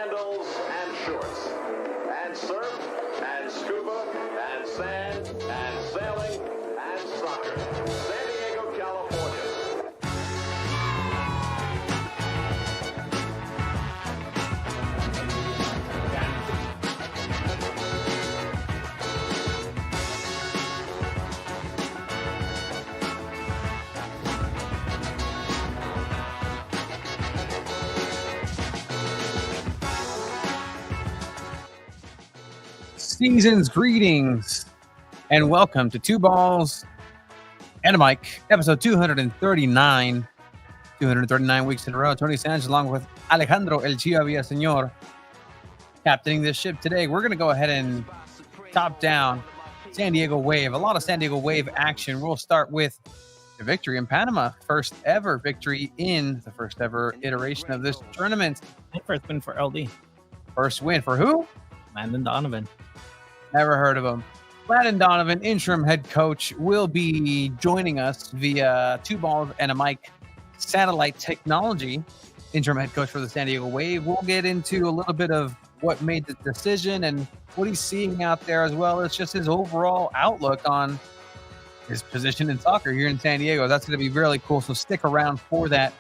sandals and shorts, and surf and scuba and sand and sailing and soccer. San Diego, California. Season's greetings and welcome to Two Balls and a Mic, episode 239. 239 weeks in a row. Tony Sanchez along with Alejandro El Chia Villaseñor captaining this ship today. We're going to go ahead and top down San Diego Wave. A lot of San Diego Wave action. We'll start with the victory in Panama. First ever victory in the first ever iteration of this tournament. First win for LD. First win for who? Landon Donovan. Never heard of him. Landon Donovan, interim head coach, will be joining us via Two Balls and a Mic satellite technology. Interim head coach for the San Diego Wave. We'll get into a little bit of what made the decision and what he's seeing out there, as well as just his overall outlook on his position in soccer here in San Diego. That's going to be really cool. So stick around for that.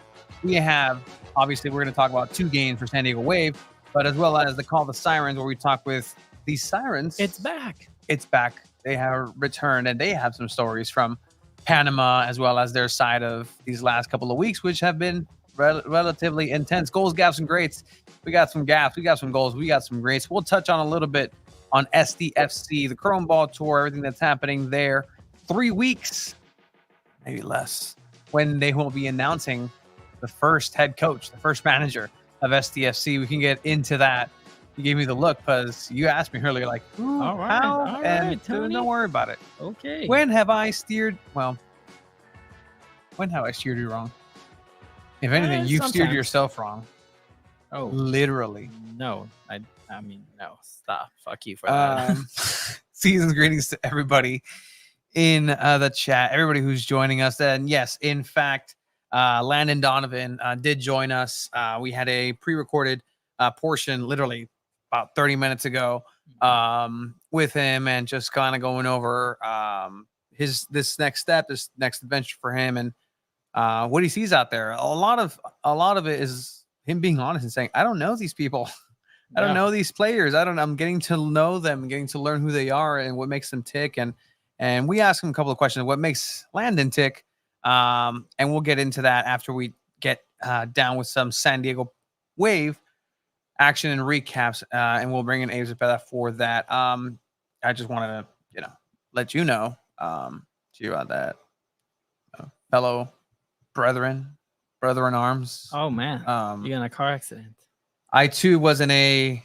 We have, obviously, we're going to talk about two games for San Diego Wave, but as well as the Call the Sirens, where we talk with these Sirens. It's back. It's back. They have returned, and they have some stories from Panama, as well as their side of these last couple of weeks, which have been relatively intense. Goals, gaps, and greats. We got some gaps. We got some goals. We got some greats. We'll touch on a little bit on SDFC, the Chrome Ball Tour, everything that's happening there. 3 weeks, maybe less, when they will be announcing the first head coach, the first manager of SDFC. We can get into that. You gave me the look because you asked me earlier, like, all right, how? all right, and Tony. don't worry about it. Okay. When have I steered you wrong? If anything, you've steered sometimes. yourself wrong. Oh, Literally. no. I mean, no. Stop. Fuck you for that. Season's greetings to everybody in the chat, everybody who's joining us. And yes, in fact, Landon Donovan did join us. We had a pre-recorded portion literally about 30 minutes ago with him, and just kind of going over this next step, this next adventure for him, and what he sees out there. A lot of it is him being honest and saying, I don't know these people. I don't know these players. I'm getting to know them, getting to learn who they are and what makes them tick. And we asked him a couple of questions. What makes Landon tick? And we'll get into that after we get down with some San Diego Wave action and recaps, and we'll bring in Abe Zepeda for that. I just wanted to, let you know, about that. Fellow brother in arms. Oh man, you got in a car accident. I too was in a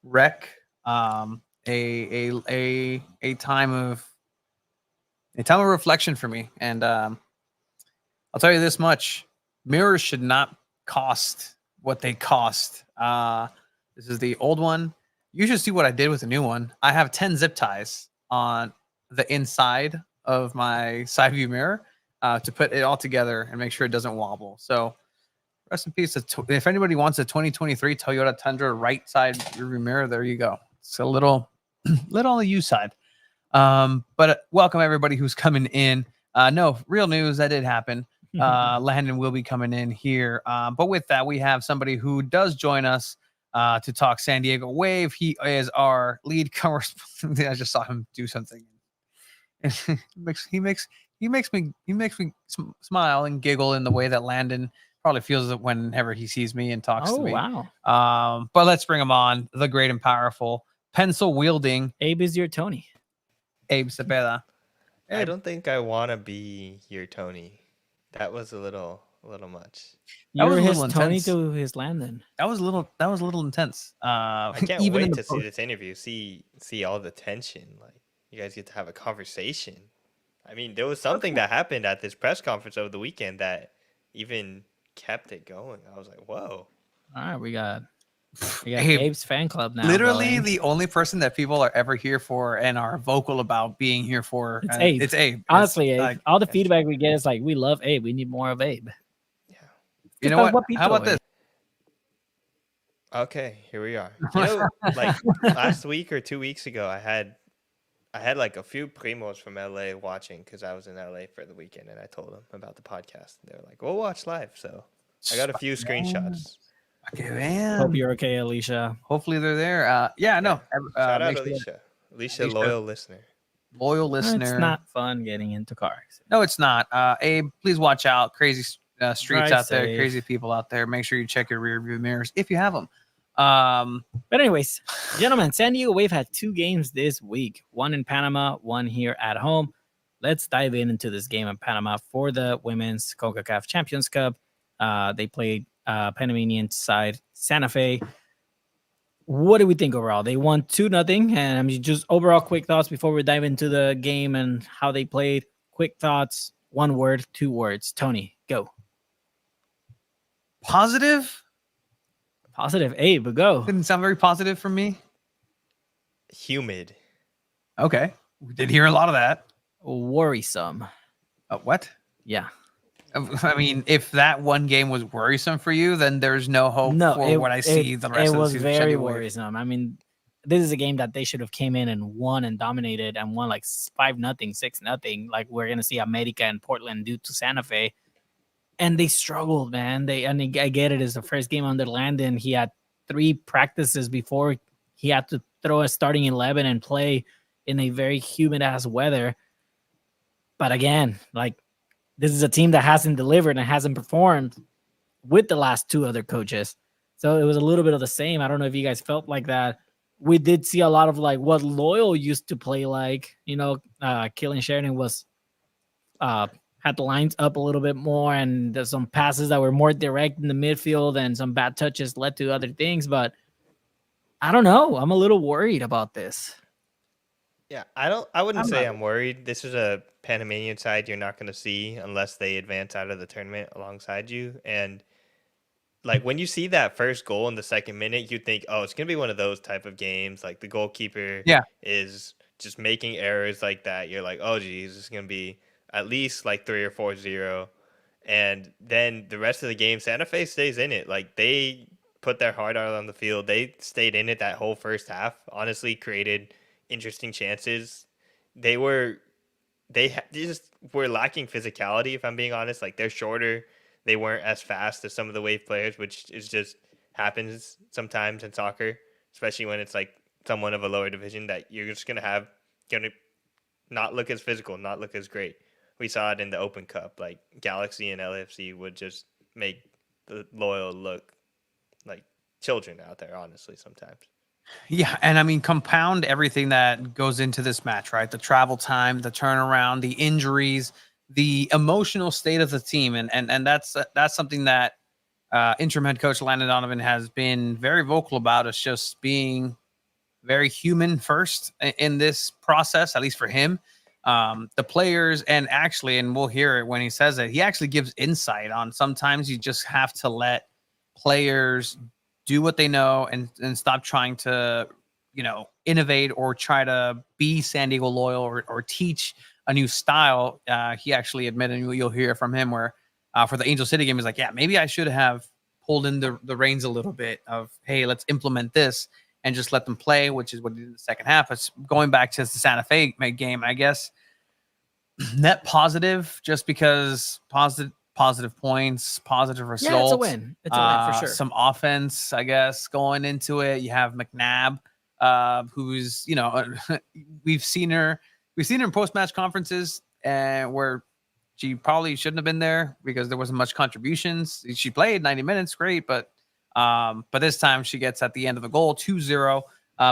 wreck. A time of reflection for me, and I'll tell you this much: mirrors should not cost what they cost. This is the old one. You should see what I did with the new one. I have 10 zip ties on the inside of my side view mirror to put it all together and make sure it doesn't wobble. So rest in peace. If anybody wants a 2023 Toyota Tundra right side rearview mirror, there you go. It's a little on the used side. But welcome everybody who's coming in. No, real news, that did happen. Landon will be coming in here. But with that, we have somebody who does join us to talk San Diego Wave. He is our lead correspondent. I just saw him do something. he makes me smile and giggle in the way that Landon probably feels it whenever he sees me and talks to me. Wow. But let's bring him on. The great and powerful, pencil wielding Abe is your Tony. Abe Zepeda. I don't think I want to be your Tony. That was a little much. You were was a his little Tony intense. to his Landon. That was a little intense. I can't even in wait the to see this interview. See all the tension. Like, you guys get to have a conversation. I mean, there was something that happened at this press conference over the weekend that even kept it going. I was like, whoa. All right, we got We got Abe, Abe's fan club now. literally going. the only person that people are ever here for and are vocal about being here for. It's Abe. It's Abe. Honestly, It's Abe, like, all the feedback we get is like, we love Abe. We need more of Abe. Yeah. you know what? How about Pito, this? Okay, here we are. You know, like last week or 2 weeks ago, I had like a few primos from LA watching because I was in LA for the weekend, and I told them about the podcast. They were like, "We'll watch live." So I got a few screenshots. Okay, Hope man. you're okay, Alicia. Hopefully they're there. Yeah, no. Yeah. Shout out Make sure Alicia. Alicia, Alicia- loyal listener. loyal It's listener. not fun getting into ars. No, it's not. Abe, please watch out. Crazy streets Drive out there, safe. crazy people out there. Make sure you check your rear view mirrors if you have them. But anyways, gentlemen, San Diego Wave had 2 games this week. One in Panama, one here at home. Let's dive into this game in Panama for the Women's CONCACAF Champions Cup. They played Panamanian side Santa Fe. What do we think overall? They won 2-0. And I mean, just overall quick thoughts before we dive into the game and how they played. Quick thoughts, 1 word, 2 words. Tony, go. Positive? Positive, Abe, go. Didn't sound very positive from me. Humid. Okay. We did hear a lot of that. Worrisome. What? Yeah. I mean, if that one game was worrisome for you, then there's no hope for what I see the rest of the was season. very anyway. worrisome. I mean, this is a game that they should have came in and won and dominated and won like 5-0, 6-0, like we're gonna see America and Portland do to Santa Fe. And they struggled, man. I get it. It's the first game under Landon. He had 3 practices before he had to throw a starting 11 and play in a very humid ass weather. But again, like, this is a team that hasn't delivered and hasn't performed with the last 2 other coaches. So it was a little bit of the same. I don't know if you guys felt like that. We did see a lot of like what Loyal used to play like. You know, Killian Sheridan was had the lines up a little bit more, and there's some passes that were more direct in the midfield, and some bad touches led to other things. But I don't know. I'm a little worried about this. Yeah, I wouldn't I'm say not- I'm worried. This is a Panamanian side you're not going to see unless they advance out of the tournament alongside you. And like when you see that first goal in the second minute, you think, oh, it's going to be one of those type of games. Like the goalkeeper is just making errors like that. You're like, oh, geez, it's going to be at least like 3 or 4-0. And then the rest of the game, Santa Fe stays in it. Like they put their heart out on the field. They stayed in it that whole first half. Honestly, created interesting chances. They just were lacking physicality, if I'm being honest. Like they're shorter. They weren't as fast as some of the Wave players, which is just happens sometimes in soccer, especially when it's like someone of a lower division that you're just gonna not look as physical, not look as great. We saw it in the Open Cup. Like Galaxy and LAFC would just make the Loyal look like children out there, honestly, sometimes. Yeah, and I mean, compound everything that goes into this match, right? The travel time, the turnaround, the injuries, the emotional state of the team, and that's something that interim head coach Landon Donovan has been very vocal about. It's just being very human first in this process, at least for him. The players, and we'll hear it when he says it, he actually gives insight on sometimes you just have to let players do what they know and stop trying to, innovate or try to be San Diego Loyal or teach a new style. He actually admitted, and you'll hear from him, where for the Angel City game, he's like, yeah, maybe I should have pulled in the reins a little bit of, hey, let's implement this and just let them play, which is what he did in the second half. It's going back to the Santa Fe game, I guess. Net positive, just because positive points, positive results. Yeah, it's a win. It's a win for sure. Some offense, I guess, going into it. You have McNabb, who's, we've seen her in post-match conferences where she probably shouldn't have been there because there wasn't much contributions. She played 90 minutes, great, but this time she gets at the end of the goal, 2-0.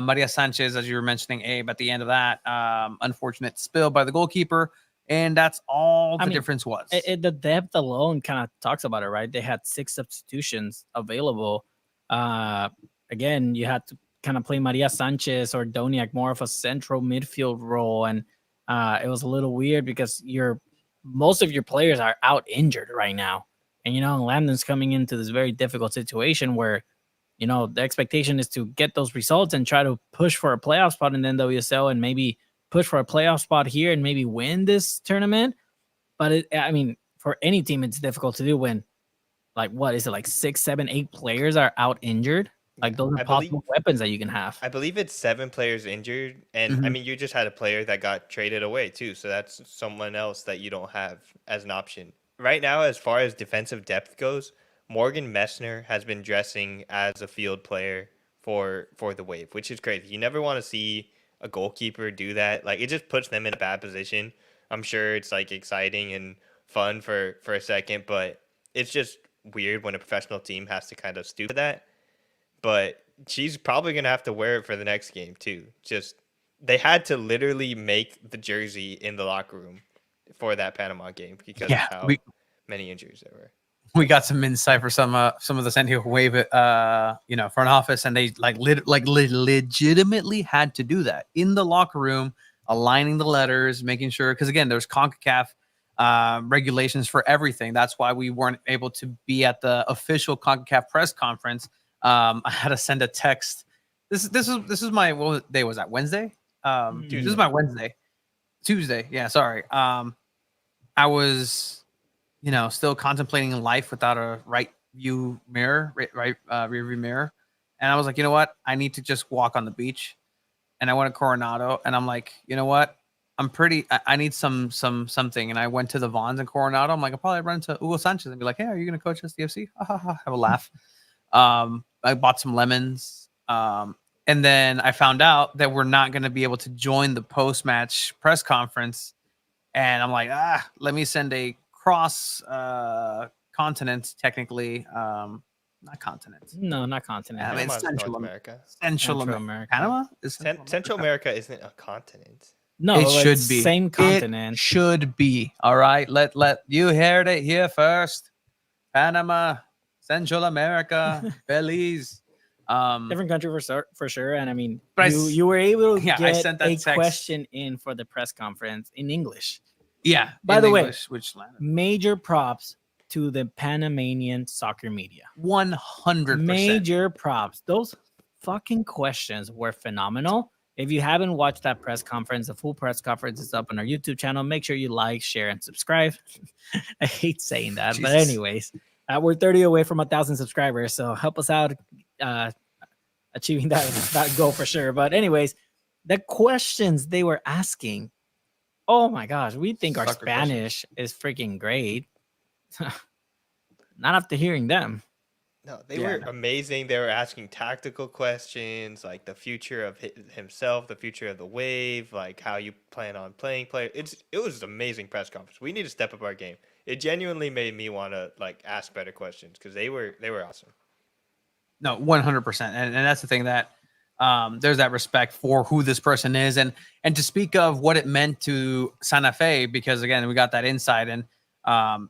Maria Sanchez, as you were mentioning, Abe, at the end of that, unfortunate spill by the goalkeeper. And that's all the difference was. The depth alone kind of talks about it, right? They had 6 substitutions available. Again, you had to kind of play Maria Sanchez or Doniak more of a central midfield role. And it was a little weird because most of your players are out injured right now. And, Landon's coming into this very difficult situation where, the expectation is to get those results and try to push for a playoff spot in the NWSL and maybe push for a playoff spot here and maybe win this tournament. But for any team, it's difficult to do when, like, what is it, like 6, 7, 8 players are out injured? Like those I are possible believe weapons that you can have. I believe it's 7 players injured, and I Mhm. mean you just had a player that got traded away too, so that's someone else that you don't have as an option right now. As far as defensive depth goes, Morgan Messner has been dressing as a field player for the Wave, which is crazy. You never want to see a goalkeeper do that. Like it just puts them in a bad position. I'm sure it's like exciting and fun for a second, but it's just weird when a professional team has to kind of stoop to that. But she's probably gonna have to wear it for the next game too. Just they had to literally make the jersey in the locker room for that Panama game because of Yeah, how many injuries there were. we got some insight for some of the San Diego Wave front office, and they legitimately had to do that in the locker room, aligning the letters, making sure, because again there's CONCACAF regulations for everything. That's why we weren't able to be at the official CONCACAF press conference. I had to send a text. This is my, what day was that, Wednesday? This is my Wednesday. Tuesday, yeah, sorry. I was still contemplating life without a right view mirror, rear view mirror. And I was like, you know what? I need to just walk on the beach. And I went to Coronado, and I'm like, you know what? I need something. And I went to the Vons in Coronado. I'm like, I'll probably run into Hugo Sanchez and be like, hey, are you going to coach SDFC? Have a laugh. I bought some lemons. And then I found out that we're not going to be able to join the post-match press conference. And I'm like, let me send a cross continent, technically. Not continent. No, not continent. I mean, Panama's Central North America. Central America. Panama is Central America isn't a continent. No, it should it's be same continent. It should be. All right. Let you heard it here first. Panama, Central America, Belize. Different country for sure. And I mean, But you were able to I get sent that a text. question in for the press conference in English. Yeah. By the way, English, which major props to the Panamanian soccer media. 100%. Major props. Those fucking questions were phenomenal. If you haven't watched that press conference, the full press conference is up on our YouTube channel. Make sure you like, share, and subscribe. I hate saying that, Jesus. but anyways, we're 30 away from 1,000 subscribers, so help us out achieving that goal for sure. But anyways, the questions they were asking, oh my gosh, we think our Soccer Spanish is freaking great. Not after hearing them. No, they were amazing. They were asking tactical questions, like the future of himself, the future of the Wave, like how you plan on playing player. It was an amazing press conference. We need to step up our game. It genuinely made me want to like ask better questions because they were awesome. No, 100%. And that's the thing, that there's that respect for who this person is, and to speak of what it meant to Santa Fe, because again, we got that insight, and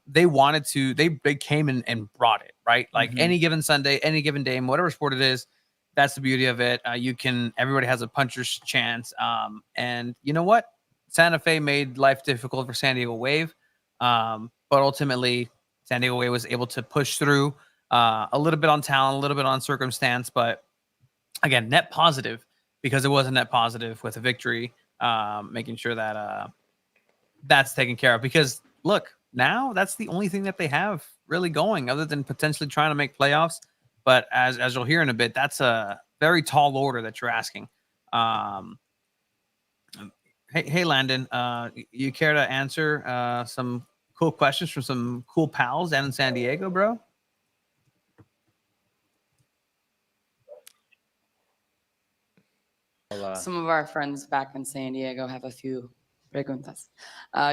they wanted to, they came in and brought it, right? Like any given Sunday, any given day, whatever sport it is, that's the beauty of it. Everybody has a puncher's chance. And you know what? Santa Fe made life difficult for San Diego Wave. But ultimately, San Diego Wave was able to push through a little bit on talent, a little bit on circumstance, but again, net positive, because it was a net positive with a victory, making sure that that's taken care of. Because look, now that's the only thing that they have really going, other than potentially trying to make playoffs. But as you'll hear in a bit, that's a very tall order that you're asking. Hey, Landon, you care to answer some cool questions from some cool pals down in San Diego, bro? Some of our friends back in San Diego have a few preguntas.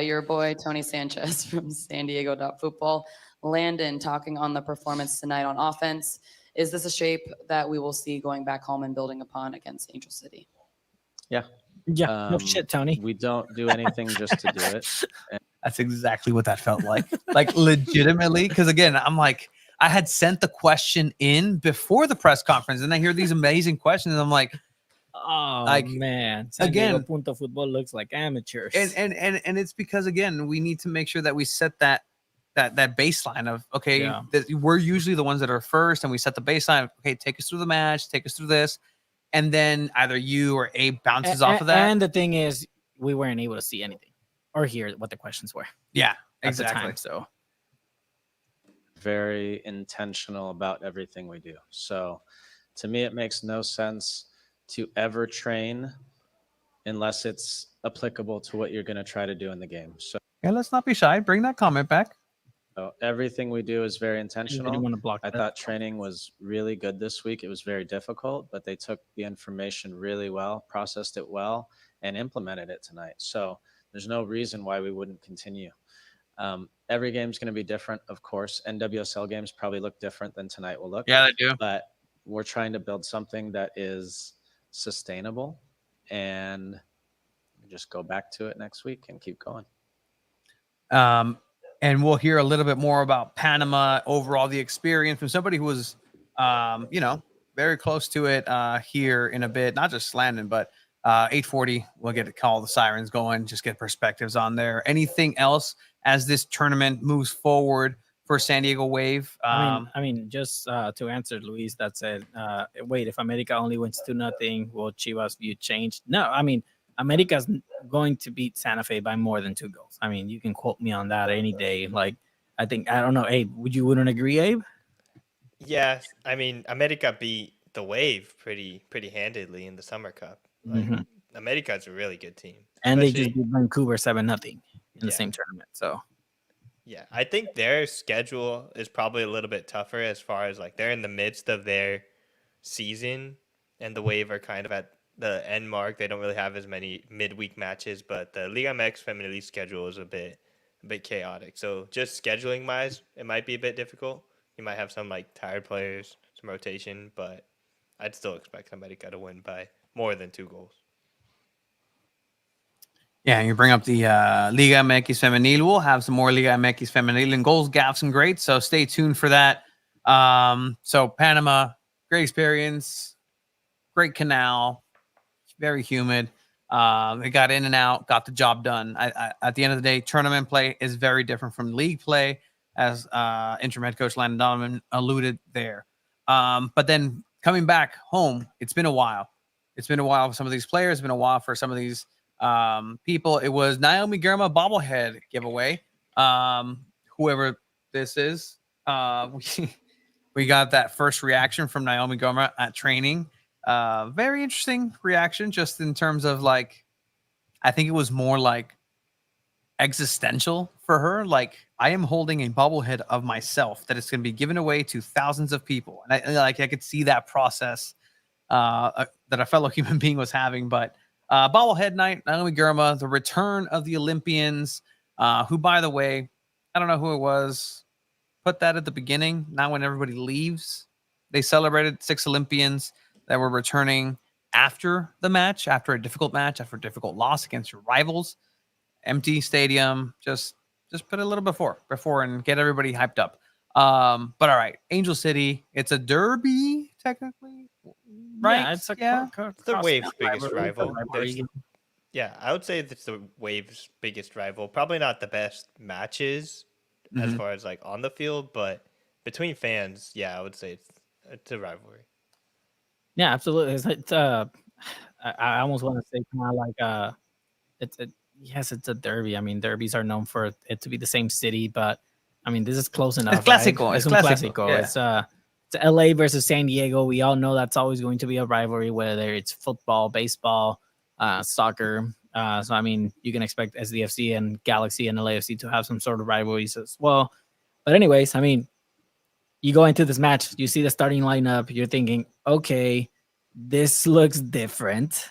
Your boy, Tony Sanchez from San Diego Football. Landon, talking on the performance tonight on offense. Is this a shape that we will see going back home and building upon against Angel City? Yeah. No shit, Tony. We don't do anything just to do it. That's exactly what that felt like. Like legitimately, because again, I'm like, I had sent the question in before the press conference, and I hear these amazing questions, and I'm like, oh like, man, San again, Diego Punto Football looks like amateurs. and it's because again, we need to make sure that we set that baseline of that we're usually the ones that are first, and we set the baseline of, okay, take us through the match, take us through this, and then either you or Abe bounces off of that. And the thing is, we weren't able to see anything or hear what the questions were. Yeah, at exactly. the time, so very intentional about everything we do. So To me, it makes no sense to ever train unless it's applicable to what you're going to try to do in the game. Yeah, let's not be shy. Bring that comment back. So everything we do is very I intentional. want to block I that. thought training was really good this week. It was very difficult, but they took the information really well, processed it well, and implemented it tonight. So there's no reason why we wouldn't continue. Every game's going to be different, of course. NWSL games probably look different than tonight will look. Yeah, they do. But we're trying to build something that is sustainable and just go back to it next week and keep going. And we'll hear a little bit more about Panama overall, the experience from somebody who was, very close to it here in a bit. Not just Landon, but 8:40. We'll get to call the Sirens going. Just get perspectives on there. Anything else as this tournament moves forward for San Diego Wave? I mean, just to answer Luis, that said, wait, if America only wins 2-0, will Chivas view change? No, I mean, America's going to beat Santa Fe by more than 2 goals. I mean, you can quote me on that any day. Like, I don't know, Abe, wouldn't agree, Abe? Yeah, I mean, America beat the Wave pretty handedly in the Summer Cup. Like, Mhm. America's a really good team. And they just especially- beat Vancouver 7-0 in the Yeah. same tournament. So Yeah, I think their schedule is probably a little bit tougher as far as like they're in the midst of their season, and the Wave are kind of at the end mark. They don't really have as many midweek matches, but the Liga MX Femenil schedule is a bit chaotic. So just scheduling wise, it might be a bit difficult. You might have some like tired players, some rotation, but I'd still expect America to win by more than 2 goals. Yeah, you bring up the Liga MX Femenil. We'll have some more Liga MX Femenil and goals, gaffs, and greats. So stay tuned for that. So Panama, great experience, great canal, very humid. It got in and out, got the job done. At the end of the day, tournament play is very different from league play, as interim head coach Landon Donovan alluded there. But then coming back home, it's been a while. It's been a while for some of these players. It's been a while for some of these people. It was Naomi Girma bobblehead giveaway. Whoever this is, we got that first reaction from Naomi Girma at training. Very interesting reaction, just in terms of like, I think it was more like existential for her. Like, I am holding a bobblehead of myself that is going to be given away to thousands of people, and I could see that process that a fellow human being was having. But bobblehead night, Naomi Girma, the return of the Olympians, who, by the way, I don't know who it was, put that at the beginning, not when everybody leaves. They celebrated 6 Olympians that were returning after the match, after a difficult match, after a difficult loss against your rivals. Empty stadium, just put it a little before and get everybody hyped up. But all right, Angel City, it's a derby technically, right? yeah, it's a It's the Wave's biggest rival. rivalry. Yeah, I would say that's the Wave's biggest rival. Probably not the best matches as Mhm. far as like on the field, but between fans, yeah, I would say it's a rivalry. Yeah, absolutely. It's I almost want to say kind of like yes, it's a derby. I mean, derbies are known for it to be the same city, but I mean, this is close enough. clásico, Right? es un clásico, clásico. yeah. It's LA versus San Diego. We all know that's always going to be a rivalry, whether it's football, baseball, soccer. So I mean, you can expect SDFC and Galaxy and LAFC to have some sort of rivalries as well. But anyways, I mean, you go into this match, you see the starting lineup, you're thinking, okay, this looks different.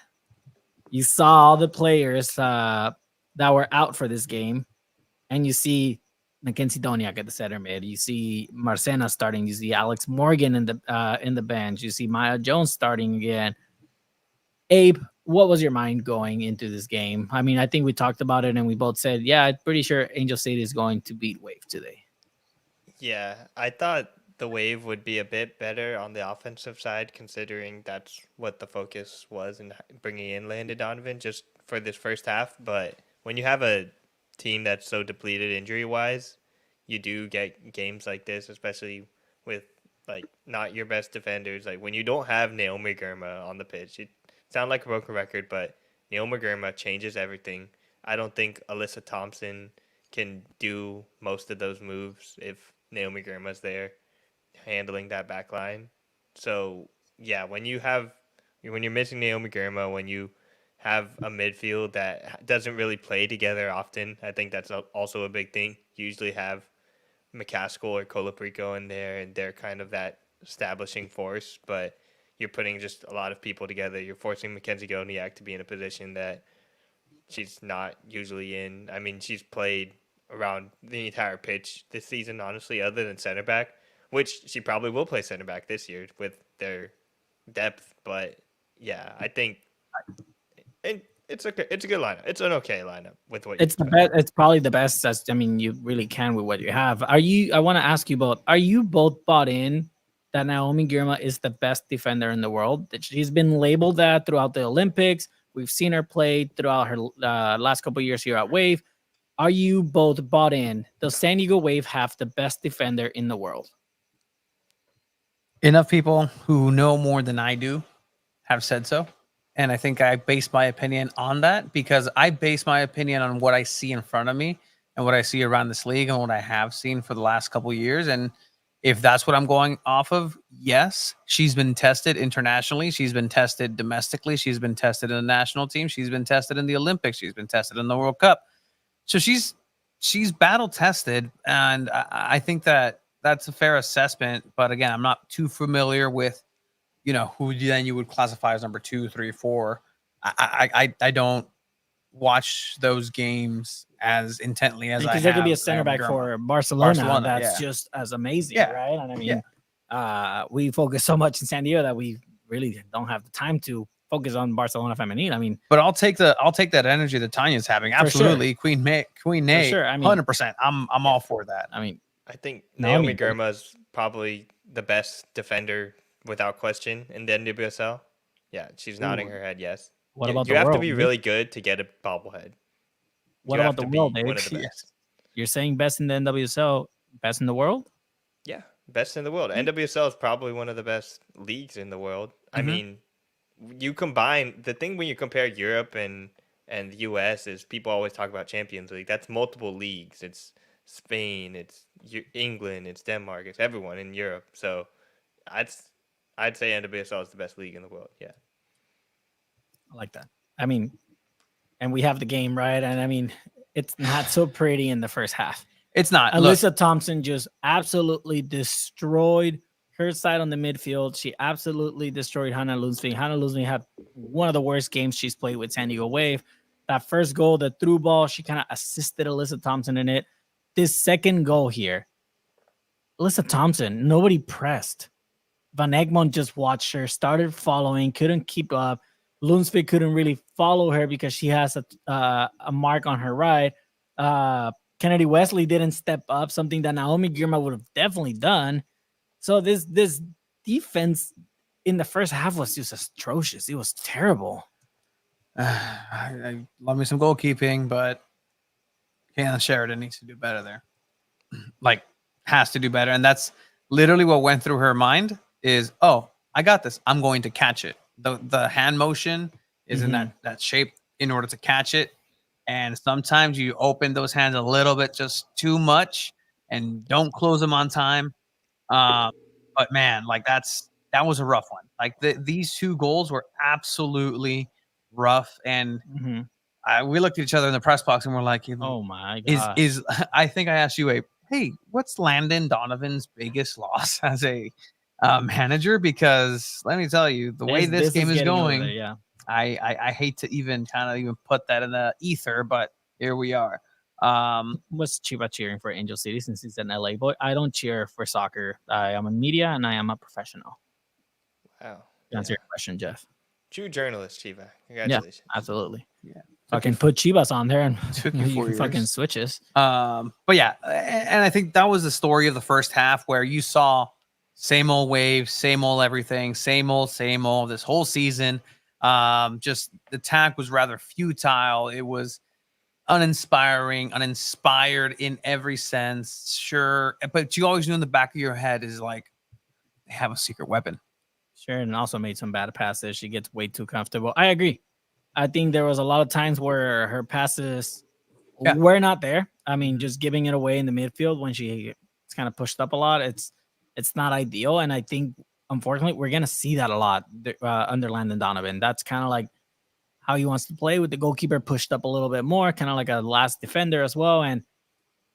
You saw all the players that were out for this game, and you see Mackenzie Doniak at the center mid. You see Marcena starting. You see Alex Morgan in the bench. You see Maya Jones starting again. Abe, what was your mind going into this game? I mean, I think we talked about it, and we both said, yeah, I'm pretty sure Angel City is going to beat Wave today. Yeah, I thought the Wave would be a bit better on the offensive side, considering that's what the focus was in bringing in Landon Donovan just for this first half. But when you have a team that's so depleted injury wise, you do get games like this, especially with like not your best defenders. Like when you don't have Naomi Girma on the pitch, it sounds like a broken record, but Naomi Girma changes everything. I don't think Alyssa Thompson can do most of those moves if Naomi Girma's there handling that back line. So yeah, when you're missing Naomi Girma, when you have a midfield that doesn't really play together often, I think that's also a big thing. You usually have McCaskill or Colaprico in there, and they're kind of that establishing force. But you're putting just a lot of people together. You're forcing Mackenzie Goniak to be in a position that she's not usually in. I mean, she's played around the entire pitch this season, honestly, other than center back, which she probably will play center back this year with their depth. But yeah, I think it's okay. It's a good lineup. It's an okay lineup with what It's you've the got. best. It's probably the best. I mean, you really can with what you have. Are you? I want to ask you both. Are you both bought in that Naomi Girma is the best defender in the world? That she's been labeled that throughout the Olympics. We've seen her play throughout her last couple of years here at Wave. Are you both bought in? Does San Diego Wave have the best defender in the world? Enough people who know more than I do have said so. And I think I base my opinion on that because I base my opinion on what I see in front of me and what I see around this league and what I have seen for the last couple of years. And if that's what I'm going off of, yes, she's been tested internationally. She's been tested domestically. She's been tested in the national team. She's been tested in the Olympics. She's been tested in the World Cup. So she's battle tested, and I think that that's a fair assessment. But again, I'm not too familiar with who then you would classify as number 2, 3, 4. I don't watch those games as intently as I Because have. there could be a center Naomi back Girma. for Barcelona that's yeah. just as amazing, Yeah. right? And I mean, we focus so much in San Diego that we really don't have the time to focus on Barcelona Femenine. I mean, But I'll take that energy that Tanya's having. For sure. Absolutely, Queen Nate. sure. I mean- 100%. I'm all for that. I mean, I think Naomi Naomi Girma is probably the best defender without question in the NWSL. Yeah, she's nodding her head. Yes. what You- about you the have world? to be Nick? really good to get a bobblehead. What You about have the to be world, one Dave? of the Yes. best. You're saying best in the NWSL, best in the world? Yeah, best in the world. NWSL is probably one of the best leagues in the world. I Mhm. mean, you combine the thing when you compare Europe and the US is people always talk about Champions League. That's multiple leagues. It's Spain, it's England, it's Denmark, it's everyone in Europe. So I'd say NWSL is the best league in the world. Yeah. I like that. I mean, and we have the game, right? And I mean, it's not so pretty in the first half. It's not. Look, Alyssa Thompson just absolutely destroyed her side on the midfield. She absolutely destroyed Hannah Lunsvig. Hannah Lunsvig had one of the worst games she's played with San Diego Wave. That first goal, the through ball, she kind of assisted Alyssa Thompson in it. This second goal here, Alyssa Thompson, nobody pressed. Van Egmond just watched her, started following, couldn't keep up. Lunsvig couldn't really follow her because she has a mark on her right. Kennedy Wesley didn't step up, something that Naomi Girma would have definitely done. So this defense in the first half was just atrocious. It was terrible. I love me some goalkeeping, but Caitlin Sheridan needs to do better there. Like, has to do better. And that's literally what went through her mind is, oh, I got this. I'm going to catch it. The hand motion is in that shape in order to catch it. And sometimes you open those hands a little bit just too much and don't close them on time. But man, like that was a rough one. Like these 2 goals were absolutely rough. And we looked at each other in the press box and we're like, Oh my god. is I think I asked you hey, what's Landon Donovan's biggest loss as a manager? Because let me tell you, the way this game is getting over going, there, yeah. I hate to even put that in the ether, but here we are. Was Chiba cheering for Angel City since he's an LA boy? I don't cheer for soccer. I am in media and I am a professional. Wow. To answer your question, Jeff. True journalist, Chiva. Congratulations. Absolutely. Yeah. Fucking put Chivas on there and Took you you 4 can years. fucking switches. But yeah, and I think that was the story of the first half where you saw same old Wave, same old everything, same old this whole season. Just the attack was rather futile. It was uninspired in every sense. Sure, but you always knew in the back of your head is like they have a secret weapon. Sure, and also made some bad passes. She gets way too comfortable. I agree. I think there was a lot of times where her passes were not there. I mean, just giving it away in the midfield when she's kind of pushed up a lot. It's not ideal. And I think unfortunately, we're gonna see that a lot under Landon Donovan. That's kind of like how he wants to play, with the goalkeeper pushed up a little bit more, kind of like a last defender as well. And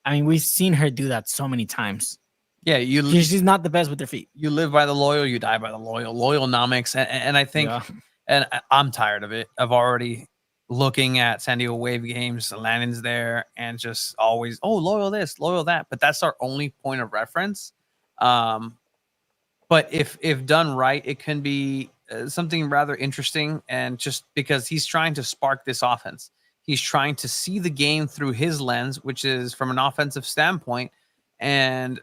I mean, we've seen her do that so many times. Yeah, She's not the best with her feet. you live by the loyal, you die by the loyal. Loyalnomics, and I think, Yeah. and I'm tired of it. Of already looking at San Diego Wave games, Landon's there, and just always, oh, loyal this, loyal that. But that's our only point of reference. But if done right, it can be something rather interesting. And just because he's trying to spark this offense, he's trying to see the game through his lens, which is from an offensive standpoint, and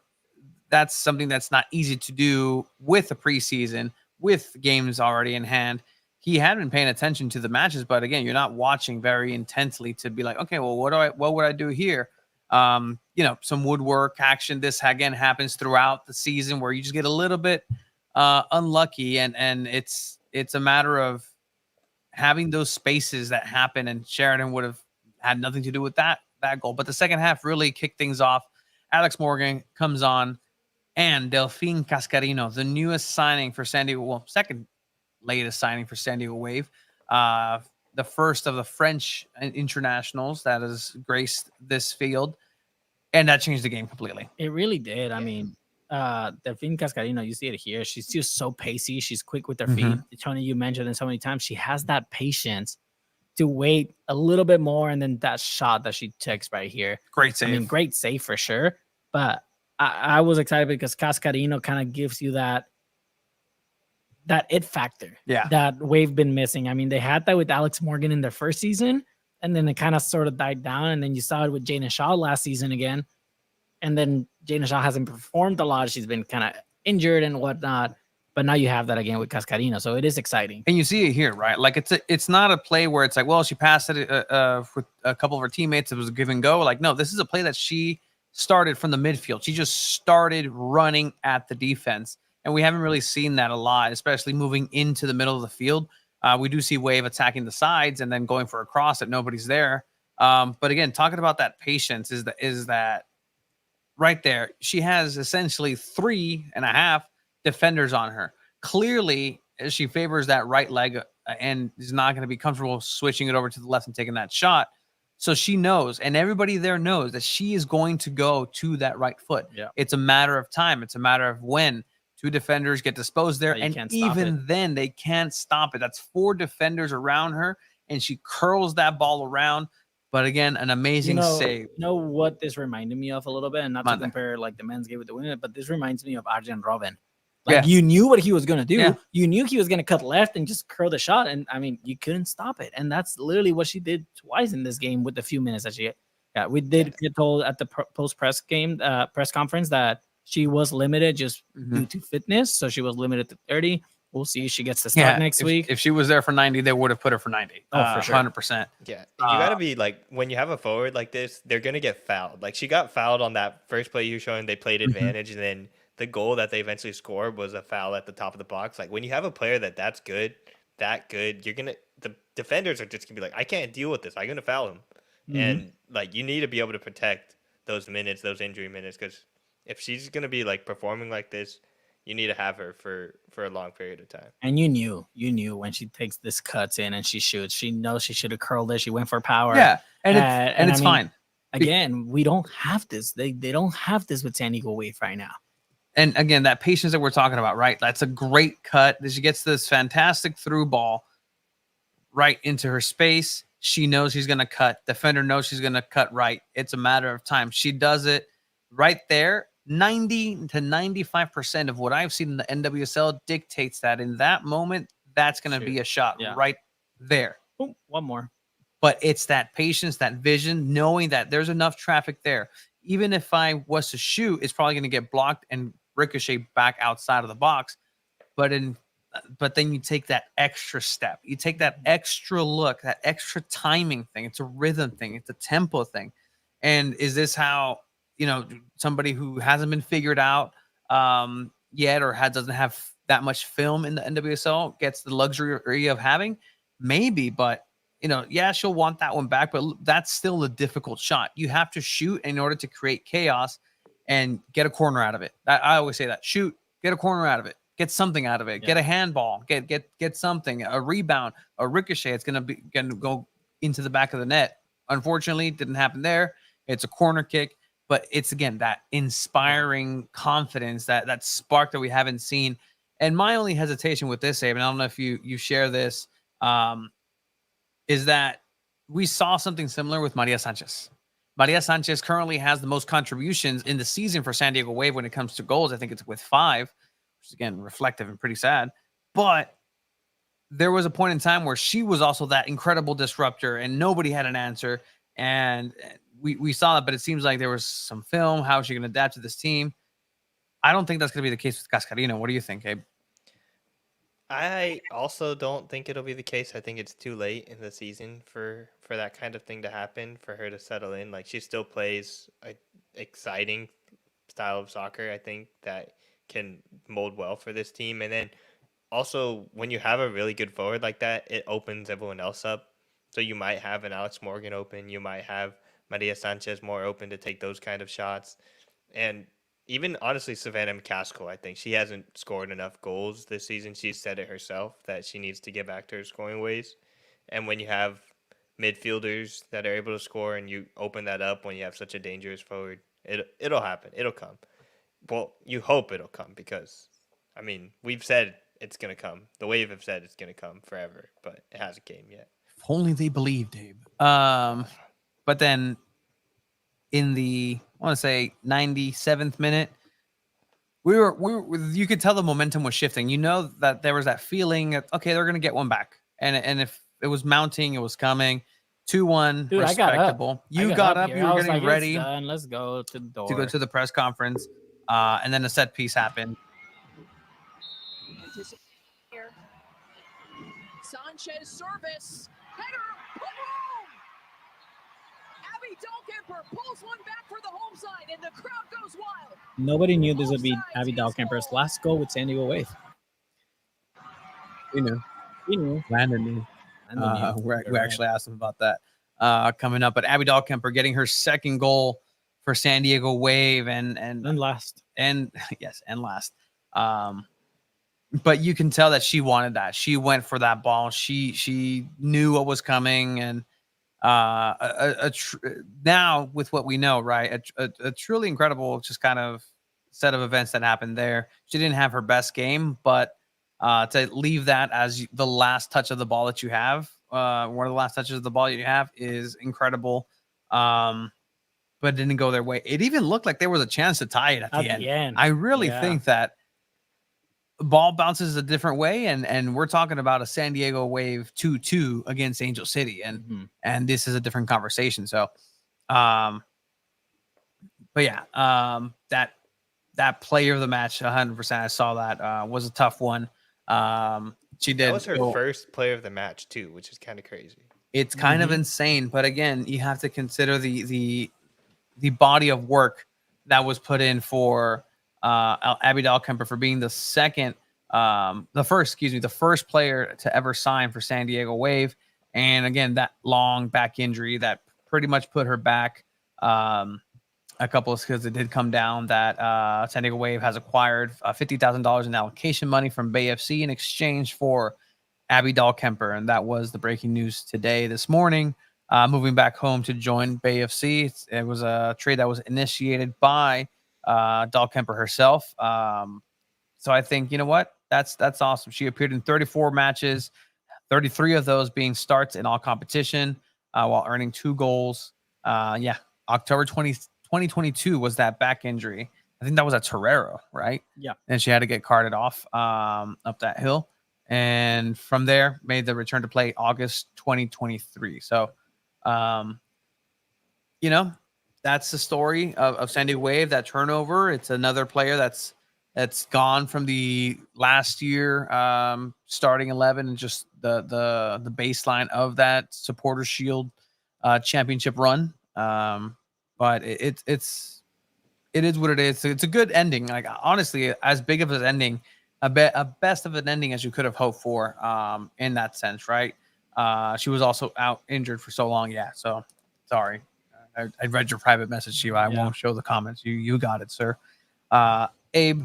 that's something that's not easy to do with a preseason, with games already in hand. He had been paying attention to the matches, but again, you're not watching very intensely to be like, okay, well, what would I do here? Some woodwork action. This again happens throughout the season where you just get a little bit unlucky, and it's a matter of having those spaces that happen. And Sheridan would have had nothing to do with that goal, but the second half really kicked things off. Alex Morgan comes on, and Delphine Cascarino, the newest signing for San Diego, well, second latest signing for San Diego Wave, the first of the French internationals that has graced this field, and that changed the game completely. It really did. I mean, Delphine Cascarino, you see it here. She's just so pacey. She's quick with her feet. Tony, you mentioned it so many times. She has that patience to wait a little bit more, and then that shot that she takes right here. Great save. I mean, great save for sure. But I was excited because Cascarino kind of gives you that it factor that Wave been missing. I mean, they had that with Alex Morgan in their first season, and then it kind of sort of died down. And then you saw it with Jana Shaw last season again. And then Jana Shaw hasn't performed a lot. She's been kind of injured and whatnot. But now you have that again with Cascarino. So it is exciting. And you see it here, right? Like it's not a play where it's like, well, she passed it with a couple of her teammates. It was a give and go. Like, no, this is a play that she started from the midfield. She just started running at the defense. And we haven't really seen that a lot, especially moving into the middle of the field. We do see Wave attacking the sides and then going for a cross that nobody's there. But again, talking about that patience is that right there. She has essentially 3.5 defenders on her. Clearly, she favors that right leg and is not going to be comfortable switching it over to the left and taking that shot. So she knows, and everybody there knows, that she is going to go to that right foot. Yeah. It's a matter of time. It's a matter of when. 2 defenders get disposed there, and even then they can't stop it. That's 4 defenders around her, and she curls that ball around. But again, an amazing save. You know what this reminded me of a little bit, and not to compare like the men's game with the women, but this reminds me of Arjen Robben. Like you knew what he was going to do. Yeah. You knew he was going to cut left and just curl the shot. And I mean, you couldn't stop it. And that's literally what she did twice in this game with the few minutes that she got. We did get told at the post press conference that she was limited just due to fitness. So she was limited to 30. We'll see if she gets to start next week. If she was there for 90, they would have put her for 90. Oh, for sure. 100%. Yeah. You got to be like, when you have a forward like this, they're going to get fouled. Like, she got fouled on that first play you were showing. They played advantage, and then the goal that they eventually scored was a foul at the top of the box. Like, when you have a player that's good, you're going to – the defenders are just going to be like, I can't deal with this. I'm going to foul him. And, like, you need to be able to protect those minutes, those injury minutes, because if she's going to be, like, performing like this, you need to have her for a long period of time. And you knew when she takes this cuts in and she shoots, she knows she should have curled it. She went for power. Yeah, and it's fine. Again, we don't have this. They don't have this with San Diego Wave right now. And again, that patience that we're talking about, right? That's a great cut. She gets this fantastic through ball right into her space. She knows she's going to cut. Defender knows she's going to cut right. It's a matter of time. She does it right there. 90 to 95% of what I've seen in the NWSL dictates that in that moment, that's going to be a shot right there. Ooh, one more. But it's that patience, that vision, knowing that there's enough traffic there. Even if I was to shoot, it's probably going to get blocked and ricochet back outside of the box. But then you take that extra step. You take that extra look, that extra timing thing. It's a rhythm thing. It's a tempo thing. And is this how, somebody who hasn't been figured out yet or doesn't have that much film in the NWSL gets the luxury of having? Maybe, but she'll want that one back, but that's still a difficult shot. You have to shoot in order to create chaos and get a corner out of it. I always say that. Shoot, get a corner out of it. Get something out of it. Get a handball. Get something. A rebound. A ricochet. It's gonna go into the back of the net. Unfortunately, it didn't happen there. It's a corner kick, but it's again that inspiring confidence, that spark that we haven't seen. And my only hesitation with this, Abe, and I don't know if you share this, is that we saw something similar with Maria Sanchez. Maria Sanchez currently has the most contributions in the season for San Diego Wave when it comes to goals. I think it's with 5, which is again reflective and pretty sad. But there was a point in time where she was also that incredible disruptor and nobody had an answer. And we saw it, but it seems like there was some film. How is she going to adapt to this team? I don't think that's going to be the case with Cascarino. What do you think, Abe? I also don't think it'll be the case. I think it's too late in the season for that kind of thing to happen, for her to settle in. Like, she still plays a exciting style of soccer, I think, that can mold well for this team. And then also, when you have a really good forward like that, it opens everyone else up. So you might have an Alex Morgan open. You might have Maria Sanchez more open to take those kind of shots. And even honestly, Savannah McCaskill, I think she hasn't scored enough goals this season. She's said it herself that she needs to get back to her scoring ways. And when you have midfielders that are able to score and you open that up when you have such a dangerous forward, it'll happen. It'll come. Well, you hope it'll come because, I mean, we've said it's going to come. The Wave have said it's going to come forever, but it hasn't came yet. If only they believed, Abe. But then in the, I want to say 97th minute, you could tell the momentum was shifting. You know that there was that feeling that, okay, they're going to get one back. And if it was mounting, it was coming. 2-1, Dude, respectable. You got up, here. you I were was getting like, ready "It's done. Let's go to the door." to go to the press conference. And then a set piece happened. Here. Sanchez service. Header. Boom! Abby Dahlkemper pulls one back for the home side, and the crowd goes wild. Nobody knew this would be Abby Dahlkemper's last goal with San Diego Wave. We knew. We knew. Landon knew. We actually asked him about that coming up. But Abby Dahlkemper getting her second goal for San Diego Wave and last. And yes, and last. But you can tell that she wanted that. She went for that ball. She knew what was coming. And now with what we know, right, a truly incredible just kind of set of events that happened there. She didn't have her best game, but to leave that as the last touch of the ball that you have, one of the last touches of the ball you have is incredible. But it didn't go their way. It even looked like there was a chance to tie it at the end. I really think that ball bounces a different way, and we're talking about a San Diego Wave 2-2 against Angel City, and this is a different conversation. So, but yeah, that player of the match, 100%. I saw that was a tough one. She did. That was her first player of the match too, which is kind of crazy. It's kind of insane, but again, you have to consider the body of work that was put in for Abby Dahlkemper for being the first player to ever sign for San Diego Wave. And again, that long back injury that pretty much put her back a couple of because it did come down that San Diego Wave has acquired $50,000 in allocation money from Bay FC in exchange for Abby Dahlkemper. And that was the breaking news this morning. Moving back home to join Bay FC. It was a trade that was initiated by Dahlkemper herself. So I think, you know what? That's awesome. She appeared in 34 matches, 33 of those being starts in all competition, while earning 2 goals. October 2022 was that back injury. I think that was at Torero, right? Yeah. And she had to get carted off up that hill. And from there, made the return to play August 2023. So, that's the story of San Diego Wave, that turnover. It's another player that's gone from the last year starting 11 and just the baseline of that Supporter Shield championship run. But it is what it is. It's a good ending. Like, honestly, as big of an ending, a best of an ending as you could have hoped for in that sense, right? She was also out injured for so long. Yeah. So sorry. I read your private message to you. I won't show the comments. You got it, sir. Abe,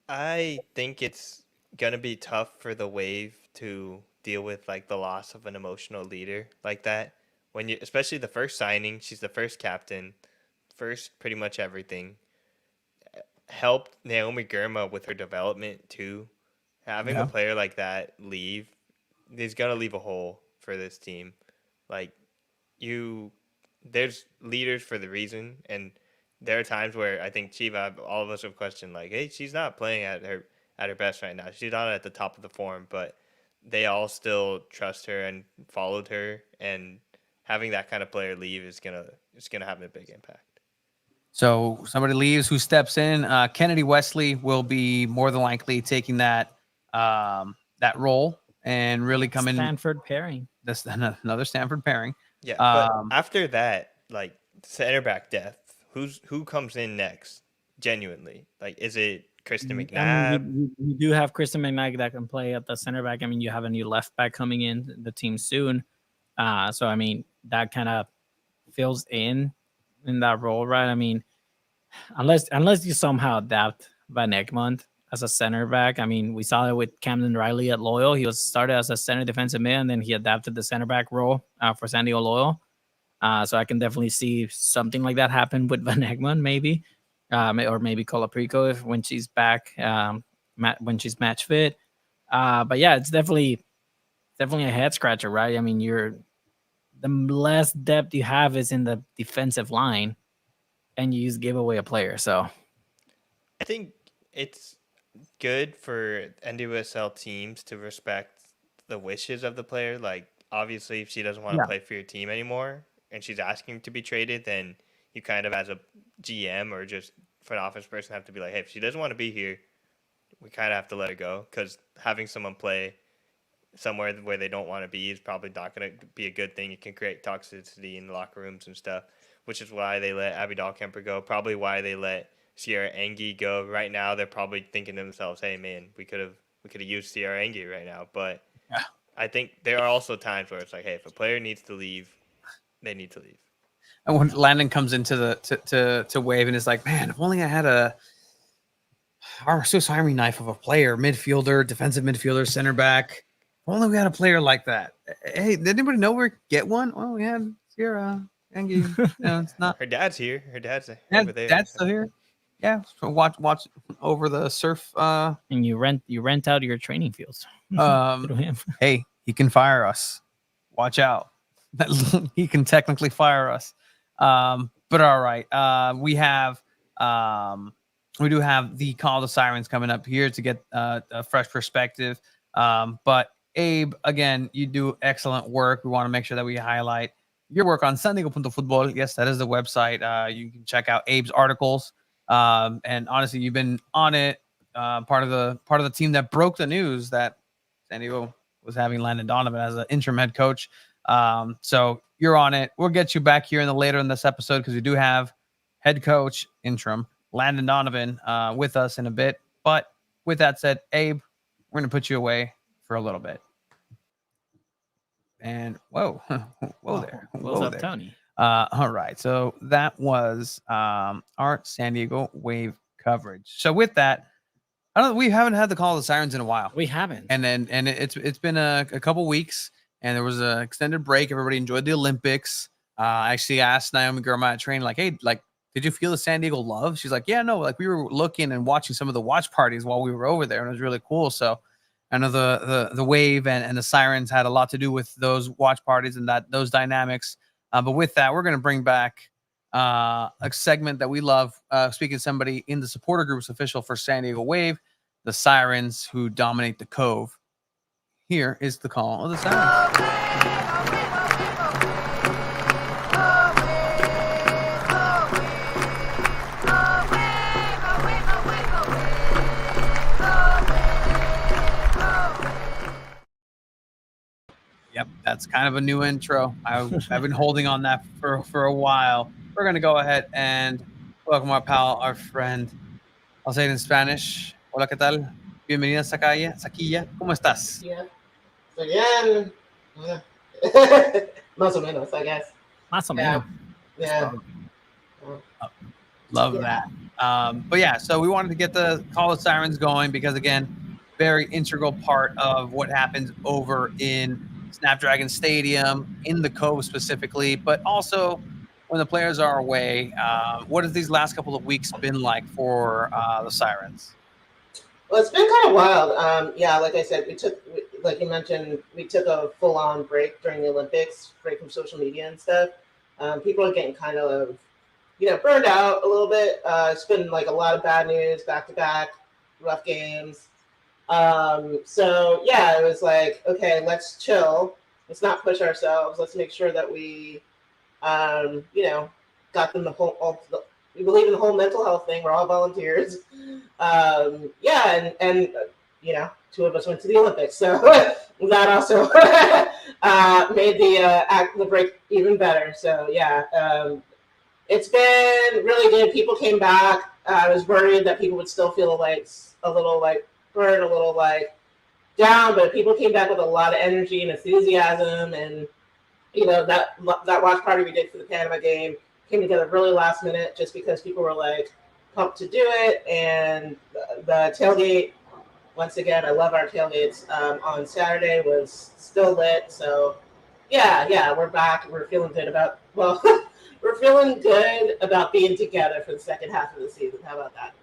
I think it's gonna be tough for the Wave to deal with like the loss of an emotional leader like that. When you, especially the first signing, she's the first captain, first pretty much everything. Helped Naomi Girma with her development too. Having a Yeah. player like that leave, he's gonna leave a hole for this team. Like you, there's leaders for the reason, and there are times where I think Chiva, all of us have questioned like, hey, she's not playing at her best right now. She's not at the top of the form, but they all still trust her and followed her, and having that kind of player leave is gonna have a big impact. So somebody leaves, who steps in? Kennedy Wesley will be more than likely taking that that role and really coming. Stanford pairing. That's another Stanford pairing. Yeah, but after that, like center back depth, who comes in next? Genuinely, like, is it Kristen I McNabb? mean, you do have Kristen McNabb that can play at the center back. I mean, you have a new left back coming in the team soon. So I mean, that kind of fills in that role, right? I mean, unless you somehow adapt Van Egmond as a center back. I mean, we saw it with Camden Riley at Loyal. He was started as a center defensive mid, and then he adapted the center back role for San Diego Loyal. So I can definitely see something like that happen with Van Egmond, maybe, or maybe Colaprico if when she's back, when she's match fit. But yeah, it's definitely a head scratcher, right? I mean, the less depth you have is in the defensive line, and you just give away a player. So I think it's good for NWSL teams to respect the wishes of the player. Like, obviously, if she doesn't want to play for your team anymore and she's asking to be traded, then you kind of, as a GM or just front office person, have to be like, hey, if she doesn't want to be here, we kind of have to let her go, because having someone play somewhere where they don't want to be is probably not going to be a good thing. It can create toxicity in the locker rooms and stuff, which is why they let Abby Dahlkemper go, probably why they let Sierra Engie go. Right now, they're probably thinking to themselves, hey, man, we could have used Sierra Engie right now. But I think there are also times where it's like, hey, if a player needs to leave, they need to leave. And when Landon comes into the to Wave and is like, man, if only I had our Swiss Army knife of a player, midfielder, defensive midfielder, center back. If only we had a player like that. Hey, did anybody know where to get one? Well, we had Sierra Engie. It's not. Her dad's here. Her dad's over there. Dad's still here. Yeah, so watch over the surf. And you rent out your training fields. To him. Hey, he can fire us. Watch out. He can technically fire us. But all right. We do have the Call of the Sirens coming up here to get a fresh perspective. But Abe, again, you do excellent work. We want to make sure that we highlight your work on San Diego Football. Yes, that is the website. You can check out Abe's articles. And honestly, you've been on it. Part of the team that broke the news that San Diego was having Landon Donovan as an interim head coach. So you're on it. We'll get you back here later in this episode, because we do have head coach interim Landon Donovan with us in a bit. But with that said, Abe, we're going to put you away for a little bit. And whoa there. What's up, Tony? All right. So that was our San Diego Wave coverage. So with that, we haven't had the Call of the Sirens in a while. We haven't. And it's been a couple weeks, and there was an extended break. Everybody enjoyed the Olympics. I actually asked Naomi Girma at training, like, hey, like, did you feel the San Diego love? She's like, yeah, no, like, we were looking and watching some of the watch parties while we were over there, and it was really cool. So I know the Wave and the Sirens had a lot to do with those watch parties and those dynamics. But with that, we're going to bring back a segment that we love, speaking to somebody in the supporter groups official for San Diego Wave, the Sirens, who dominate the Cove. Here is the Call of the Sirens. Yep, that's kind of a new intro. I've been holding on that for a while. We're going to go ahead and welcome our pal, our friend. I'll say it in Spanish. Hola, ¿qué tal? Bienvenida, Saquilla. ¿Cómo estás? Yeah. So, yeah. Más o menos, I guess. Más o menos. Yeah. Love Yeah. that. But yeah, so we wanted to get the Call of Sirens going because, again, very integral part of what happens over in Snapdragon Stadium, in the Cove specifically, but also when the players are away. What has these last couple of weeks been like for the Sirens? Well, it's been kind of wild. Yeah, like I said, like you mentioned, we took a full-on break during the Olympics, break from social media and stuff. People are getting kind of, burned out a little bit. It's been like a lot of bad news, back to back, rough games. So yeah, it was like, okay, let's chill. Let's not push ourselves. Let's make sure that we, you know, got them we believe in the whole mental health thing. We're all volunteers. Yeah, and two of us went to the Olympics, so that also made the break even better. So yeah, it's been really good. People came back. I was worried that people would still feel like a little like burned, a little like down, but people came back with a lot of energy and enthusiasm, and that watch party we did for the Panama game came together really last minute, just because people were like pumped to do it, and the tailgate. Once again, I love our tailgates. On Saturday was still lit, so yeah, we're back. We're feeling good about we're feeling good about being together for the second half of the season. How about that?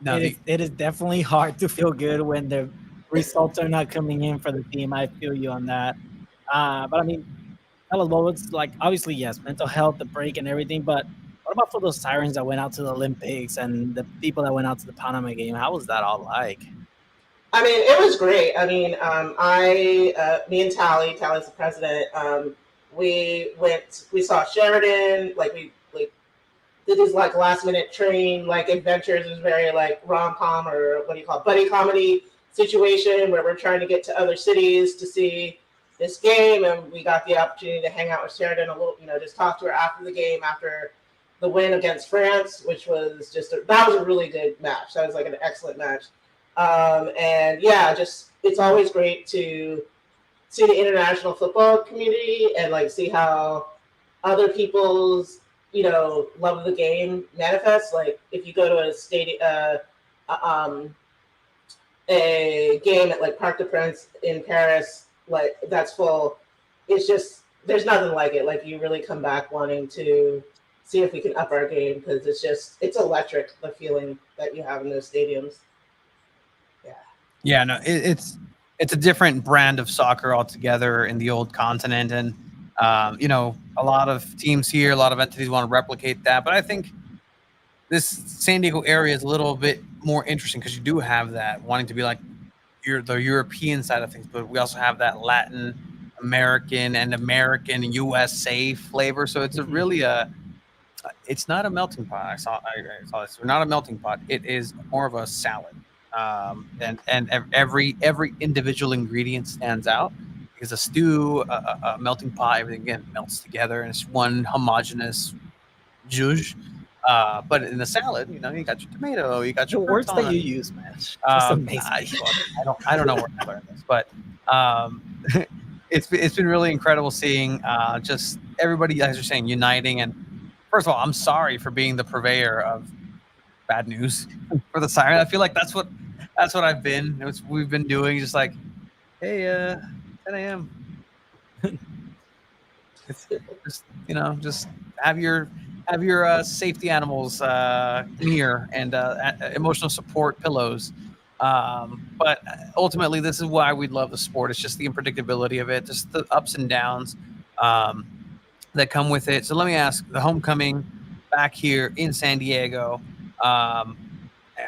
No, It is definitely hard to feel good when the results are not coming in for the team. I feel you on that. But I mean, it's like obviously yes, mental health, the break, and everything. But what about for those Sirens that went out to the Olympics and the people that went out to the Panama game? How was that all like? I mean, it was great. I mean, me and Tally's the president. We saw Sheridan, like we like did these like last minute train like adventures. It was very like rom com, or what do you call it, buddy comedy situation where we're trying to get to other cities to see this game, and we got the opportunity to hang out with Sheridan a little, just talk to her after the game, after the win against France, which was that was a really good match. That was like an excellent match. And yeah, just it's always great to see the international football community and like see how other people's love of the game manifests. Like if you go to a stadium, a game at like Parc des Princes in Paris, like that's full. It's just there's nothing like it. Like you really come back wanting to see if we can up our game, because it's electric, the feeling that you have in those stadiums. Yeah, no, it's a different brand of soccer altogether in the old continent, and a lot of teams here, a lot of entities want to replicate that. But I think this San Diego area is a little bit more interesting because you do have that wanting to be like the European side of things, but we also have that Latin American and American USA flavor. So it's it's not a melting pot. I saw this. We're not a melting pot. It is more of a salad. And every individual ingredient stands out because a stew, a melting pot, everything again melts together and it's one homogeneous zhuzh. But in the salad, you got your tomato, you got The your words that you crouton. use, man, just amazing. I don't know where I learned this, but it's been really incredible seeing just everybody, as you're saying, uniting. And first of all, I'm sorry for being the purveyor of bad news for the Siren. I feel like that's what I've been. We've been doing just like, hey, 10 a.m. It's just just have your safety animals near and emotional support pillows. But ultimately, this is why we love the sport. It's just the unpredictability of it, just the ups and downs that come with it. So let me ask: the homecoming back here in San Diego.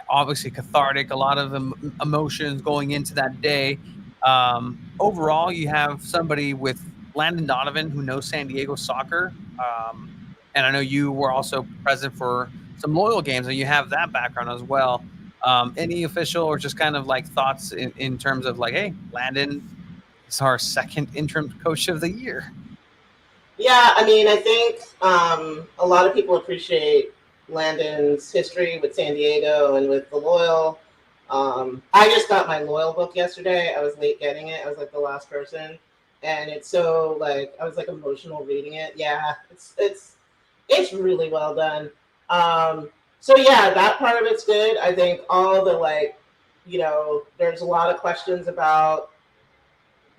Obviously cathartic, a lot of emotions going into that day. Overall, you have somebody with Landon Donovan who knows San Diego soccer. And I know you were also present for some loyal games and you have that background as well. Any official or just kind of like thoughts in terms of like, hey, Landon is our second interim coach of the year. Yeah, I mean, I think a lot of people appreciate Landon's history with San Diego and with the Loyal. I just got my Loyal book yesterday. I was late getting it. I was like the last person, and it's so like I was like emotional reading it. Yeah, it's really well done. So yeah, that part of it's good. I think all the there's a lot of questions about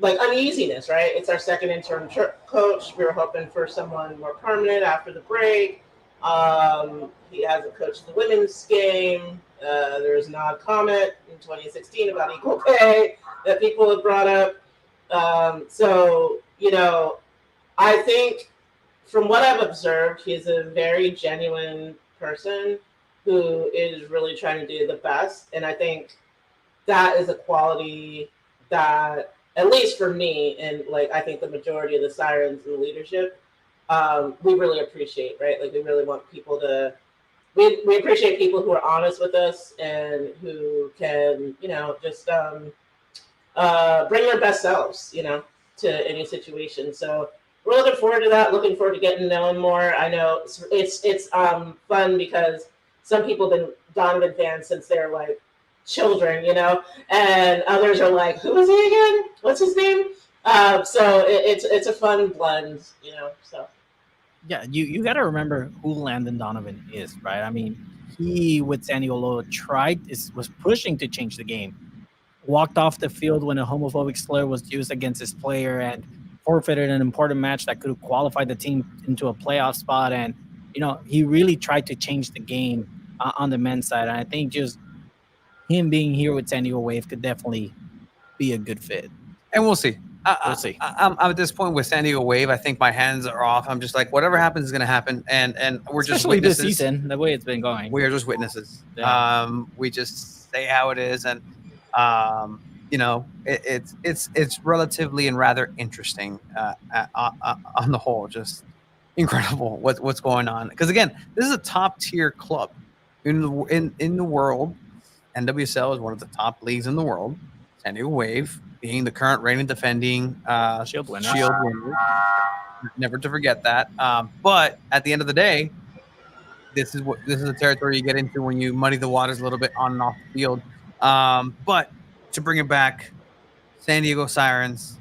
uneasiness, right? It's our second interim coach. We were hoping for someone more permanent after the break. He hasn't coached the women's game. There was an odd comment in 2016 about equal pay that people have brought up. So, I think from what I've observed, he's a very genuine person who is really trying to do the best. And I think that is a quality that, at least for me, and I think the majority of the Sirens and the leadership, we really appreciate, right? We really want people to, we appreciate people who are honest with us and who can, just bring their best selves, to any situation. So we're looking forward to that. Looking forward to getting to know him more. I know it's fun because some people have been Donovan fans since they're children, and others are like, who is he again? What's his name? So it's a fun blend, So Yeah, you got to remember who Landon Donovan is, right? I mean, he with San Diego Low was pushing to change the game. Walked off the field when a homophobic slur was used against his player and forfeited an important match that could have qualified the team into a playoff spot. And he really tried to change the game on the men's side. And I think just him being here with San Diego Wave could definitely be a good fit. And we'll see. We'll see. I'm at this point with San Diego Wave. I think my hands are off. I'm just like, whatever happens is going to happen, and we're just Especially witnesses. this season, the way it's been going. We are just witnesses. Yeah. We just say how it is, and it's relatively and rather interesting on the whole. Just incredible what's going on. Because again, this is a top tier club in the world. NWSL is one of the top leagues in the world. San Diego Wave being the current reigning defending Shield winner. Never to forget that. But at the end of the day, this is a territory you get into when you muddy the waters a little bit on and off the field. But to bring it back, San Diego Sirens,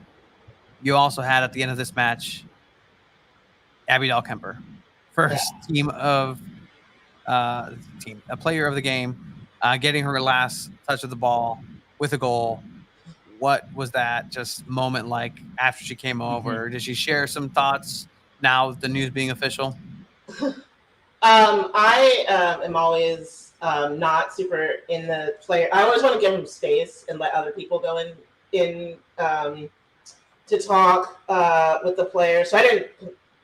you also had at the end of this match, Abby Dahlkemper, first a player of the game, getting her last touch of the ball with a goal. What was that just moment like after she came over? Did she share some thoughts now with the news being official? I am always not super in the player. I always want to give them space and let other people go in to talk with the players. So I didn't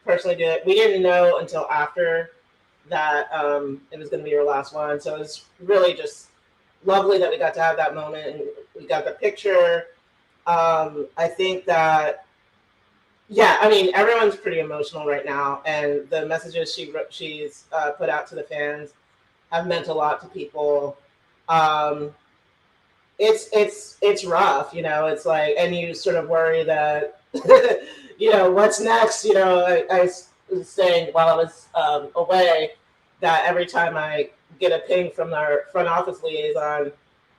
personally do it. We didn't know until after that it was going to be our last one. So it was really just lovely that we got to have that moment and we got the picture. I think that, everyone's pretty emotional right now, and the messages she's put out to the fans have meant a lot to people. It's rough, it's and you sort of worry that, what's next? I was saying while I was away that every time I get a ping from our front office liaison,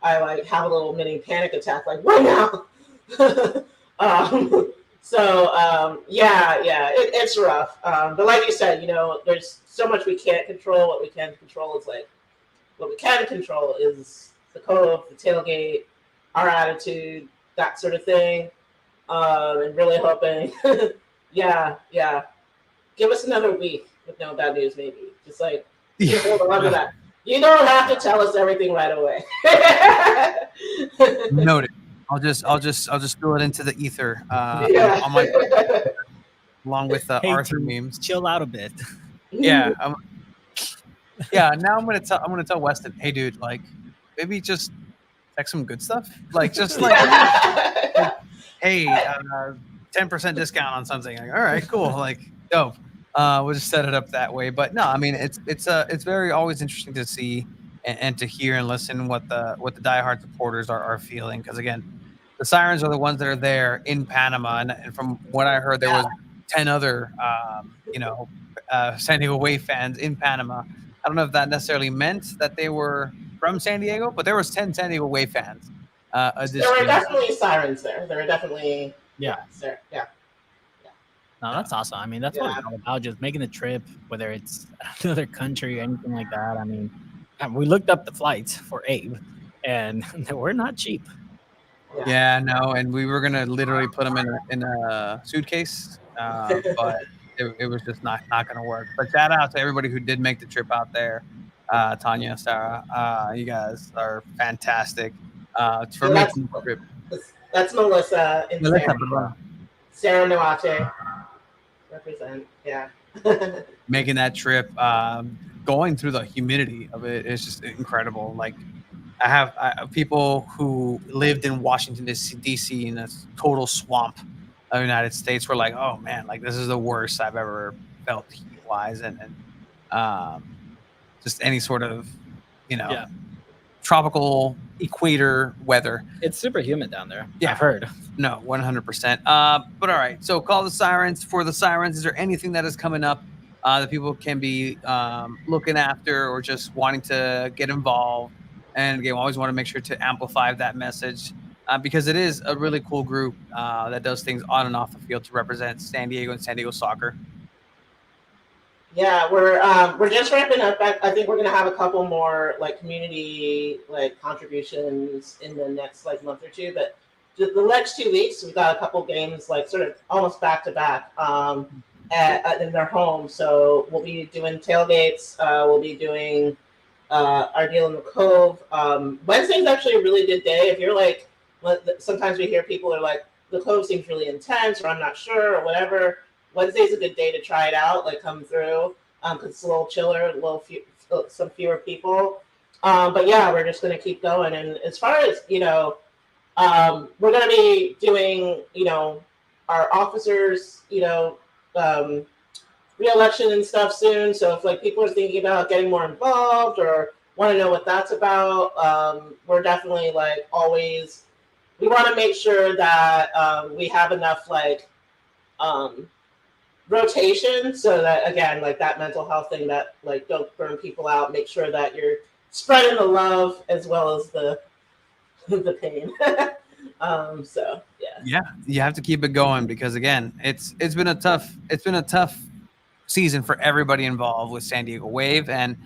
I have a little mini panic attack, right now. It's rough. But like you said, there's so much we can't control. What we can control is what we can control is the code, the tailgate, our attitude, that sort of thing. And really hoping, give us another week with no bad news, maybe. Just hold on to that. You don't have to tell us everything right away. Noted. I'll just throw it into the ether on my along with Arthur memes. Chill out a bit. Yeah. Now I'm gonna tell Weston, hey dude, maybe just text some good stuff. Hey, 10% discount on something. All right, cool. Dope. We'll just set it up that way. But no, it's very always interesting to see and to hear and listen what the diehard supporters are feeling. Because again, the Sirens are the ones that are there in Panama, and from what I heard, there was 10 other San Diego Wave fans in Panama. I don't know if that necessarily meant that they were from San Diego, but there was 10 San Diego Wave fans. There were definitely Sirens there. There were definitely there. Yeah. No, that's awesome. I mean, that's what it's all about, just making the trip, whether it's another country or anything like that. I mean, we looked up the flights for Abe, and they were not cheap. Yeah, no, and we were gonna literally put them in a suitcase, but it was just not gonna work. But shout out to everybody who did make the trip out there. Tanya, Sarah, you guys are fantastic for So making the trip. that's Melissa and Melissa, Sarah. perdón. Sarah Noate represent. Yeah. Making that trip, going through the humidity of it is just incredible. Like I have people who lived in Washington D.C. in a total swamp of the United States were like, "Oh man, like this is the worst I've ever felt heat wise," and just any sort of Yeah. tropical equator weather. It's super humid down there. Yeah. I've heard. No, 100%. But all right. So call the Sirens. For the Sirens, is there anything that is coming up that people can be looking after or just wanting to get involved? And again, we always want to make sure to amplify that message because it is a really cool group that does things on and off the field to represent San Diego and San Diego soccer. Yeah, we're just wrapping up. I think we're gonna have a couple more like community like contributions in the next like month or two. But the next 2 weeks, we've got a couple games like sort of almost back to back in their home. So we'll be doing tailgates. We'll be doing our deal in the Cove. Wednesday's actually a really good day. If you're like, sometimes we hear people are like, the Cove seems really intense, or I'm not sure, or whatever. Wednesday's a good day to try it out, like come through, because it's a little chiller, some fewer people. But yeah, we're just gonna keep going. And as far as we're gonna be doing our officers re-election and stuff soon. So if like people are thinking about getting more involved or want to know what that's about, we're definitely like always. We want to make sure that we have enough like rotation so that again like that mental health thing that like don't burn people out. Make sure that you're spreading the love as well as the pain. So yeah, you have to keep it going because again, it's been a tough season for everybody involved with San Diego Wave, and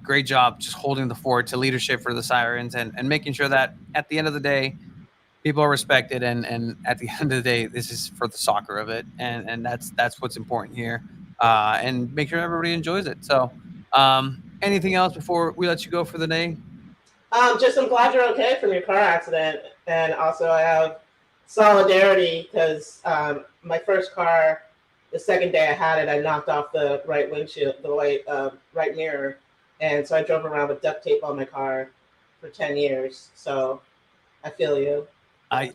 great job just holding the fort to leadership for the Sirens and making sure that at the end of the day people are respected, and at the end of the day this is for the soccer of it, and that's what's important here, and make sure everybody enjoys it. So anything else before we let you go for the day? Just I'm glad you're okay from your car accident, and also I have solidarity because my first car, the second day I had it, I knocked off the right windshield, the right mirror, and so I drove around with duct tape on my car for 10 years. So I feel you. I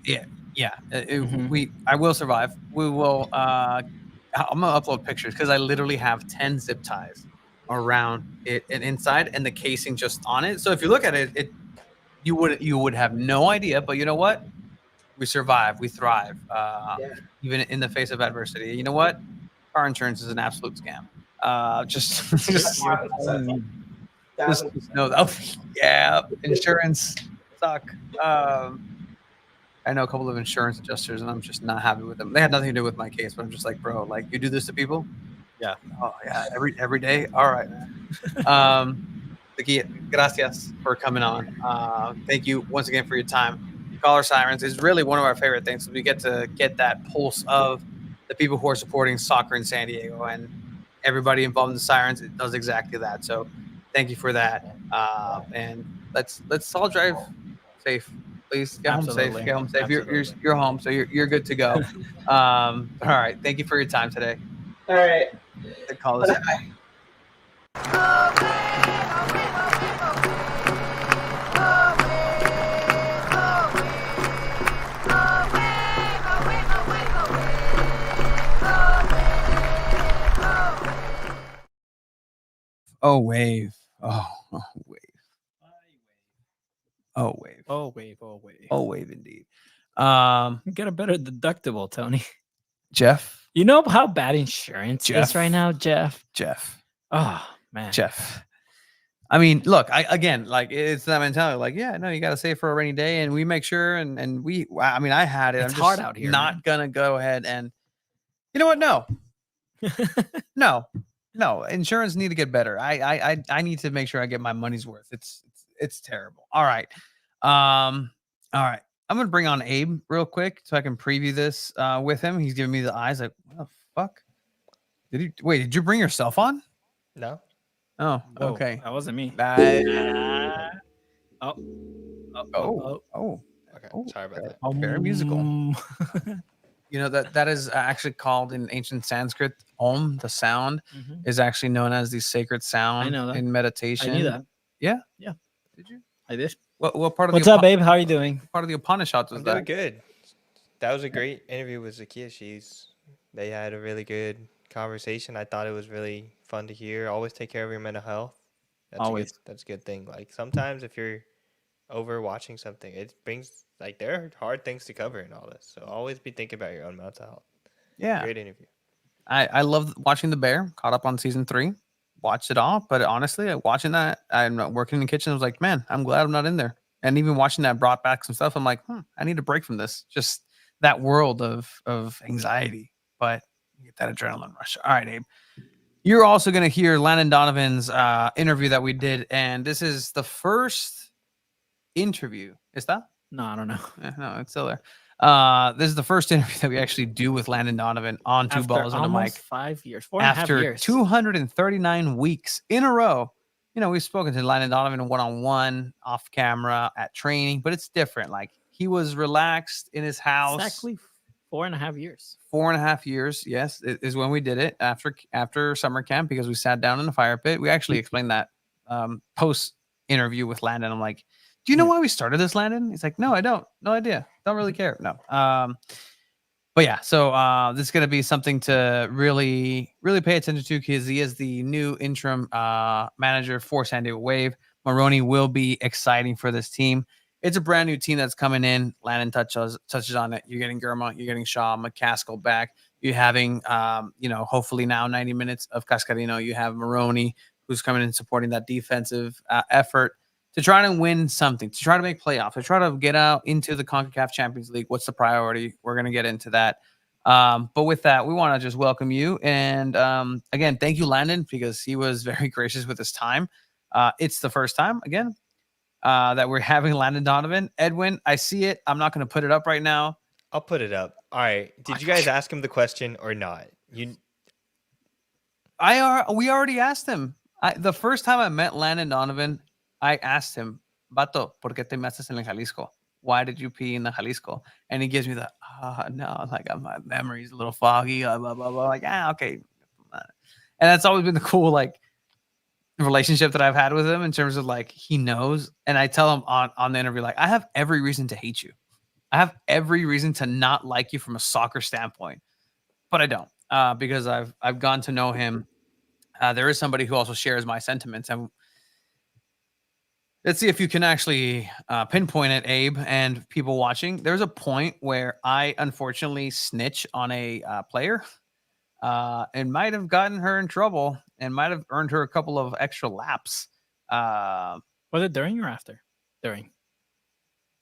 will survive. We will. I'm gonna upload pictures because I literally have 10 zip ties around it and inside, and the casing just on it. So if you look at it, you would have no idea. But you know what? We survive. We thrive. Even in the face of adversity. You know what? Car insurance is an absolute scam. Just know that. Yeah, insurance suck. I know a couple of insurance adjusters, and I'm just not happy with them. They had nothing to do with my case, but I'm just like, bro, like you do this to people? Yeah. Oh yeah, every day. All right, man. Gracias for coming on. Thank you once again for your time. Caller Sirens is really one of our favorite things. We get to get that pulse of the people who are supporting soccer in San Diego, and everybody involved in the Sirens. It does exactly that. So thank you for that. And let's all drive safe. Please get home safe. Get home safe. You're home, so you're good to go. All right. Thank you for your time today. All right. Call us. Oh, wave. Oh, wave. Oh, wave. Oh, wave. Oh, wave. Oh, wave indeed. Get a better deductible, Tony. Jeff. You know how bad insurance is right now, Jeff? Oh, man. Jeff. I mean, look, it's that mentality. Like, yeah, no, you got to save for a rainy day, and we make sure, and I had it. It's hard out here. Not gonna go ahead and You know what? No. Insurance need to get better. I need to make sure I get my money's worth. It's terrible. All right. All right. I'm gonna bring on Abe real quick so I can preview this with him. He's giving me the eyes like, what the fuck? Did you bring yourself on? No. Oh, Whoa, okay. that wasn't me. Oh, Okay. oh, Sorry about that. very musical. You know that is actually called in ancient Sanskrit. Om, the sound, Mhm. is actually known as the sacred sound know that. in meditation. I knew that. Yeah. Yeah. Did you? I did. What part of What's the up, babe? How are you doing? part of the Upanishads was I'm that? doing good. That was a great interview with Zakiya. They had a really good conversation. I thought it was really fun to hear. Always take care of your mental health. Always. That's a good thing. Like sometimes if you're over watching something, it brings like there are hard things to cover and all this. So always be thinking about your own mental health. Yeah. Great interview. I love watching The Bear. Caught up on season 3. Watched it all, but honestly, watching that, I'm not working in the kitchen. I was like, man, I'm glad I'm not in there. And even watching that brought back some stuff. I'm like, I need a break from this. Just that world of anxiety. But you get that adrenaline rush. All right, Abe. You're also going to hear Landon Donovan's interview that we did, and this is the first interview. Is that? No, I don't know. No, it's still there. This is the first interview that we actually do with Landon Donovan on Two After Balls and a Mic. almost 5 years, 4.5 After years. 239 weeks in a row. You know, we've spoken to Landon Donovan one-on-one, off camera, at training, but it's different. Like, he was relaxed in his house. Exactly 4.5 years. 4.5 years, yes, is when we did it after summer camp, because we sat down in the fire pit. We actually explained that post interview with Landon. I'm like, do you know why we started this, Landon? He's like, no, I don't. No idea. Don't really care. No. But yeah, so this is going to be something to really, really pay attention to, because he is the new interim manager for San Diego Wave. Maroney will be exciting for this team. It's a brand new team that's coming in. Landon touches on it. You're getting Germa, you're getting Shaw, McCaskill back. You're having, hopefully now 90 minutes of Cascarino. You have Maroney, who's coming in supporting that defensive effort to try to win something, to try to make playoffs, to try to get out into the CONCACAF Champions League. What's the priority? We're going to get into that. But with that, we want to just welcome you. And again, thank you, Landon, because he was very gracious with his time. It's the first time, again, that we're having Landon Donovan. Edwin, I see it. I'm not going to put it up right now. I'll put it up. All right. Did you guys ask him the question or not? We already asked him. The first time I met Landon Donovan, I asked him, Vato, ¿por qué te metes en el Jalisco? Why did you pee in the Jalisco? And he gives me the, no, like my memory's a little foggy, blah, blah, blah. Like, okay. And that's always been the cool, like, relationship that I've had with him in terms of, like, he knows. And I tell him on the interview, like, I have every reason to hate you. I have every reason to not like you from a soccer standpoint, but I don't, because I've gotten to know him. There is somebody who also shares my sentiments, and let's see if you can actually pinpoint it, Abe, and people watching. There's a point where I unfortunately snitch on a player and might have gotten her in trouble and might have earned her a couple of extra laps. Was it during or after? During.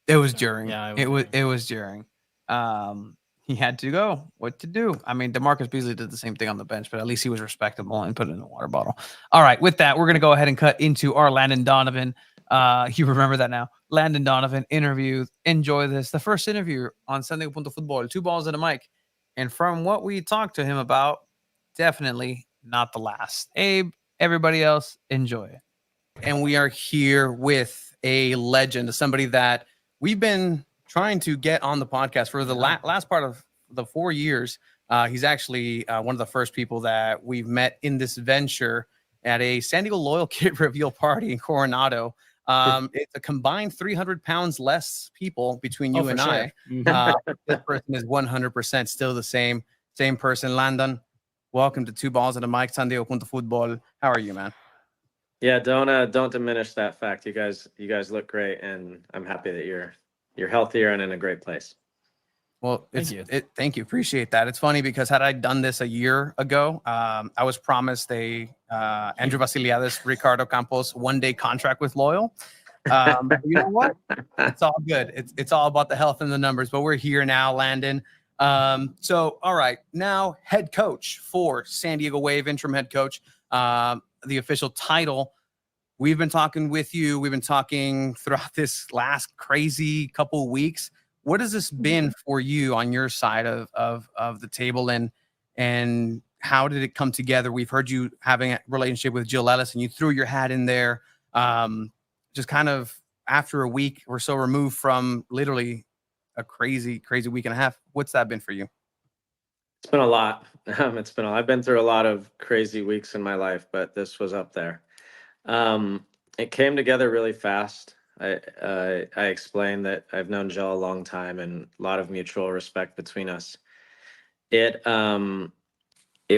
It was during. Yeah, it was during. He had to go. What to do? I mean, DeMarcus Beasley did the same thing on the bench, but at least he was respectable and put it in a water bottle. All right, with that, we're going to go ahead and cut into our Landon Donovan. You remember that now. Landon Donovan interview. Enjoy this. The first interview on San Diego Football. Two balls and a mic. And from what we talked to him about, definitely not the last. Abe, everybody else, enjoy it. And we are here with a legend, somebody that we've been trying to get on the podcast for the last part of the 4 years. He's actually one of the first people that we've met in this venture at a San Diego Loyal Kid reveal party in Coronado. It's a combined 300 pounds less people between you and sure. I. This person is 100% still the same person. Landon, welcome to Two Balls and a Mic, San Diego Football. How are you, man? Yeah, don't diminish that fact. You guys look great, and I'm happy that you're healthier and in a great place. Well, thank you. Appreciate that. It's funny because had I done this a year ago, I was promised a Andrew Vasiliadis, Ricardo Campos 1-day contract with Loyal. But you know what? It's all good. It's all about the health and the numbers. But we're here now, Landon. So, all right, now head coach for San Diego Wave, interim head coach, the official title. We've been talking with you. We've been talking throughout this last crazy couple of weeks. What has this been for you on your side of the table, and how did it come together? We've heard you having a relationship with Jill Ellis, and you threw your hat in there. Just kind of after a week or so removed from literally a crazy week and a half. What's that been for you? It's been a lot. I've been through a lot of crazy weeks in my life, but this was up there. It came together really fast. I explained that I've known Jill a long time and a lot of mutual respect between us. It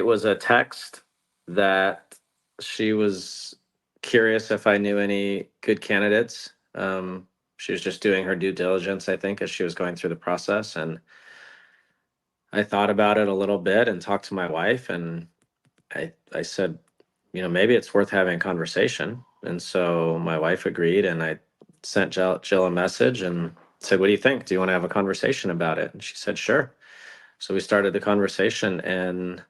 was a text that she was curious if I knew any good candidates. She was just doing her due diligence, I think, as she was going through the process. And I thought about it a little bit and talked to my wife, and I said, maybe it's worth having a conversation. And so my wife agreed, and I sent Jill a message and said, what do you think? Do you want to have a conversation about it? And she said, sure. So we started the conversation, and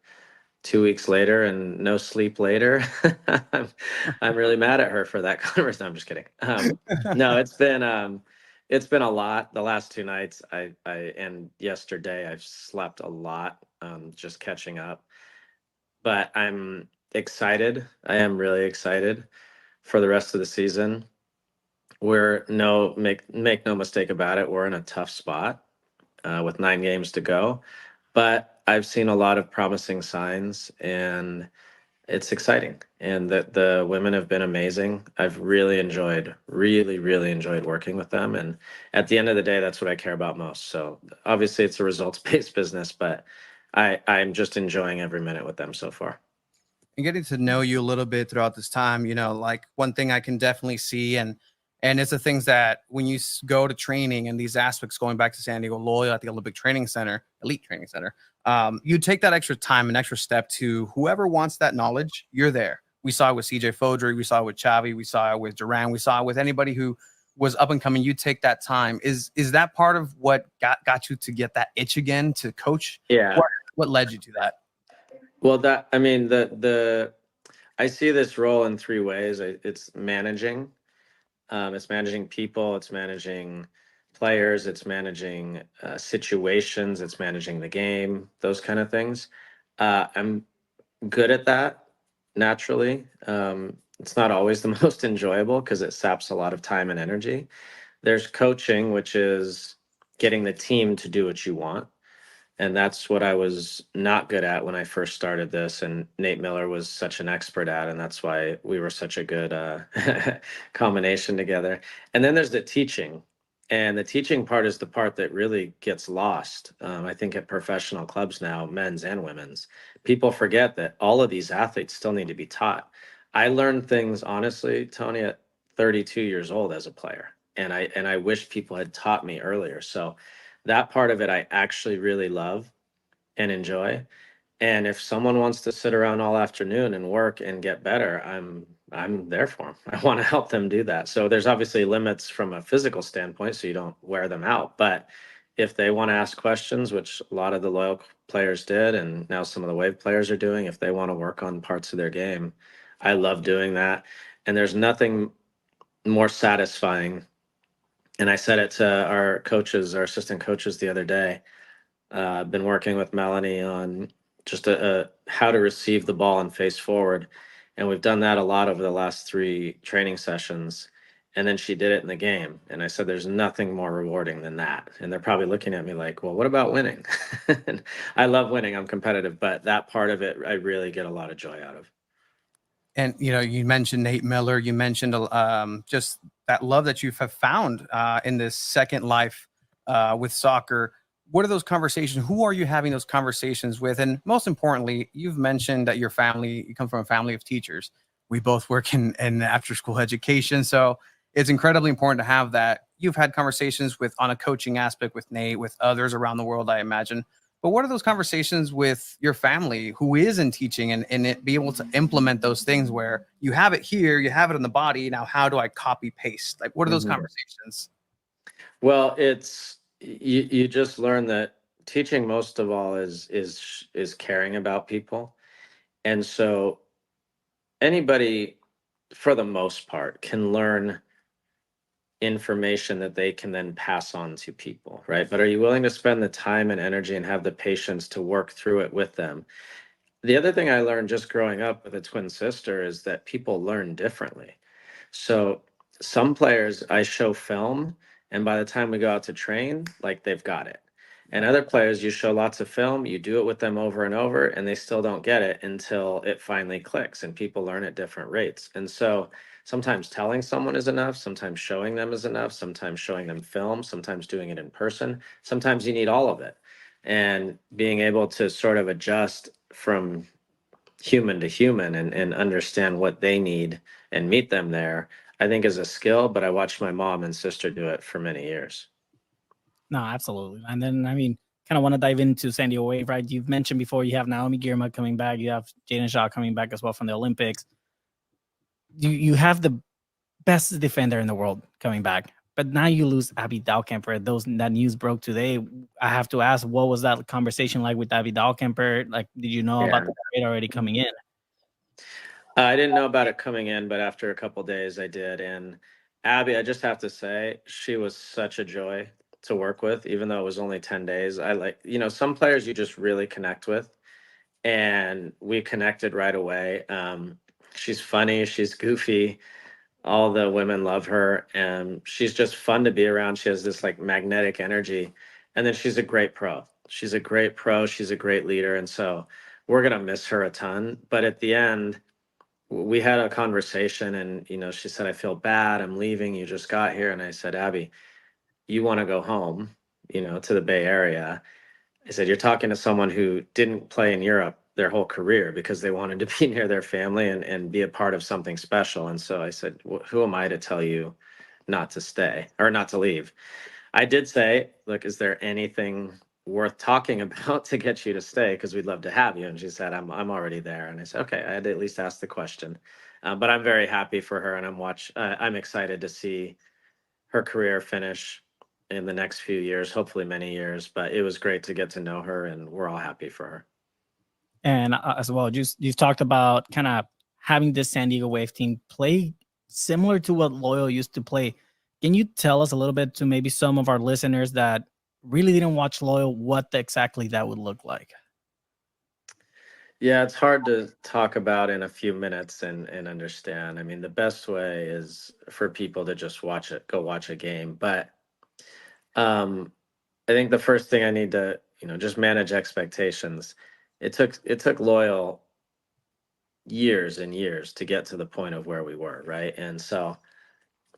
2 weeks later and no sleep later, I'm really mad at her for that conversation. No, I'm just kidding. No, it's been a lot. The last 2 nights, and yesterday, I've slept a lot, just catching up. But I'm excited. I am really excited for the rest of the season. Make no mistake about it, we're in a tough spot with 9 games to go. But I've seen a lot of promising signs, and it's exciting. And the women have been amazing. I've really enjoyed working with them. And at the end of the day, that's what I care about most. So obviously it's a results-based business, but I'm just enjoying every minute with them so far. And getting to know you a little bit throughout this time, like one thing I can definitely see, and it's the things that when you go to training and these aspects, going back to San Diego Loyal at the Olympic Training Center, Elite Training Center, you take that extra time and extra step to whoever wants that knowledge, you're there. We saw it with CJ Fodry, we saw it with Chavi, we saw it with Duran, we saw it with anybody who was up and coming. You take that time. Is that part of what got you to get that itch again to coach? Yeah. What led you to that? Well, I see this role in 3 ways. It's managing. It's managing people. It's managing players. It's managing situations. It's managing the game. Those kind of things. I'm good at that naturally. It's not always the most enjoyable because it saps a lot of time and energy. There's coaching, which is getting the team to do what you want. And that's what I was not good at when I first started this. And Nate Miller was such an expert at, and that's why we were such a good combination together. And then there's the teaching. And the teaching part is the part that really gets lost. I think at professional clubs now, men's and women's, people forget that all of these athletes still need to be taught. I learned things, honestly, Tony, at 32 years old as a player. And I wish people had taught me earlier. So that part of it I actually really love and enjoy. And if someone wants to sit around all afternoon and work and get better, I'm there for them. I want to help them do that. So there's obviously limits from a physical standpoint, so you don't wear them out. But if they want to ask questions, which a lot of the Loyal players did, and now some of the Wave players are doing, if they want to work on parts of their game, I love doing that. And there's nothing more satisfying. And I said it to our coaches, our assistant coaches the other day. I've been working with Melanie on just how to receive the ball and face forward. And we've done that a lot over the last 3 training sessions. And then she did it in the game. And I said, there's nothing more rewarding than that. And they're probably looking at me like, well, what about winning? And I love winning. I'm competitive. But that part of it, I really get a lot of joy out of. And, you mentioned Nate Miller. You mentioned just that love that you have found in this second life with soccer. What are those conversations? Who are you having those conversations with? And most importantly, you've mentioned that you come from a family of teachers. We both work in after school education. So it's incredibly important to have that. You've had conversations on a coaching aspect with Nate, with others around the world, I imagine. But what are those conversations with your family who is in teaching and it be able to implement those things where you have it here, you have it in the body. Now, how do I copy paste? Like, what are those conversations? Well, it's, you just learn that teaching most of all is caring about people. And so anybody, for the most part, can learn information that they can then pass on to people, right? But are you willing to spend the time and energy and have the patience to work through it with them? The other thing I learned just growing up with a twin sister is that people learn differently. So some players I show film, and by the time we go out to train, like they've got it. And other players, you show lots of film, you do it with them over and over, and they still don't get it until it finally clicks. And people learn at different rates. And so sometimes telling someone is enough, sometimes showing them is enough, sometimes showing them film, sometimes doing it in person. Sometimes you need all of it. And being able to sort of adjust from human to human and understand what they need and meet them there, I think is a skill. But I watched my mom and sister do it for many years. No, absolutely. And then, I mean, kind of want to dive into San Diego Wave, right? You've mentioned before you have Naomi Girma coming back, you have Jaden Shaw coming back as well from the Olympics. You have the best defender in the world coming back, but now you lose Abby Dahlkemper. That news broke today. I have to ask, what was that conversation like with Abby Dahlkemper? Like, did you know about the trade already coming in? I didn't know about it coming in, but after a couple days I did. And Abby, I just have to say, she was such a joy to work with, even though it was only 10 days. I like, some players you just really connect with, and we connected right away. She's funny, she's goofy. All the women love her, and she's just fun to be around. She has this like magnetic energy, and then she's a great pro. She's a great pro. She's a great leader, and so we're gonna miss her a ton. But at the end, we had a conversation, and she said, "I feel bad. I'm leaving. You just got here," and I said, "Abby, you want to go home, to the Bay Area." I said, "You're talking to someone who didn't play in Europe their whole career because they wanted to be near their family and be a part of something special." And so I said, "Who am I to tell you not to stay or not to leave?" I did say, "Look, is there anything worth talking about to get you to stay? Because we'd love to have you." And she said, I'm already there." And I said, "Okay, I had to at least ask the question." But I'm very happy for her, and I'm excited to see her career finish in the next few years, hopefully many years. But it was great to get to know her, and we're all happy for her. And as well, you've talked about kind of having this San Diego Wave team play similar to what Loyal used to play. Can you tell us a little bit to maybe some of our listeners that really didn't watch Loyal what exactly that would look like? Yeah, it's hard to talk about in a few minutes and understand. I mean, the best way is for people to just go watch a game. But I think the first thing I need to, just manage expectations. It took Loyal years and years to get to the point of where we were, right? And so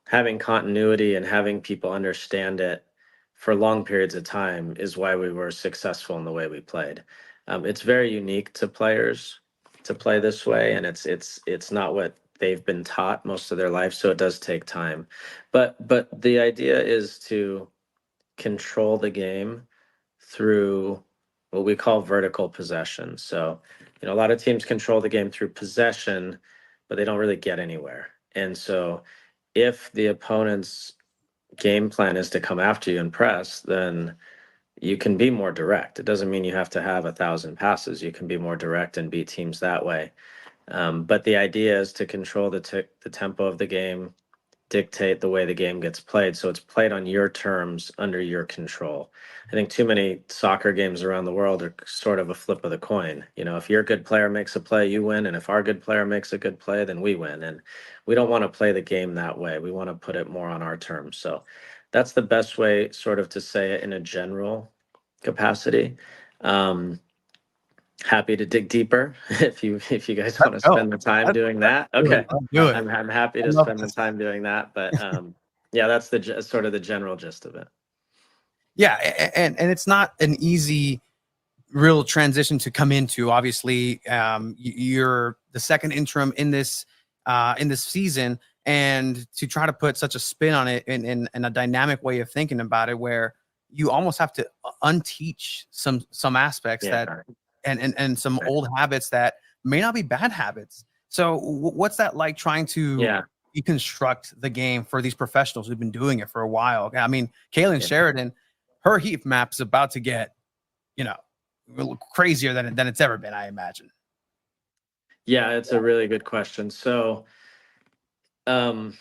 having continuity and having people understand it for long periods of time is why we were successful in the way we played. It's very unique to players to play this way, and it's not what they've been taught most of their life, so it does take time. But the idea is to control the game through what we call vertical possession. So, a lot of teams control the game through possession, but they don't really get anywhere. And so, if the opponent's game plan is to come after you and press, then you can be more direct. It doesn't mean you have to have 1,000 passes. You can be more direct and beat teams that way. But the idea is to control the tempo of the game, dictate the way the game gets played, so it's played on your terms under your control. I think too many soccer games around the world are sort of a flip of the coin. If your good player makes a play, you win, and if our good player makes a good play, then we win. And we don't want to play the game that way. We want to put it more on our terms. So that's the best way sort of to say it in a general capacity. Happy to dig deeper if you guys want to spend the time doing that. Okay, Do it. I'm happy to spend the time doing that. But yeah, that's sort of the general gist of it. Yeah, and it's not an easy real transition to come into. Obviously, you're the second interim in this season, and to try to put such a spin on it in a dynamic way of thinking about it, where you almost have to unteach some aspects that and some old habits that may not be bad habits. So what's that like trying to deconstruct the game for these professionals who've been doing it for a while? I mean, Kaylin Sheridan, her heat map's about to get you know, a little crazier than it's ever been, I imagine. Yeah, it's a really good question. So, I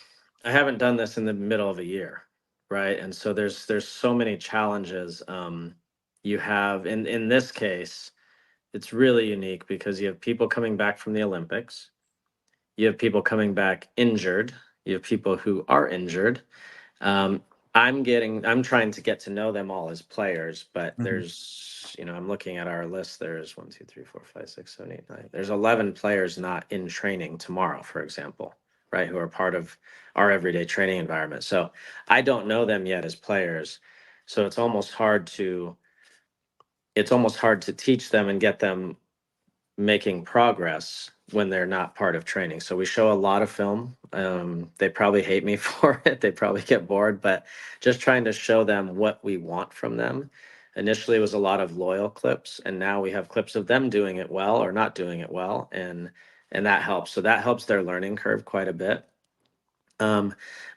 haven't done this in the middle of a year, right? And so there's so many challenges. You have in this case, it's really unique because you have people coming back from the Olympics, you have people coming back injured, you have people who are injured. Um, I'm trying to get to know them all as players, but there's, I'm looking at our list. There's 1, 2, 3, 4, 5, 6, 7, 8, 9. There's 11 players not in training tomorrow, for example, right? Who are part of our everyday training environment. So I don't know them yet as players. So it's almost hard to teach them and get them making progress when they're not part of training. So we show a lot of film. They probably hate me for it. They probably get bored, but just trying to show them what we want from them. Initially, it was a lot of loyal clips, and now we have clips of them doing it well or not doing it well, and that helps. So that helps their learning curve quite a bit.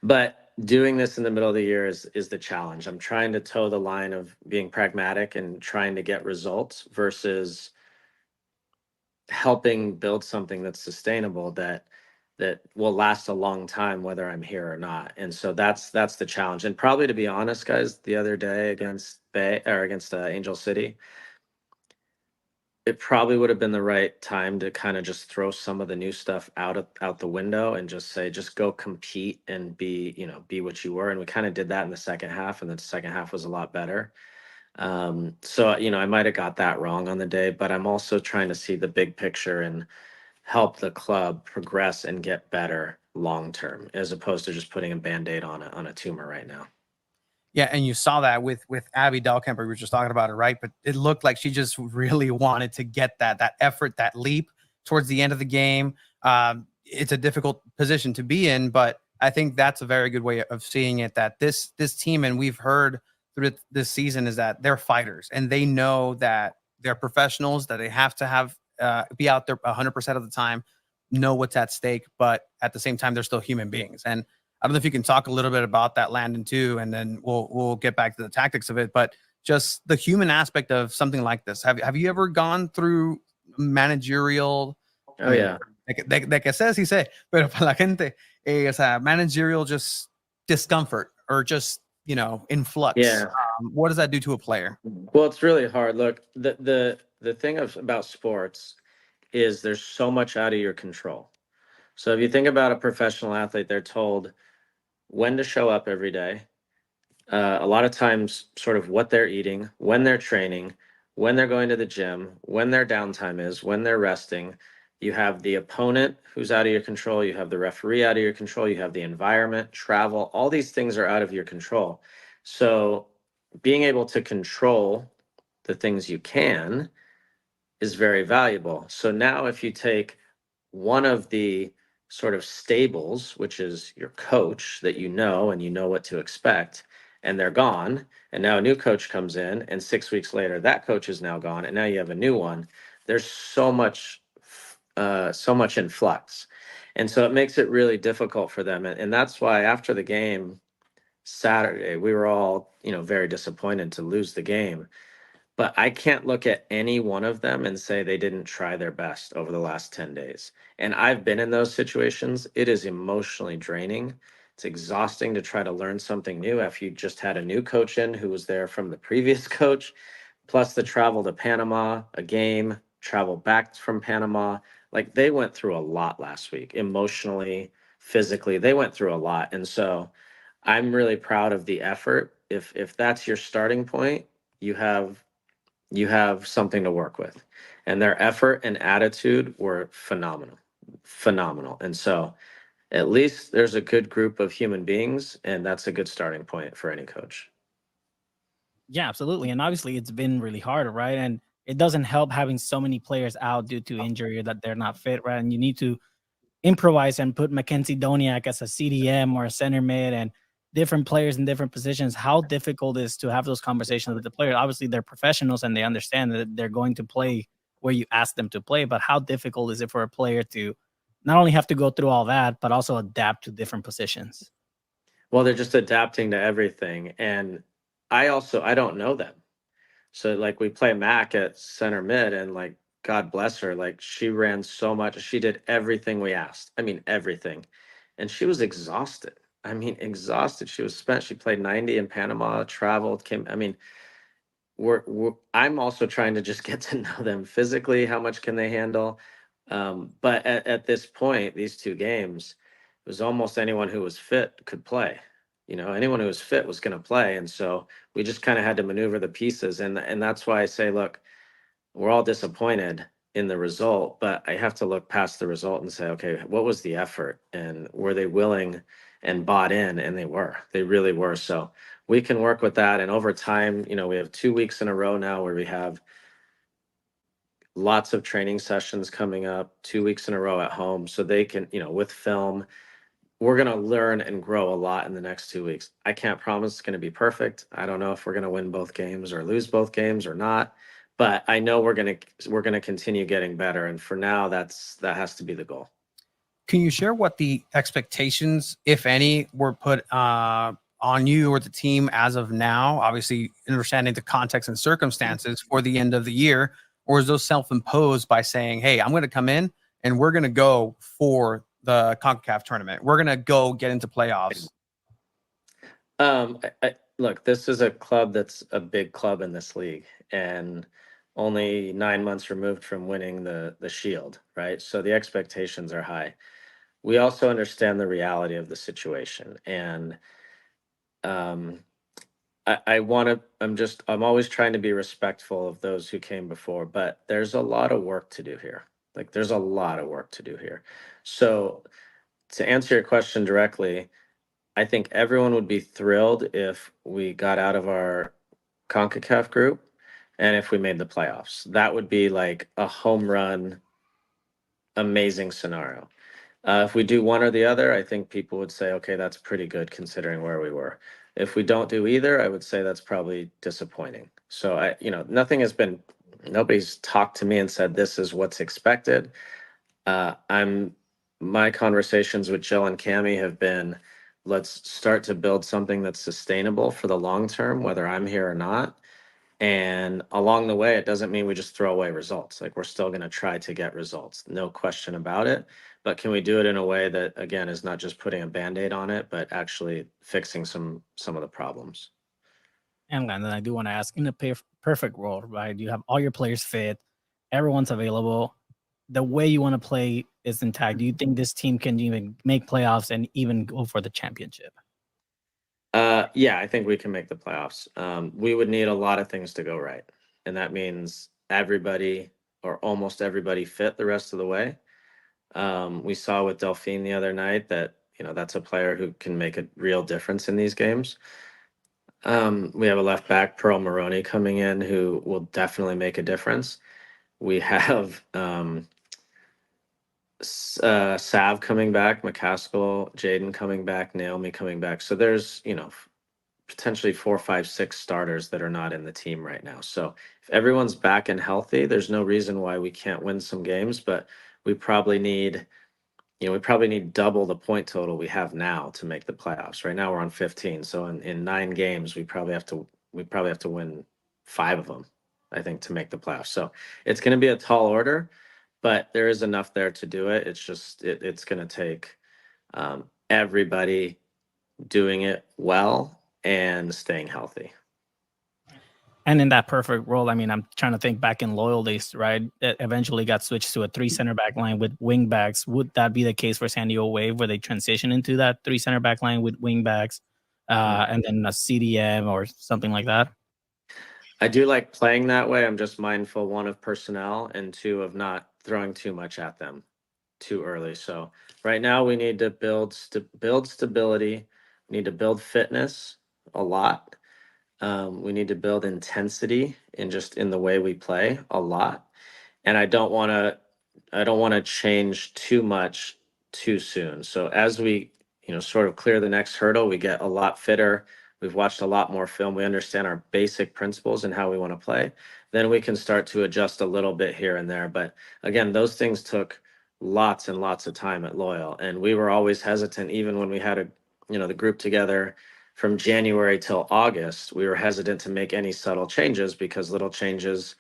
But doing this in the middle of the year is the challenge. I'm trying to toe the line of being pragmatic and trying to get results versus helping build something that's sustainable that will last a long time whether I'm here or not. And so that's the challenge. And probably, to be honest, guys, the other day against Angel City, it probably would have been the right time to kind of just throw some of the new stuff out the window and just say, just go compete and be what you were. And we kind of did that in the second half, and the second half was a lot better. So, I might have got that wrong on the day, but I'm also trying to see the big picture and help the club progress and get better long term, as opposed to just putting a band-aid on a tumor right now. Yeah, and you saw that with Abby Dahlkemper. We were just talking about it, right? But it looked like she just really wanted to get that effort, that leap towards the end of the game. It's a difficult position to be in, but I think that's a very good way of seeing it. That this team, and we've heard through this season, is that they're fighters and they know that they're professionals, that they have to have be out there 100% of the time, know what's at stake, but at the same time, they're still human beings. And I don't know if you can talk a little bit about that, Landon, too, and then we'll get back to the tactics of it. But just the human aspect of something like this. Have you ever gone through managerial? Oh yeah. De que sé, sí sé, pero para la gente, o sea, managerial just discomfort or just influx. Yeah. What does that do to a player? Well, it's really hard. Look, the thing about sports is there's so much out of your control. So if you think about a professional athlete, they're told when to show up every day. A lot of times, sort of what they're eating, when they're training, when they're going to the gym, when their downtime is, when they're resting. You have the opponent who's out of your control. You have the referee out of your control. You have the environment, travel. All these things are out of your control. So being able to control the things you can is very valuable. So now if you take one of the sort of stables, which is your coach that and you know what to expect, and they're gone, and now a new coach comes in, and 6 weeks later that coach is now gone, and now you have a new one. There's so much in flux, and so it makes it really difficult for them. And that's why after the game Saturday, we were all very disappointed to lose the game. But I can't look at any one of them and say they didn't try their best over the last 10 days. And I've been in those situations. It is emotionally draining. It's exhausting to try to learn something new after you just had a new coach in who was there from the previous coach, plus the travel to Panama, a game, travel back from Panama. Like, they went through a lot last week, emotionally, physically. They went through a lot. And so I'm really proud of the effort. If that's your starting point, you have something to work with. And their effort and attitude were phenomenal. And so at least there's a good group of human beings, and that's a good starting point for any coach. Yeah, absolutely. And obviously it's been really hard, right? And it doesn't help having so many players out due to injury or that they're not fit, right? And you need to improvise and put Mackenzie Doniak as a CDM or a center mid and different players in different positions. How difficult it is to have those conversations with the players? Obviously, they're professionals and they understand that they're going to play where you ask them to play. But how difficult is it for a player to not only have to go through all that, but also adapt to different positions? Well, they're just adapting to everything. And I don't know them. So like we play Mac at center mid, and like God bless her, like she ran so much. She did everything we asked. I mean everything, and she was exhausted. I mean exhausted. She was spent. She played 90 in Panama, traveled, came. I mean I'm also trying to just get to know them physically. How much can they handle? But at this point, these two games, it was almost anyone who was fit could play. You know, anyone who was fit was going to play, and so we just kind of had to maneuver the pieces, and that's why I say, look, we're all disappointed in the result, but I have to look past the result and say, okay, what was the effort, and were they willing and bought in? And they really were. So we can work with that. And over time, you know, we have 2 weeks in a row now where we have lots of training sessions coming up, 2 weeks in a row at home. So they can, you know, with film, we're going to learn and grow a lot in the next 2 weeks. I can't promise it's going to be perfect. I don't know if we're going to win both games or lose both games or not, but I know we're going to continue getting better. And for now, that has to be the goal. Can you share what the expectations, if any, were put on you or the team as of now? Obviously, understanding the context and circumstances for the end of the year, or is those self-imposed by saying, "Hey, I'm going to come in and we're going to go for the CONCACAF tournament. We're going to go get into playoffs." Look, this is a club that's a big club in this league, and only 9 months removed from winning the Shield, right? So the expectations are high. We also understand the reality of the situation, and I want to. I'm always trying to be respectful of those who came before, but there's a lot of work to do here. Like there's a lot of work to do here. So to answer your question directly, I think everyone would be thrilled if we got out of our CONCACAF group and if we made the playoffs. That would be like a home run, amazing scenario. If we do one or the other, I think people would say, okay, that's pretty good considering where we were. If we don't do either, I would say that's probably disappointing. So nobody's talked to me and said this is what's expected. My conversations with Jill and Cami have been, let's start to build something that's sustainable for the long term, whether I'm here or not. And along the way, it doesn't mean we just throw away results. Like we're still going to try to get results, no question about it. But can we do it in a way that, again, is not just putting a Band-Aid on it, but actually fixing some of the problems? And then I do want to ask, in a perfect world, right? You have all your players fit, everyone's available. The way you want to play is intact. Do you think this team can even make playoffs and even go for the championship? Yeah, I think we can make the playoffs. We would need a lot of things to go right, and that means everybody or almost everybody fit the rest of the way. We saw with Delphine the other night that that's a player who can make a real difference in these games. We have a left back, Pearl Maroney, coming in who will definitely make a difference. We have Sav coming back, McCaskill, Jaden coming back, Naomi coming back. So there's potentially 4, 5, 6 starters that are not in the team right now. So if everyone's back and healthy, there's no reason why we can't win some games, but we probably need double the point total we have now to make the playoffs. Right now we're on 15. So in 9 games, we probably have to win 5 of them, I think, to make the playoffs. So it's going to be a tall order, but there is enough there to do it. It's just, it's going to take everybody doing it well and staying healthy. And in that perfect world, I mean, I'm trying to think back in Loyal days, right? It eventually got switched to a 3 center back line with wing backs. Would that be the case for San Diego Wave, where they transition into that 3 center back line with wing backs and then a CDM or something like that? I do like playing that way. I'm just mindful, 1, of personnel, and 2, of not throwing too much at them too early. So right now we need to build stability. We need to build fitness a lot. We need to build intensity in the way we play a lot. And I don't want to change too much too soon. So as we, sort of clear the next hurdle, we get a lot fitter. We've watched a lot more film. We understand our basic principles and how we want to play. Then we can start to adjust a little bit here and there. But again, those things took lots and lots of time at Loyal. And we were always hesitant, even when we had the group together from January till August, we were hesitant to make any subtle changes because little changes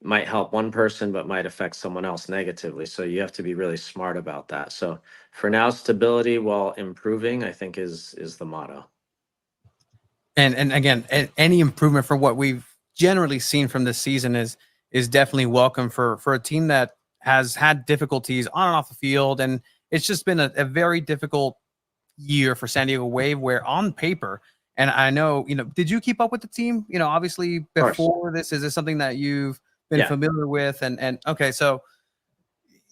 might help one person but might affect someone else negatively. So you have to be really smart about that. So for now, stability while improving, I think is the motto. And again, any improvement for what we've generally seen from this season is definitely welcome for a team that has had difficulties on and off the field, and it's just been a very difficult year for San Diego Wave, where on paper, and I know, did you keep up with the team? Obviously course. before this, is this something that you've been Yeah. familiar with? And okay, so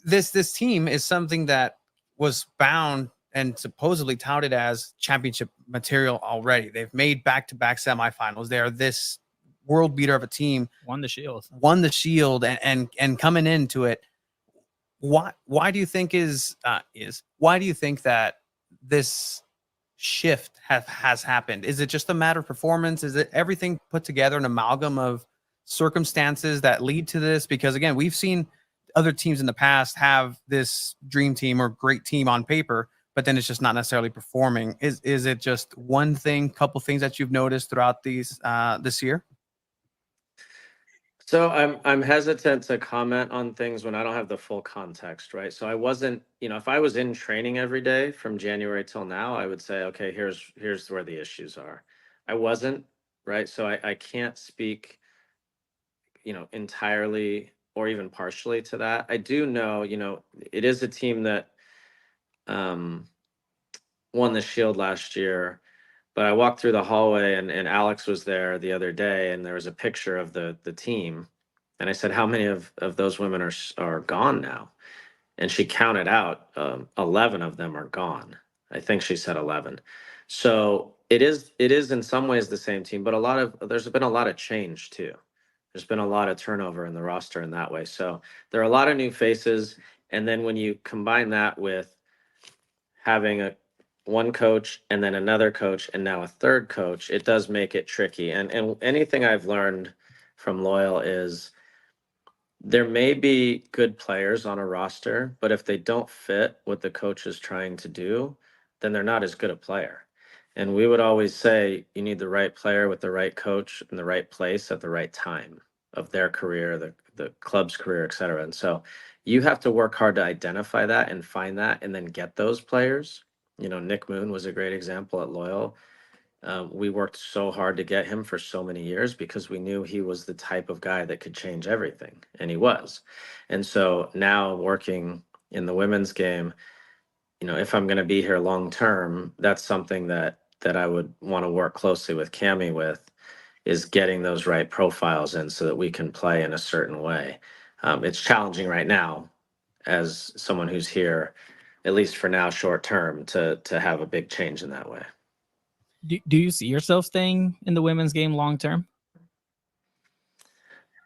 this team is something that was bound and supposedly touted as championship material already. They've made back-to-back semifinals. They're this world beater of a team, Won the Shield. and coming into it. Why do you think why do you think that this shift has happened? Is it just a matter of performance? Is it everything put together, an amalgam of circumstances that lead to this? Because again, we've seen other teams in the past have this dream team or great team on paper, but then it's just not necessarily performing. Is it just one thing, couple things that you've noticed throughout this year? So I'm hesitant to comment on things when I don't have the full context, right? So I wasn't, if I was in training every day from January till now, I would say, okay, here's where the issues are. I wasn't, right? So I can't speak, entirely or even partially to that. I do know, it is a team that won the Shield last year. But I walked through the hallway and Alex was there the other day, and there was a picture of the team. And I said, how many of those women are gone now? And she counted out 11 of them are gone. I think she said 11. So it is in some ways the same team, but there's been a lot of change too. There's been a lot of turnover in the roster in that way. So there are a lot of new faces. And then when you combine that with having one coach and then another coach and now a third coach, it does make it tricky. And anything I've learned from Loyal is there may be good players on a roster, but if they don't fit what the coach is trying to do, then they're not as good a player. And we would always say you need the right player with the right coach in the right place at the right time of their career, the club's career, et cetera. And so you have to work hard to identify that and find that and then get those players. Nick Moon was a great example at Loyal. We worked so hard to get him for so many years because we knew he was the type of guy that could change everything, and he was. And so now working in the women's game, if I'm going to be here long term, that's something that I would want to work closely with Cammie with, is getting those right profiles in so that we can play in a certain way. It's challenging right now as someone who's here, at least for now, short term, to have a big change in that way. Do you see yourself staying in the women's game long term?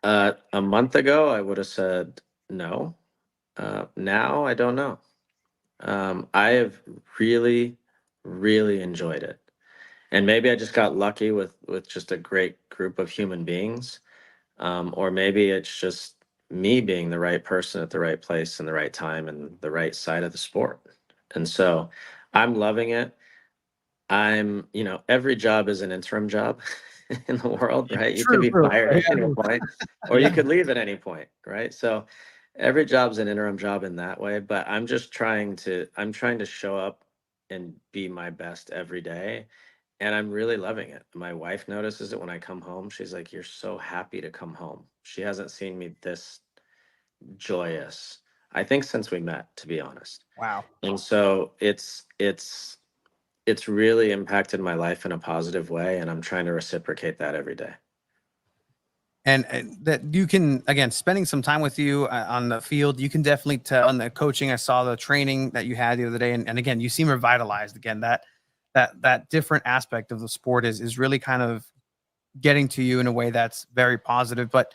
A month ago, I would have said no. Now, I don't know. I have really, really enjoyed it. And maybe I just got lucky with just a great group of human beings. Or maybe it's just me being the right person at the right place and the right time and the right side of the sport. And so I'm loving it. Every job is an interim job in the world, right? You could be fired at any point, or you could leave at any point, right? So every job's an interim job in that way, but I'm trying to show up and be my best every day. And I'm really loving it. My wife notices it when I come home. She's like, "You're so happy to come home." She hasn't seen me this joyous, I think, since we met, to be honest. Wow. And so it's really impacted my life in a positive way, and I'm trying to reciprocate that every day. And that you can, again, spending some time with you on the field, you can definitely tell on the coaching. I saw the training that you had the other day, and again, you seem revitalized. Again, that different aspect of the sport is really kind of getting to you in a way that's very positive. But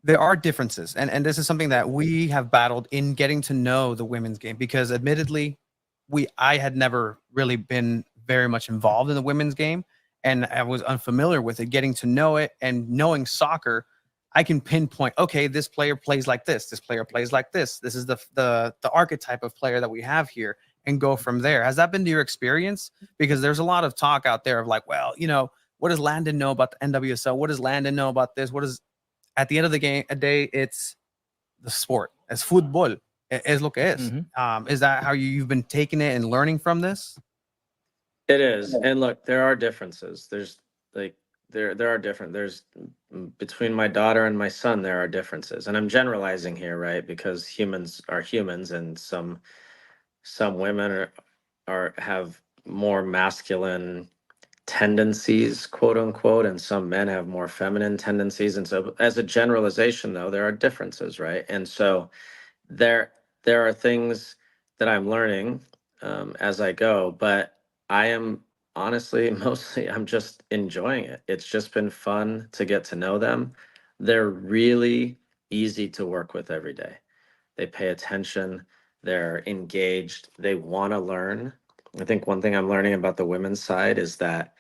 there are differences, and this is something that we have battled in getting to know the women's game, because admittedly, I had never really been very much involved in the women's game, and I was unfamiliar with it. Getting to know it and knowing soccer, I can pinpoint, okay, this player plays like this player plays like this is the archetype of player that we have here. and go from there. Has that been your experience? Because there's a lot of talk out there of like, well, what does Landon know about the NWSL? What does Landon know about this? What is at the end of the day, it's the sport. It's football. Es lo que es. Is that how you've been taking it and learning from this? It is. And look, there are differences. There's like there are different. There's between my daughter and my son there are differences. And I'm generalizing here, right? Because humans are humans and some women are have more masculine tendencies, quote unquote, and some men have more feminine tendencies. And so as a generalization though, there are differences, right? And so there are things that I'm learning as I go, but I am honestly mostly I'm just enjoying it. It's just been fun to get to know them. They're really easy to work with every day. They pay attention, they're engaged, they want to learn. I think one thing I'm learning about the women's side is that,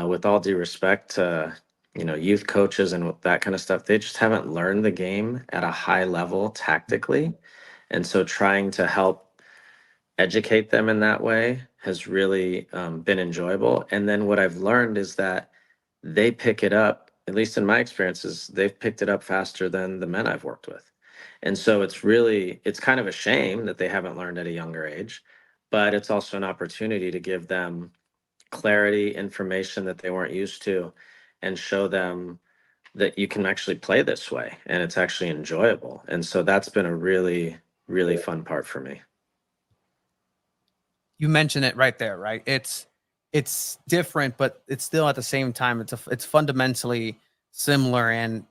with all due respect to youth coaches and with that kind of stuff, they just haven't learned the game at a high level tactically, and so trying to help educate them in that way has really been enjoyable. And then what I've learned is that they pick it up, at least in my experiences, they've picked it up faster than the men I've worked with. And so it's kind of a shame that they haven't learned at a younger age, but it's also an opportunity to give them clarity, information that they weren't used to, and show them that you can actually play this way and it's actually enjoyable. And so that's been a really, really fun part for me. You mentioned it right there, right? It's different, but it's still at the same time, it's fundamentally similar. And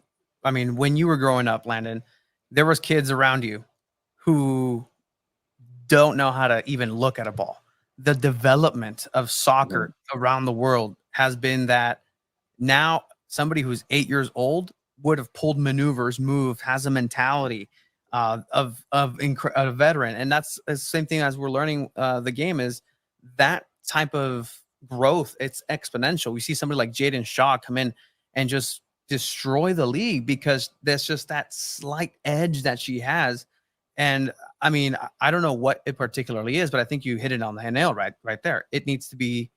I mean, when you were growing up, Landon, there was kids around you who don't know how to even look at a ball. The development of soccer around the world has been that now somebody who's 8 years old would have pulled maneuvers, moved, has a mentality of a veteran. And that's the same thing as we're learning the game is that type of growth. It's exponential. We see somebody like Jaden Shaw come in and just destroy the league because there's just that slight edge that she has. And I mean, I don't know what it particularly is, but I think you hit it on the nail right there. It needs to be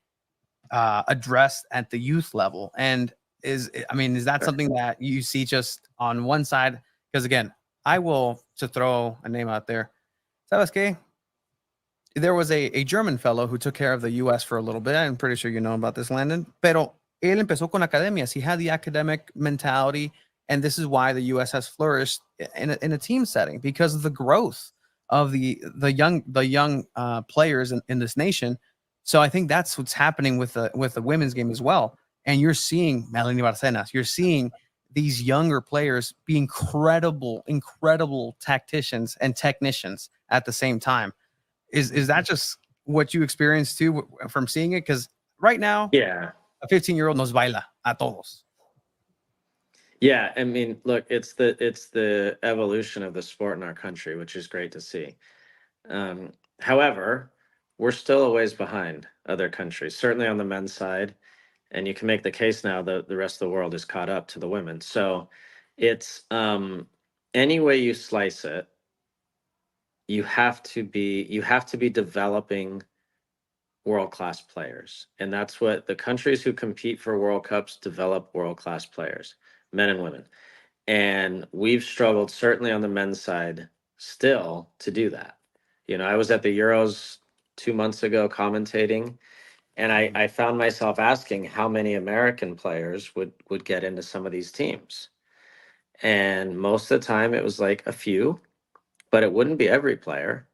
addressed at the youth level. And is that something that you see just on one side? Because again, I will to throw a name out there. ¿Sabes qué? There was a German fellow who took care of the U.S. for a little bit. I'm pretty sure you know about this, Landon. Pero él empezó con academias. He had the academic mentality, and this is why the U.S. has flourished in a team setting because of the growth of the young players in this nation. So I think that's what's happening with the women's game as well. And you're seeing Melanie Barcenas, you're seeing these younger players be incredible tacticians and technicians at the same time. Is that just what you experienced too from seeing it? Because right now, Yeah, a 15-year-old nos baila a todos. yeah. I mean, look, it's the evolution of the sport in our country, which is great to see. However, we're still a ways behind other countries, certainly on the men's side. And you can make the case now that the rest of the world is caught up to the women. So it's any way you slice it, you have to be developing world-class players. And that's what the countries who compete for World Cups develop, world-class players, men and women. And we've struggled, certainly on the men's side, still to do that. I was at the Euros 2 months ago commentating, and I found myself asking how many American players would get into some of these teams. And most of the time it was like a few, but it wouldn't be every player.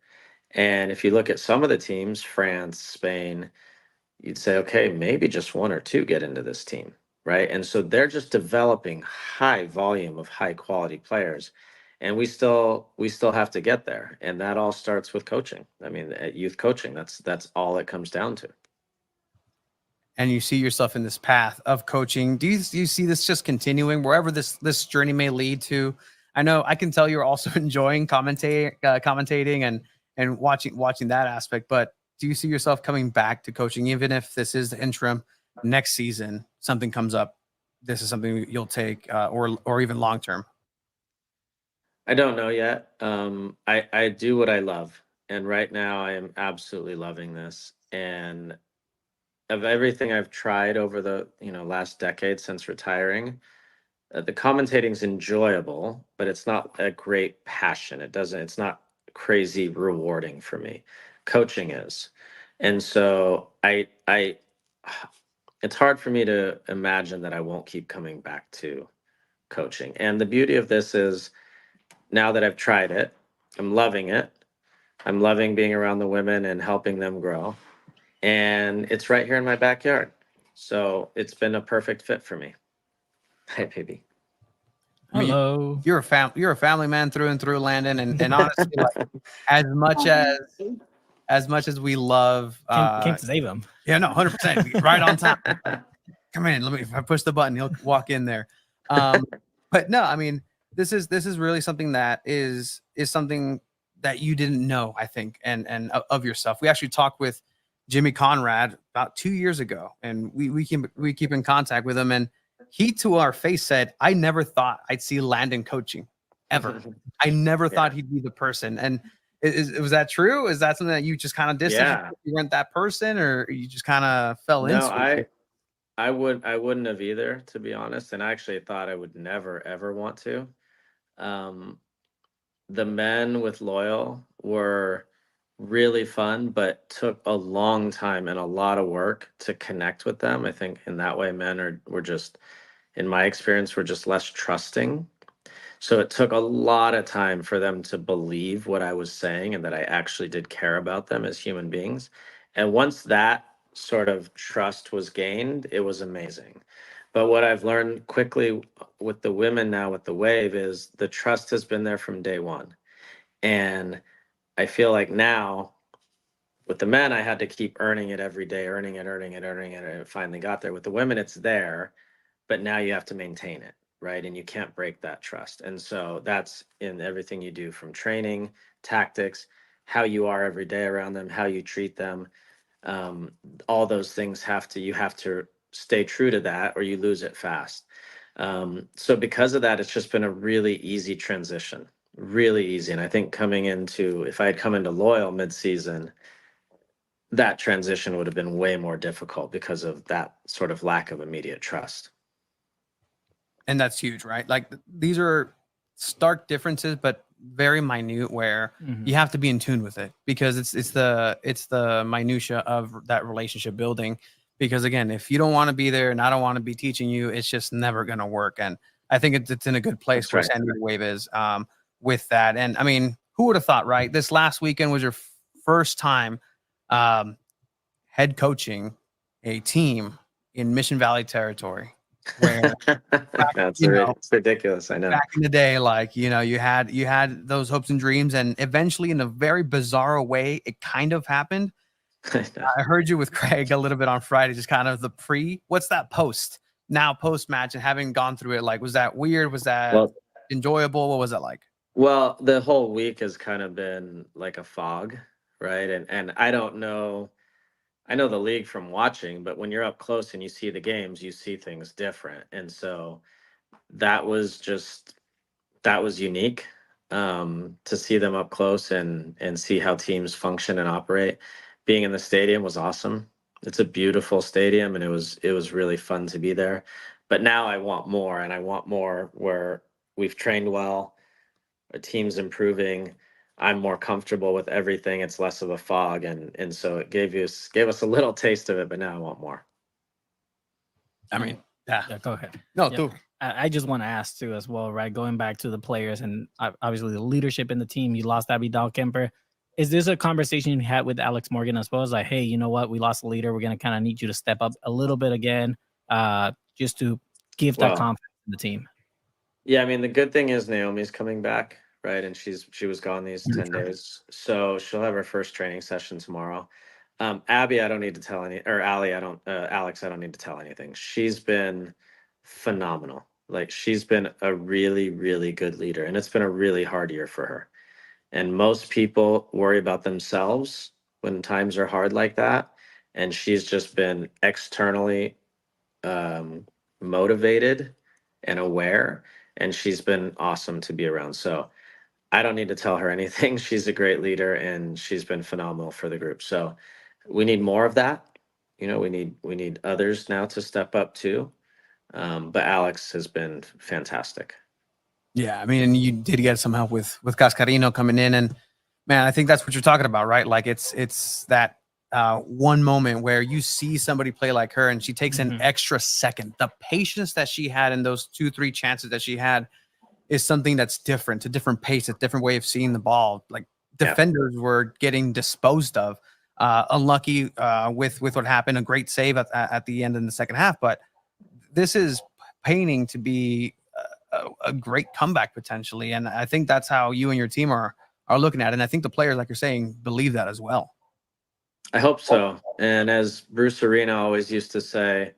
And if you look at some of the teams, France, Spain, you'd say, okay, maybe just one or two get into this team, right? And so they're just developing high volume of high quality players. And we still have to get there. And that all starts with coaching. I mean, at youth coaching, that's all it comes down to. And you see yourself in this path of coaching. Do you see this just continuing wherever this journey may lead to? I know I can tell you're also enjoying commentating and watching that aspect, but do you see yourself coming back to coaching, even if this is the interim? Next season, something comes up, this is something you'll take, or even long term? I don't know yet. I do what I love. And right now I am absolutely loving this. And of everything I've tried over the, last decade since retiring, the commentating's enjoyable, but it's not a great passion. It's not crazy rewarding for me. Coaching is. And so it's hard for me to imagine that I won't keep coming back to coaching. And the beauty of this is now that I've tried it, I'm loving it. I'm loving being around the women and helping them grow. And it's right here in my backyard. So it's been a perfect fit for me. Hi, baby. I mean, Hello. you're a family man through and through, Landon, and honestly, like as much as we love, Came to save him. yeah, no, 100%, right on time. Come in, if I push the button, he'll walk in there. But no, I mean, this is really something that is something that you didn't know, I think, and of yourself. We actually talked with Jimmy Conrad about 2 years ago, and we keep in contact with him, and he to our face said, "I never thought I'd see Landon coaching, ever. I never thought he'd be the person." And was that true? Is that something that you just kind of distanced? Yeah. You weren't that person, or you just kind of fell No, into it? I wouldn't have either, to be honest. And I actually thought I would never ever want to. Um, the men with Loyal were really fun, but took a long time and a lot of work to connect with them. I think in that way, were just, in my experience, were just less trusting. So it took a lot of time for them to believe what I was saying and that I actually did care about them as human beings. And once that sort of trust was gained, it was amazing. But what I've learned quickly with the women now with the wave is the trust has been there from day one. And I feel like now with the men, I had to keep earning it every day, earning it, and it finally got there. With the women, it's there, but now you have to maintain it, right? And you can't break that trust. And so that's in everything you do, from training, tactics, how you are every day around them, how you treat them. All those things you have to stay true to that or you lose it fast. So because of that, it's just been a really easy transition, really easy. And I think if I had come into Loyal mid-season, that transition would have been way more difficult because of that sort of lack of immediate trust. And that's huge, right? Like these are stark differences, but very minute, where Mhm. you have to be in tune with it, because it's the minutia of that relationship building. Because again, if you don't want to be there and I don't want to be teaching you, it's just never going to work. And I think it's in a good place That's where right. San Diego Wave is with that. And I mean, who would have thought, right? This last weekend was your first time head coaching a team in Mission Valley territory, where It's ridiculous. I know. back in the day, like, you had those hopes and dreams, and eventually, in a very bizarre way, it kind of happened. I heard you with Craig a little bit on Friday, just kind of what's that post match, and having gone through it, like, was that weird? Was that Well, enjoyable? What was it like? well, the whole week has kind of been like a fog, right? And I don't know. I know the league from watching, but when you're up close and you see the games, you see things different. And so that was unique, to see them up close and see how teams function and operate. Being in the stadium was awesome. It's a beautiful stadium, and it was really fun to be there. But now I want more, and I want more where we've trained well, our team's improving. I'm more comfortable with everything. It's less of a fog, and so it gave us a little taste of it. But now I want more. I mean, yeah. Yeah, go ahead. No, Yeah. too. I just want to ask too, as well, right? Going back to the players and obviously the leadership in the team. You lost Abby Dahlkemper. Is this a conversation you had with Alex Morgan as well? As like, hey, you know what? We lost a leader. We're gonna kind of need you to step up a little bit again, just to give that Well, confidence in the team. Yeah, I mean, the good thing is Naomi's coming back, right? And she was gone these 10 days. So she'll have her first training session tomorrow. Abby, I don't need to tell Alex, I don't need to tell anything. She's been phenomenal. Like, she's been a really, really good leader, and it's been a really hard year for her. And most people worry about themselves when times are hard like that. And she's just been externally motivated and aware, and she's been awesome to be around. So I don't need to tell her anything. She's a great leader and she's been phenomenal for the group. So we need more of that. We need others now to step up too. But Alex has been fantastic. Yeah, I mean, you did get some help with Cascarino coming in, and man, I think that's what you're talking about, right? Like it's that one moment where you see somebody play like her, and she takes an extra second. The patience that she had in those 2-3 chances that she had is something that's different, a different pace, a different way of seeing the ball. Like defenders were getting disposed of. Unlucky with what happened. A great save at the end in the second half, but this is painting to be a great comeback potentially, and I think that's how you and your team are looking at it. And I think the players, like you're saying, believe that as well. I hope so. And as Bruce Arena always used to say,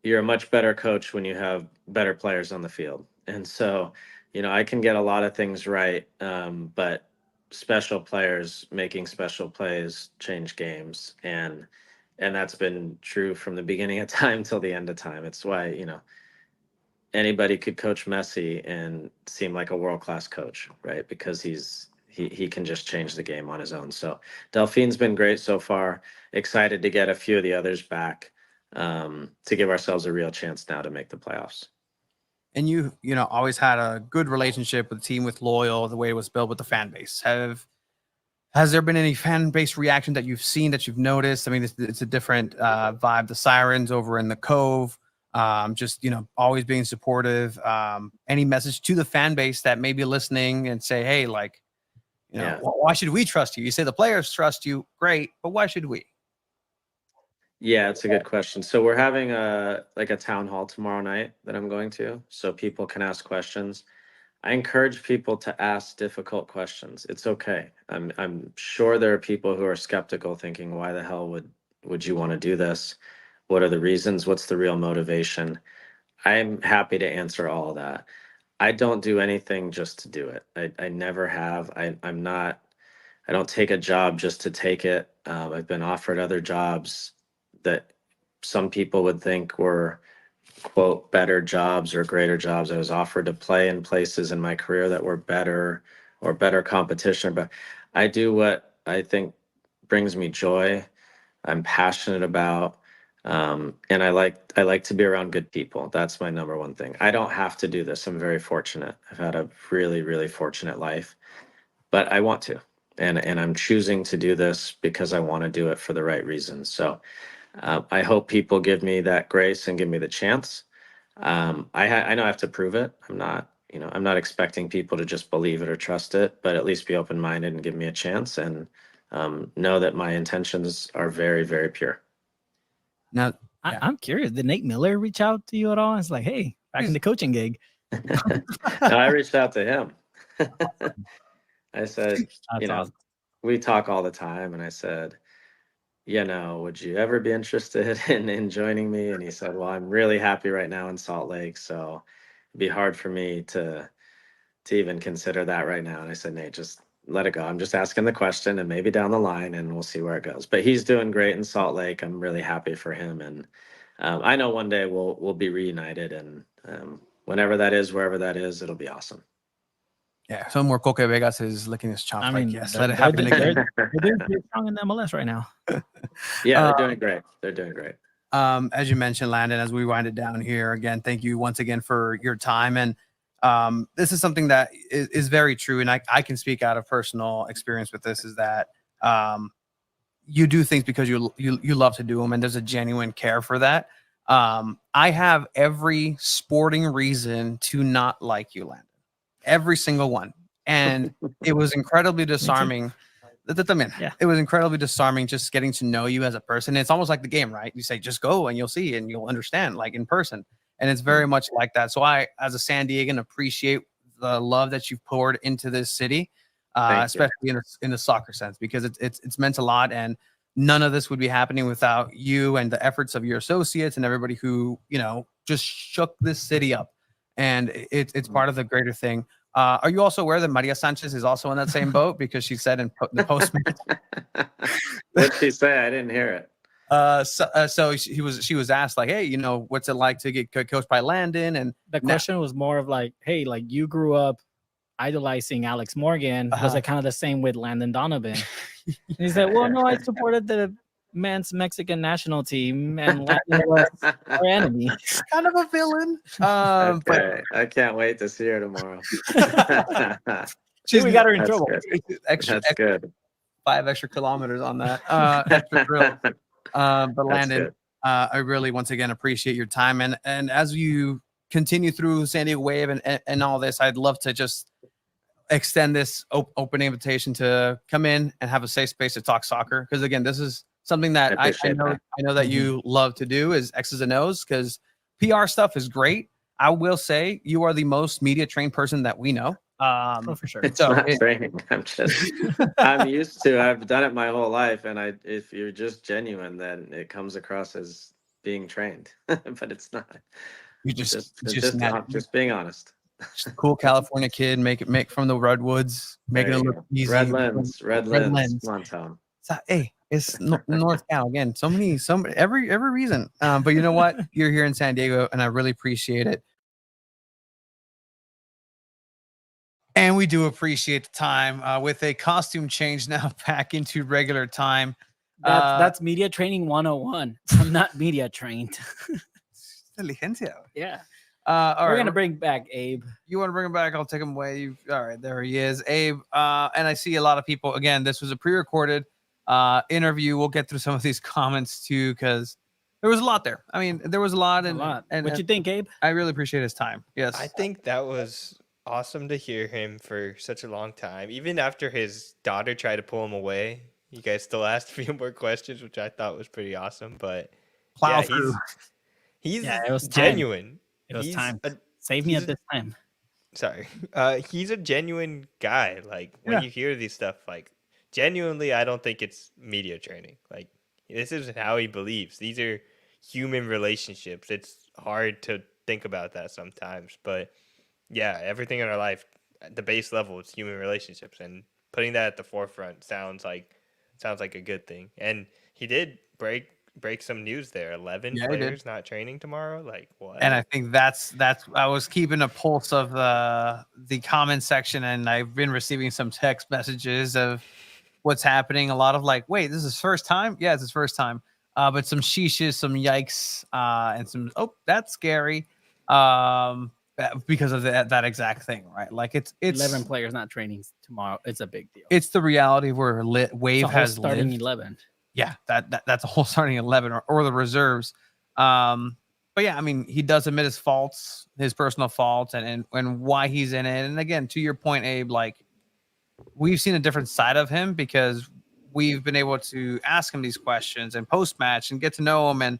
you're a much better coach when you have better players on the field. And so, I can get a lot of things right, but special players making special plays change games, and that's been true from the beginning of time till the end of time. It's why anybody could coach Messi and seem like a world-class coach, right? Because he can just change the game on his own. So Delphine's been great so far. Excited to get a few of the others back, to give ourselves a real chance now to make the playoffs. And you always had a good relationship with the team, with Loyal, the way it was built with the fan base. Has there been any fan base reaction that you've seen, that you've noticed? I mean, it's a different vibe. The Sirens over in the Cove, just always being supportive. Any message to the fan base that may be listening and say, hey, like, why should we trust you? You say the players trust you, great, but why should we? Yeah, it's a good question. So we're having a town hall tomorrow night that I'm going to, so people can ask questions. I encourage people to ask difficult questions. It's okay. I'm sure there are people who are skeptical, thinking, why the hell would you want to do this? What are the reasons? What's the real motivation? I'm happy to answer all of that. I don't do anything just to do it. I never have. I don't take a job just to take it. I've been offered other jobs that some people would think were, quote, better jobs or greater jobs. I was offered to play in places in my career that were better or better competition, but I do what I think brings me joy. I'm passionate about, and I like to be around good people. That's my number one thing. I don't have to do this. I'm very fortunate. I've had a really, really fortunate life, but I want to, and I'm choosing to do this because I want to do it for the right reasons. So I hope people give me that grace and give me the chance. I know I have to prove it. I'm not expecting people to just believe it or trust it, but at least be open-minded and give me a chance, and know that my intentions are very, very pure. Now, I'm curious. Did Nate Miller reach out to you at all? It's like, hey, back in the coaching gig. No, I reached out to him. I said, That's awesome. we talk all the time, and I said, would you ever be interested in joining me? And he said, well, I'm really happy right now in Salt Lake, so it'd be hard for me to even consider that right now. And I said, Nate, just let it go. I'm just asking the question, and maybe down the line, and we'll see where it goes. But he's doing great in Salt Lake. I'm really happy for him, and I know one day we'll be reunited, and whenever that is, wherever that is, it'll be awesome. Yeah, somewhere Coque Vegas is licking his chops. I mean, yes, let it happen again. They're strong in MLS right now. Yeah, they're doing great. They're doing great. As you mentioned, Landon, as we wind it down here, again, thank you once again for your time. And this is something that is very true. And I can speak out of personal experience with this, is that you do things because you love to do them, and there's a genuine care for that. I have every sporting reason to not like you, Landon. Every single one. And it was incredibly disarming. It was incredibly disarming just getting to know you as a person. It's almost like the game, right? You say, just go and you'll see and you'll understand, like in person. And it's very much like that. So I, as a San Diegan, appreciate the love that you've poured into this city, especially in the soccer sense, because it's meant a lot. And none of this would be happening without you and the efforts of your associates and everybody who, just shook this city up. And it's part of the greater thing. Are you also aware that Maria Sanchez is also in that same boat? Because she said in the post match. What'd she say? I didn't hear it. So she was asked, like, hey, what's it like to get coached by Landon? And the question was more of like, hey, like, you grew up idolizing Alex Morgan. Was Uh-huh. it kind of the same with Landon Donovan? And he said, "Well, no, I supported the men's Mexican national team, and Landon was our enemy." Kind of a villain. But Okay, I can't wait to see her tomorrow. See, we got her in That's trouble. good. extra, That's good. 5 extra kilometers on that. Extra thrill. But That's Landon, good. I really once again appreciate your time, and as you continue through San Diego Wave and all this, I'd love to just extend this open invitation to come in and have a safe space to talk soccer, because again, this is something that I appreciate know that. I know that you love to do, is X's and O's, because PR stuff is great. I will say you are the most media trained person that we know. Oh, for sure. It's So not training. I'm used to. I've done it my whole life, and if you're just genuine, then it comes across as being trained, but it's not. you just Just being honest. just a cool California kid, make from the redwoods, making There it you look go. easy. Red lens. Red Red lens. lens. Come on, Tom. So, hey, it's North Cal again. So many every reason. But you know what? You're here in San Diego, and I really appreciate it. And we do appreciate the time with a costume change now back into regular time. That's media training 101. I'm not media trained. Inteligencia. Yeah. All We're right, gonna bring back Abe. You want to bring him back? I'll take him away. All right, there he is, Abe. And I see a lot of people. Again, this was a pre-recorded interview. We'll get through some of these comments too, because there was a lot there. I mean, there was a lot. And What you think, Abe? I really appreciate his time. Yes, I think that was awesome to hear him for such a long time. Even after his daughter tried to pull him away, you guys still asked a few more questions, which I thought was pretty awesome. But Plow yeah, through. he's It was time. genuine. It was He's time. a- Save me he's at this time. Sorry. He's a genuine guy. Like when Yeah. you hear these stuff, like genuinely, I don't think it's media training. Like this isn't how he believes. These are human relationships. It's hard to think about that sometimes, but yeah, everything in our life, at the base level, it's human relationships, and putting that at the forefront sounds like a good thing. And he did break some news there. 11 Yeah, he did. players not training tomorrow. Like what? And I think that's I was keeping a pulse of the comment section, and I've been receiving some text messages of what's happening. A lot of like, wait, this is his first time? Yeah, it's his first time. But some sheeshes, some yikes, and some that's scary. Because of that exact thing, right? Like it's 11 players not training tomorrow. It's a big deal. It's the reality where Wave It's a whole has starting lived. 11. Yeah, that's a whole starting 11 or the reserves. But yeah, I mean, he does admit his faults, his personal faults, and why he's in it. And again, to your point, Abe, like we've seen a different side of him because we've been able to ask him these questions and post match and get to know him,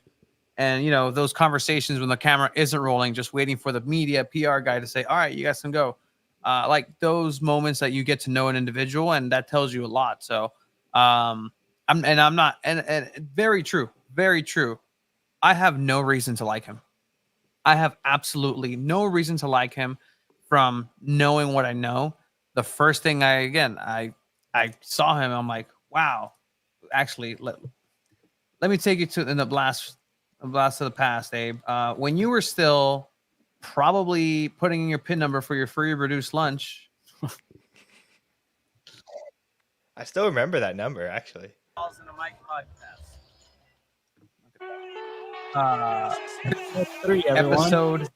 and you know those conversations when the camera isn't rolling, just waiting for the media PR guy to say, "All right, you guys can go." Like those moments that you get to know an individual, and that tells you a lot. So, I'm not, and very true, very true. I have no reason to like him. I have absolutely no reason to like him from knowing what I know. The first thing I saw him, I'm like, wow. Actually, let me take you to in the blast of the past, Abe. When you were still probably putting in your PIN number for your free reduced lunch. I still remember that number actually. Episode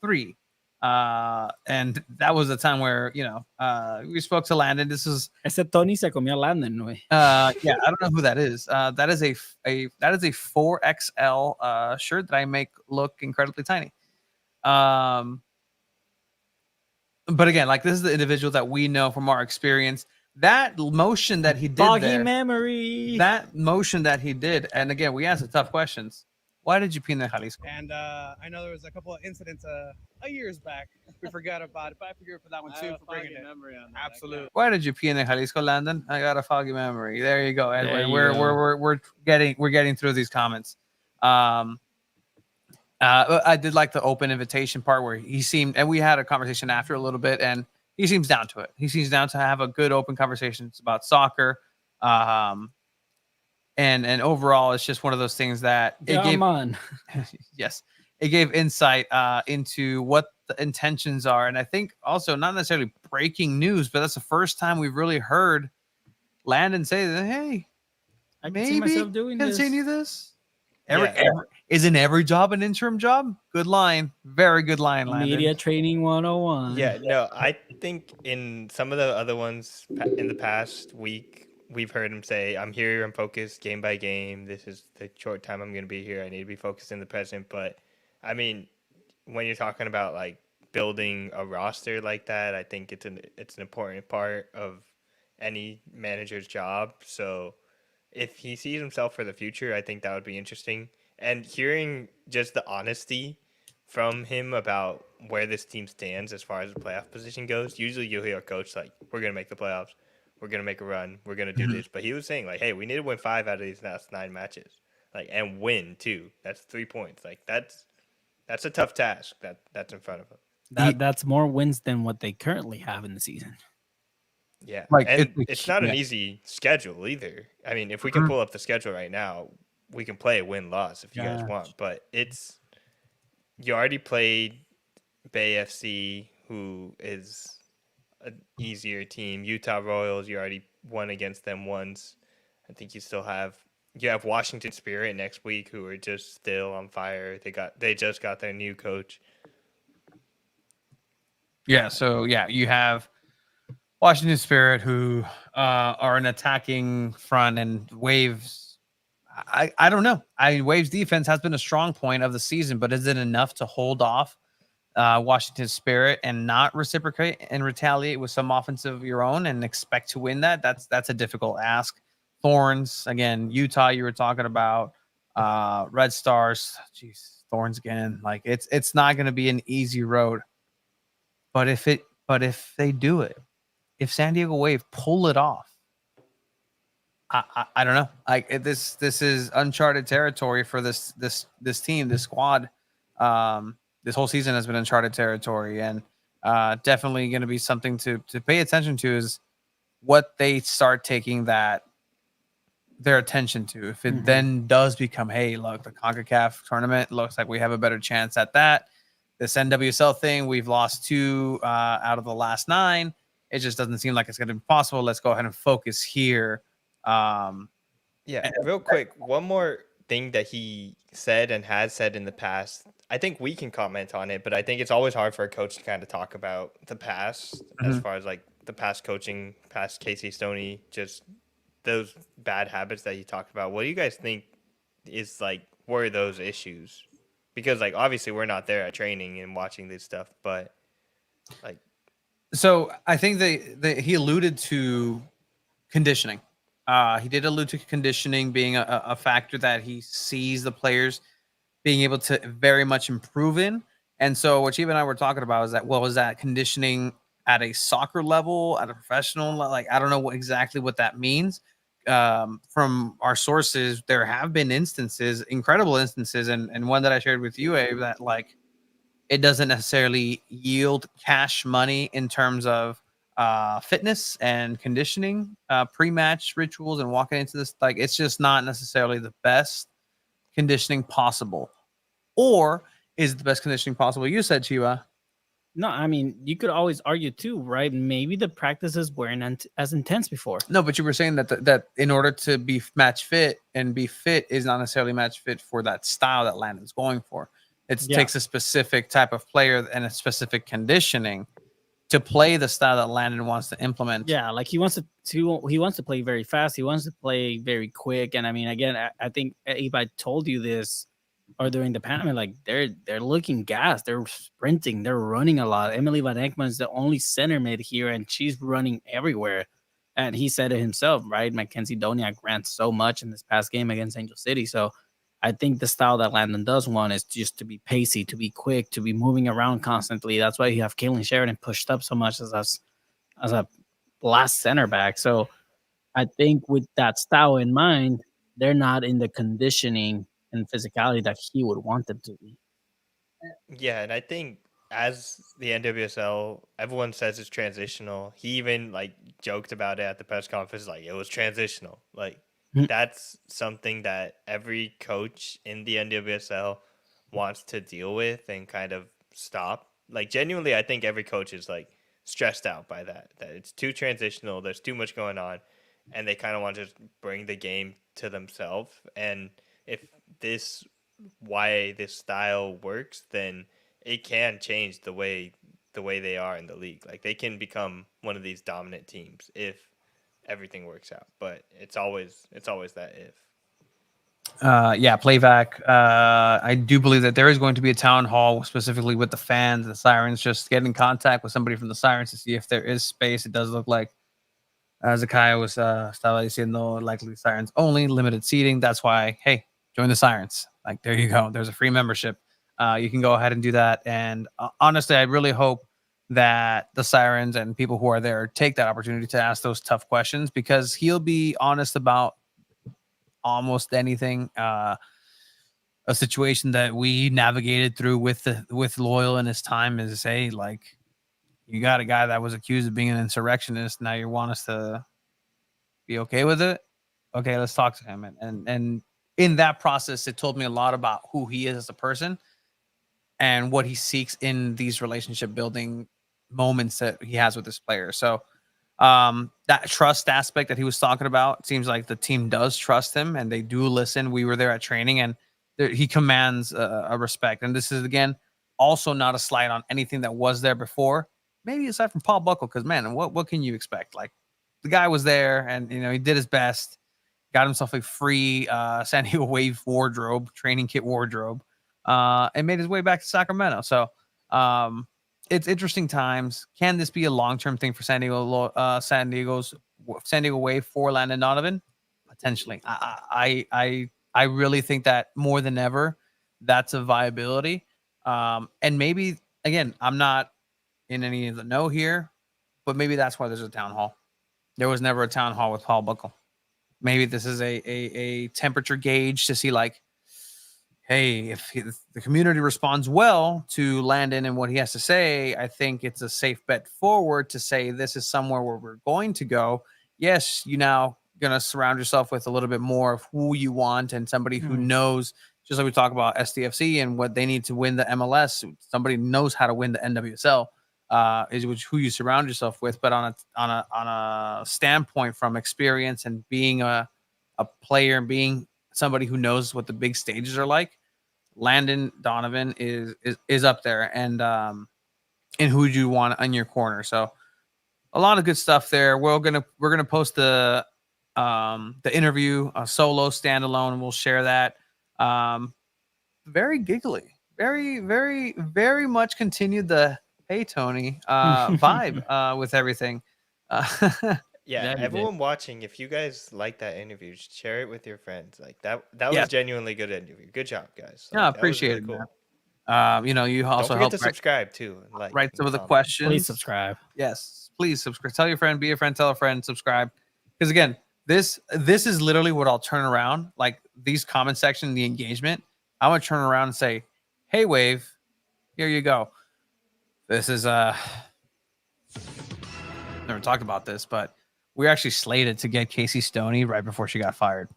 3. And that was the time where, we spoke to Landon. This is Ese Tony se comió Landon, güey. yeah, I don't know who that is. That is a 4XL shirt that I make look incredibly tiny. But again, like this is the individual that we know from our experience. That motion that he did Foggy there, memory. that motion that he did, and again, we asked the tough questions. Why did you pee in the Jalisco? And I know there was a couple of incidents a years back we forgot about it, but I figured for that one too for bringing it. Absolutely. Why did you pee in the Jalisco, Landon? I got a foggy memory. There you go, Edwin. There you We're getting through these comments. I did like the open invitation part where he seemed, and we had a conversation after a little bit, and he seems down to it. He seems down to have a good open conversations about soccer. And overall, it's just one of those things that it gave on. yes, it gave insight into what the intentions are. And I think also not necessarily breaking news, but that's the first time we've really heard Landon say that, hey, I can see maybe myself doing this. continue this. Yeah. Isn't every job an interim job? Good line. Very good line, Landon. Media training 101. Yeah, no, I think in some of the other ones in the past week, we've heard him say, I'm here, I'm focused game by game. This is the short time I'm going to be here. I need to be focused in the present. But I mean, when you're talking about like building a roster like that, I think it's an important part of any manager's job. So if he sees himself for the future, I think that would be interesting. And hearing just the honesty from him about where this team stands as far as the playoff position goes, usually you'll hear a coach like, we're going to make the playoffs, we're going to make a run, we're going to do this. But he was saying, like, hey, we need to win 5 out of these last 9 matches, like, and win too. That's 3 points. Like, that's a tough task that's in front of him. That's more wins than what they currently have in the season. Yeah, Like, and it's it's not an yeah. easy schedule either. I mean, if we can pull up the schedule right now, we can play a win-loss if you guys Gosh. want. But you already played Bay FC, who is an easier team. Utah Royals, you already won against them once. I think you have Washington Spirit next week, who are just still on fire. They just got their new coach. Yeah, so yeah, you have Washington Spirit, who are an attacking front, and Waves. I don't know. Waves defense has been a strong point of the season, but is it enough to hold off Washington Spirit and not reciprocate and retaliate with some offensive of your own and expect to win that? That's a difficult ask. Thorns again, Utah. You were talking about Red Stars. Jeez, Thorns again. Like it's not going to be an easy road. But if they do it, if San Diego Wave pull it off, I don't know. Like this is uncharted territory for this team, this squad. This whole season has been uncharted territory, and definitely going to be something to pay attention to is what they start taking their attention to. If it then does become, hey, look, the CONCACAF tournament looks like we have a better chance at that. This NWSL thing, we've lost 2 out of the last 9. It just doesn't seem like it's going to be possible. Let's go ahead and focus here. Yeah, real quick, one more thing that he said and has said in the past. I think we can comment on it, but I think it's always hard for a coach to kind of talk about the past as far as like the past coaching, past Casey Stoney, just those bad habits that he talked about. What do you guys think were those issues? Because like obviously we're not there at training and watching this stuff, but like. So I think he alluded to conditioning. He did allude to conditioning being a factor that he sees the players being able to very much improve in. And so what Chiba and I were talking about is that, well, was that conditioning at a soccer level, at a professional, like, I don't know exactly what that means. From our sources, there have been instances, incredible instances, and one that I shared with you, Abe, that like it doesn't necessarily yield cash money in terms of fitness and conditioning, pre-match rituals and walking into this. Like, it's just not necessarily the best conditioning possible. Or is it the best conditioning possible? You said, Chiba. No, I mean, you could always argue too, right? Maybe the practices weren't as intense before. No, but you were saying that that in order to be match fit and be fit is not necessarily match fit for that style that Landon's going for. It takes a specific type of player and a specific conditioning to play the style that Landon wants to implement. Yeah, like he wants to play very fast. He wants to play very quick. And I mean, again, I think if I told you this or during the pandemic, like they're looking gas, they're sprinting, they're running a lot. Emily Van Ekman is the only center mid here, and she's running everywhere. And he said it himself, right? Mackenzie Doniak ran so much in this past game against Angel City. So I think the style that Landon does want is just to be pacey, to be quick, to be moving around constantly. That's why you have Caitlin Sheridan pushed up so much as a last center back. So I think with that style in mind, they're not in the conditioning and physicality that he would want them to be. Yeah, and I think as the NWSL, everyone says it's transitional. He even like joked about it at the press conference, like it was transitional. Like that's something that every coach in the NWSL wants to deal with and kind of stop. like genuinely, I think every coach is like stressed out by that. That it's too transitional. There's too much going on, and they kind of want to just bring the game to themselves. And if this why this style works, then it can change the way they are in the league. Like they can become one of these dominant teams if everything works out. But it's always that if. Yeah, playback. I do believe that there is going to be a town hall specifically with the fans, the Sirens. Just get in contact with somebody from the Sirens to see if there is space. It does look like, as Zakiya was estaba diciendo, likely Sirens only, limited seating. That's why, hey, join the Sirens. Like, there you go. There's a free membership. You can go ahead and do that. And honestly, I really hope that the Sirens and people who are there take that opportunity to ask those tough questions, because he'll be honest about almost anything. A situation that we navigated through with Loyal in his time is, hey, like, you got a guy that was accused of being an insurrectionist. Now you want us to be okay with it? Okay, let's talk to him. And in that process, it told me a lot about who he is as a person and what he seeks in these relationship building moments that he has with his players. So that trust aspect that he was talking about, it seems like the team does trust him and they do listen. We were there at training, and he commands a respect. And this is, again, also not a slight on anything that was there before, maybe aside from Paul Buckle, because, man, what can you expect? Like, the guy was there and, you know, he did his best, got himself a free San Diego Wave wardrobe, training kit wardrobe, and made his way back to Sacramento. So it's interesting times. Can this be a long-term thing for San Diego Wave for Landon Donovan? Potentially. I really think that more than ever, that's a viability. And maybe, again, I'm not in any of the know here, but maybe that's why there's a town hall. There was never a town hall with Paul Buckle. Maybe this is a temperature gauge to see, like, hey, if the community responds well to Landon and what he has to say, I think it's a safe bet forward to say this is somewhere where we're going to go. Yes, you now going to surround yourself with a little bit more of who you want and somebody who knows, just like we talk about SDFC and what they need to win the MLS. Somebody knows how to win the NWSL. Is which who you surround yourself with, but on a standpoint from experience and being a player and being somebody who knows what the big stages are like, Landon Donovan is up there, and who do you want on your corner? So a lot of good stuff there. We're gonna post the interview, a solo standalone, and we'll share that. Very giggly, very much continued the hey Tony vibe with everything. Yeah, Yeah, you everyone watching, if you guys like that interview, just share it with your friends. Like that Yeah. was genuinely good interview. Good job, guys. Yeah, Like, that was appreciate really it, cool. man. You know, you Don't also forget help to subscribe too. And like write some of the comment. questions. Please subscribe. Yes, please subscribe. Tell your friend, be a friend, tell a friend, subscribe. Because again, this is literally what I'll turn around. Like these comment section, the engagement, I want to turn around and say, hey Wave, here you go. This is never talked about this, but we actually slated to get Casey Stoney right before she got fired.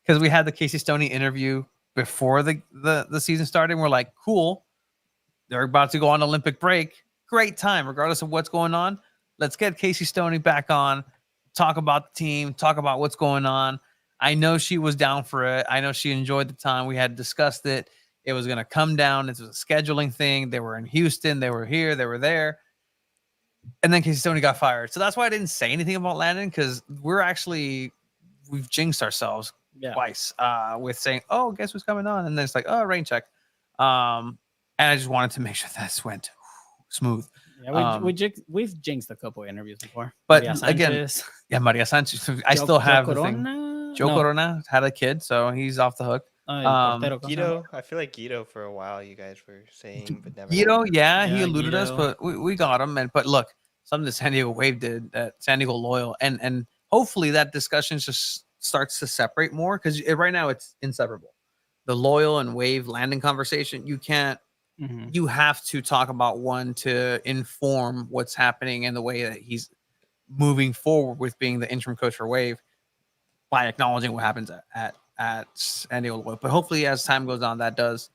Because we had the Casey Stoney interview before the season started. And we're like, cool. They're about to go on Olympic break. Great time, regardless of what's going on. Let's get Casey Stoney back on, talk about the team, talk about what's going on. I know she was down for it. I know she enjoyed the time. We had discussed it. It was going to come down. It was a scheduling thing. They were in Houston. They were here. They were there. And then Casey Stoney got fired. So that's why I didn't say anything about Landon, because we've jinxed ourselves twice with saying, oh, guess who's coming on? And then it's like, oh, rain check. And I just wanted to make sure this went smooth. Yeah, we've jinxed a couple interviews before. But Maria again, Sanchez, yeah, Maria Sanchez. I still have the thing. Corona? Joe No. Corona had a kid, so he's off the hook. El portero, ¿cómo se llama? Guido, I feel like Guido for a while you guys were saying, but never. Guido, happened. yeah, he Yeah, eluded us, Guido. but we got him. But look, something that San Diego Wave did, that San Diego Loyal, and hopefully that discussion just starts to separate more, because right now it's inseparable. The Loyal and Wave Landon conversation, you can't. You have to talk about one to inform what's happening and the way that he's moving forward with being the interim coach for Wave, by acknowledging what happens at San Diego Loyal. But hopefully, as time goes on, that does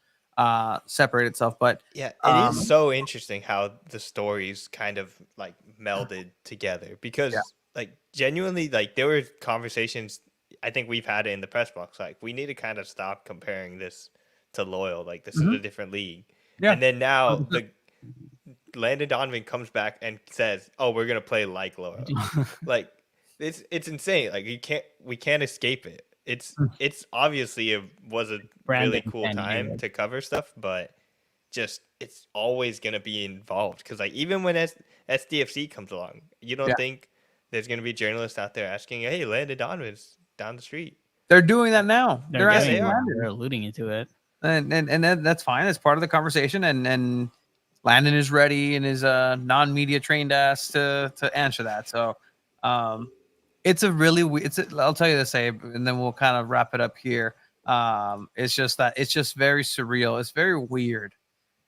separate itself. But Yeah, it is so interesting how the stories kind of like melded together because like genuinely like there were conversations I think we've had it in the press box like we need to kind of stop comparing this to Loyal, like this is a different league. Yeah. And then now 100%. the Landon Donovan comes back and says, "Oh, we're gonna play like Loyal." Like it's insane. Like we can't escape it. It's obviously was a Brandon really cool San time Diego. to cover stuff, but just it's always gonna be involved because like even when SDFC comes along, you don't Yeah. think there's gonna be journalists out there asking, "Hey, Landon Donovan's down the street." They're doing that now. They're They're doing asking it. Landon. They're alluding to it. And that's fine. It's part of the conversation. And Landon is ready and is non-media trained ass to answer that. So it's a really I'll tell you this, Abe, and then we'll kind of wrap it up here. It's just that it's just very surreal. It's very weird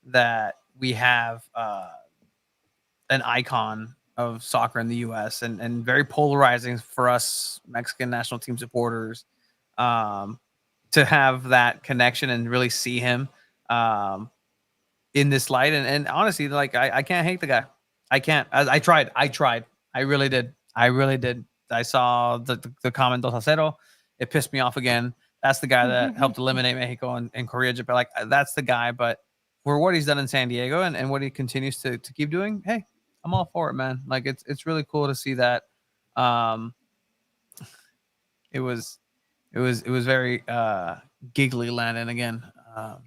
that we have an icon of soccer in the US and very polarizing for us Mexican national team supporters to have that connection and really see him in this light. And honestly, like I can't hate the guy. I can't. I tried. I really did. I saw the comment 2-0. It pissed me off again. That's the guy that helped eliminate Mexico and Korea, Japan. Like that's the guy. But for what he's done in San Diego and what he continues to keep doing, hey, I'm all for it, man. Like it's really cool to see that. It was very giggly Landon again.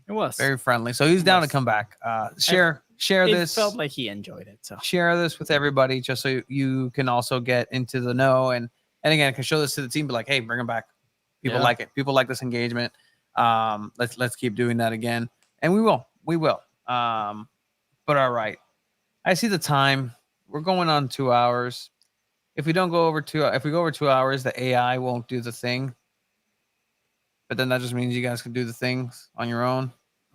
It was Very friendly. So he's down to come back. Share It this. felt like he enjoyed it. So Share this with everybody just so you can also get into the know and again can show this to the team. Be like, hey, bring him back. People like it. People like this engagement. Let's keep doing that again, and we will. But all right. I see the time. We're going on 2 hours. If we go over 2 hours, the AI won't do the thing. But then that just means you guys can do the things on your own.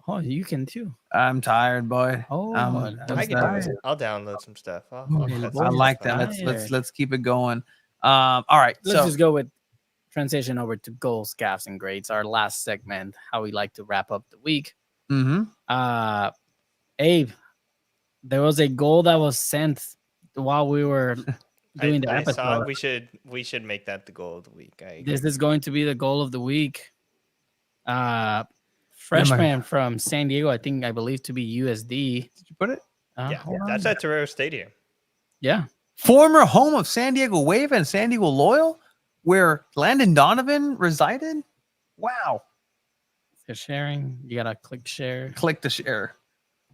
oh, you can too. I'm tired, boy. Oh, I that's can do nice. it. I'll download some stuff. I'll Ooh, cut boy, I some like stuff that. out. Let's keep it going. All right. Let's just go with transition over to goals, gaffes, and grades. Our last segment, how we like to wrap up the week. Abe, there was a goal that was sent while we were doing the I episode. saw we should make that the goal of the week. This is going to be the goal of the week. Freshman from San Diego, I believe to be USD. Did you put it? Yeah, that's at Torero Stadium. Yeah. Former home of San Diego Wave and San Diego Loyal, where Landon Donovan resided. Wow. If you're sharing, you gotta click share. Click to share.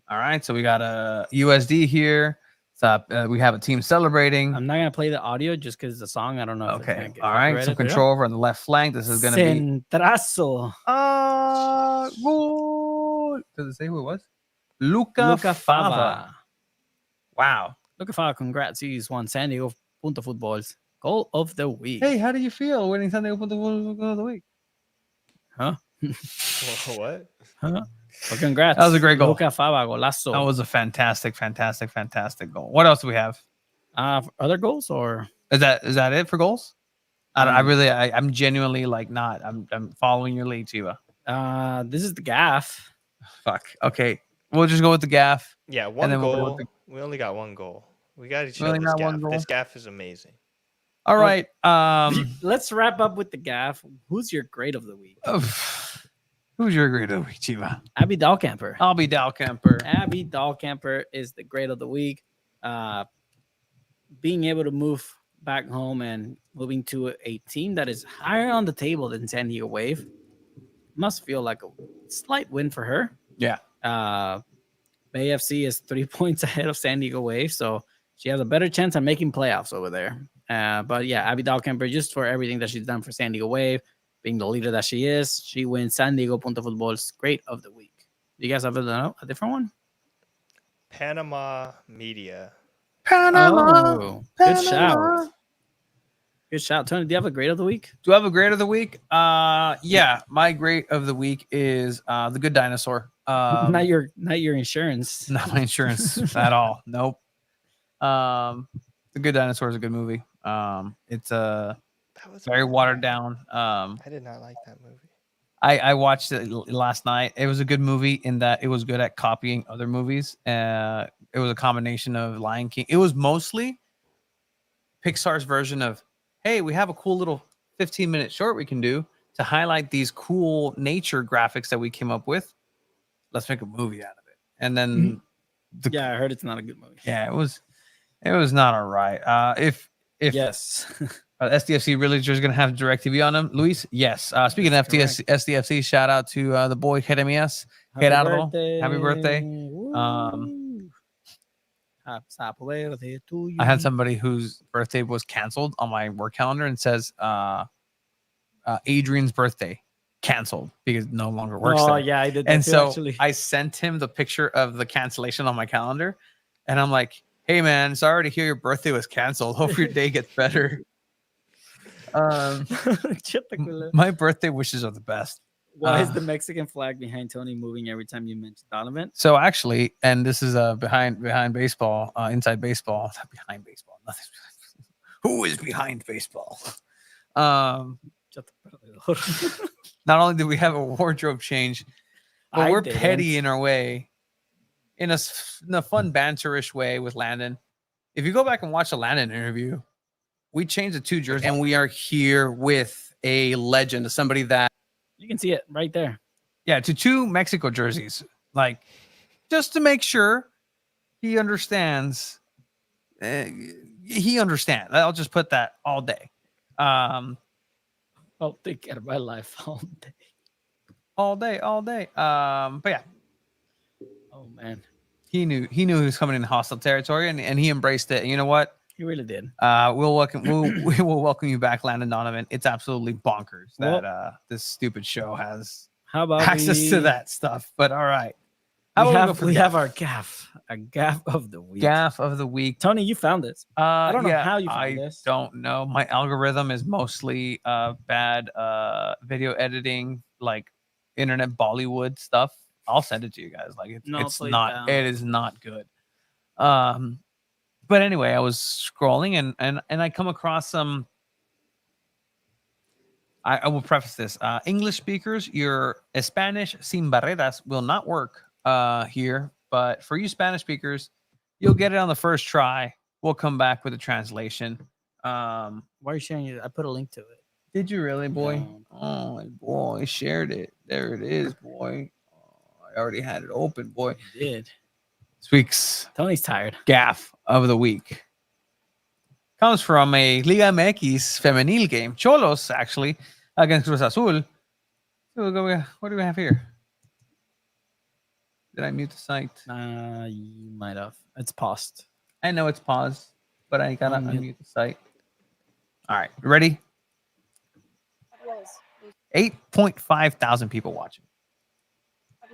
All right. So we got a USD here. So we have a team celebrating. I'm not gonna play the audio just because the song. I don't know. Okay. All right. Some control over on the left flank. This is gonna be Centrazo. goal. Does it say who it was? Luca Fava. Wow. Luca Fava, congrats. He's won San Diego Punto Football's goal of the week. Hey, how do you feel winning San Diego Punto goal of the week? Huh? What? Huh? Well, congrats. That was a great goal. Luca Fava, golazo. That was a fantastic goal. What else do we have? Other goals or Is that it for goals? I'm genuinely like not. I'm following your lead, Chiba. This is the gaff. Fuck. Okay. We'll just go with the gaff. Yeah, one then we'll go goal. with We only got one goal. We got to show only this got gaff. one goal? This gaff is amazing. All right. Let's wrap up with the gaff. Who's your grade of the week? Who's your grade of the week, Chiba? Abby Dahlkemper. I'll be Dalkemper. Abby Dahlkemper is the grade of the week. Being able to move back home and moving to a team that is higher on the table than San Diego Wave must feel like a slight win for her. Yeah. Bay FC is 3 points ahead of San Diego Wave, so she has a better chance at making playoffs over there. But yeah, Abby Dahlkemper, just for everything that she's done for San Diego Wave, being the leader that she is, she wins San Diego Punto Football's grade of the week. Do you guys have a different one? Panama Media. Oh, good shout. Good shout. Tony, do you have a grade of the week? Do I have a grade of the week? Yeah, my grade of the week is The Good Dinosaur. Not your insurance. Not my insurance at all. Nope. The Good Dinosaur is a good movie. It's That was very watered down. I did not like that movie. I watched it last night. It was a good movie in that it was good at copying other movies. It was a combination of Lion King. It was mostly Pixar's version of, hey, we have a cool little 15-minute short we can do to highlight these cool nature graphics that we came up with. Let's make a movie out of it. And then Yeah, I heard it's not a good movie. it was not all right. If Yes. SDFC really just gonna have DirecTV on them, Luis? Yes. Speaking of SDFC, shout out to the boy Jeremias. Gerardo. Happy birthday. Happy birthday to you. I had somebody whose birthday was canceled on my work calendar and says Adrian's birthday canceled because it no longer works there. Yeah, I did that And too, so actually. I sent him the picture of the cancellation on my calendar, and I'm like, hey man, sorry to hear your birthday was canceled. Hope your day gets better. My birthday wishes are the best. Why is the Mexican flag behind Tony moving every time you mention Donovan? So actually, and this is behind baseball, inside baseball, not behind baseball. Nothing. Who is behind baseball? Not only do we have a wardrobe change, but we're petty in our way, in a fun banterish way with Landon. If you go back and watch the Landon interview, we changed the 2 jerseys, and we are here with a legend, somebody that you can see it right there. Yeah, to 2 Mexico jerseys, like just to make sure he understands. He understands. I'll just put that all day. I'll think out of my life all day. But yeah. Oh man, he knew he was coming in hostile territory, and he embraced it. And you know what? He really did. We will welcome you back, Landon Donovan. It's absolutely bonkers that this stupid show has access to that stuff. But all right. We have our gaff of the week. Gaff of the week. Tony, you found this. I don't know how you found this. I don't know. My algorithm is mostly bad video editing, like internet Bollywood stuff. I'll send it to you guys. Like it's not. It is not good. But anyway, I was scrolling and I come across some. I will preface this. English speakers, your Spanish sin barreras will not work here. But for you Spanish speakers, you'll get it on the first try. We'll come back with a translation. Why are you sharing it? I put a link to it. Did you really, boy? No. Oh, my boy, shared it. There it is, boy. Oh, I already had it open, boy. You did. This week's Tony's tired. Gaff of the week comes from a Liga MX femenil game. Cholos, actually, against Cruz Azul. So what do we have here? Did I mute the site? You might have. It's paused. I know it's paused, but I gotta unmute the site. All right, ready? 8.5 thousand people watching.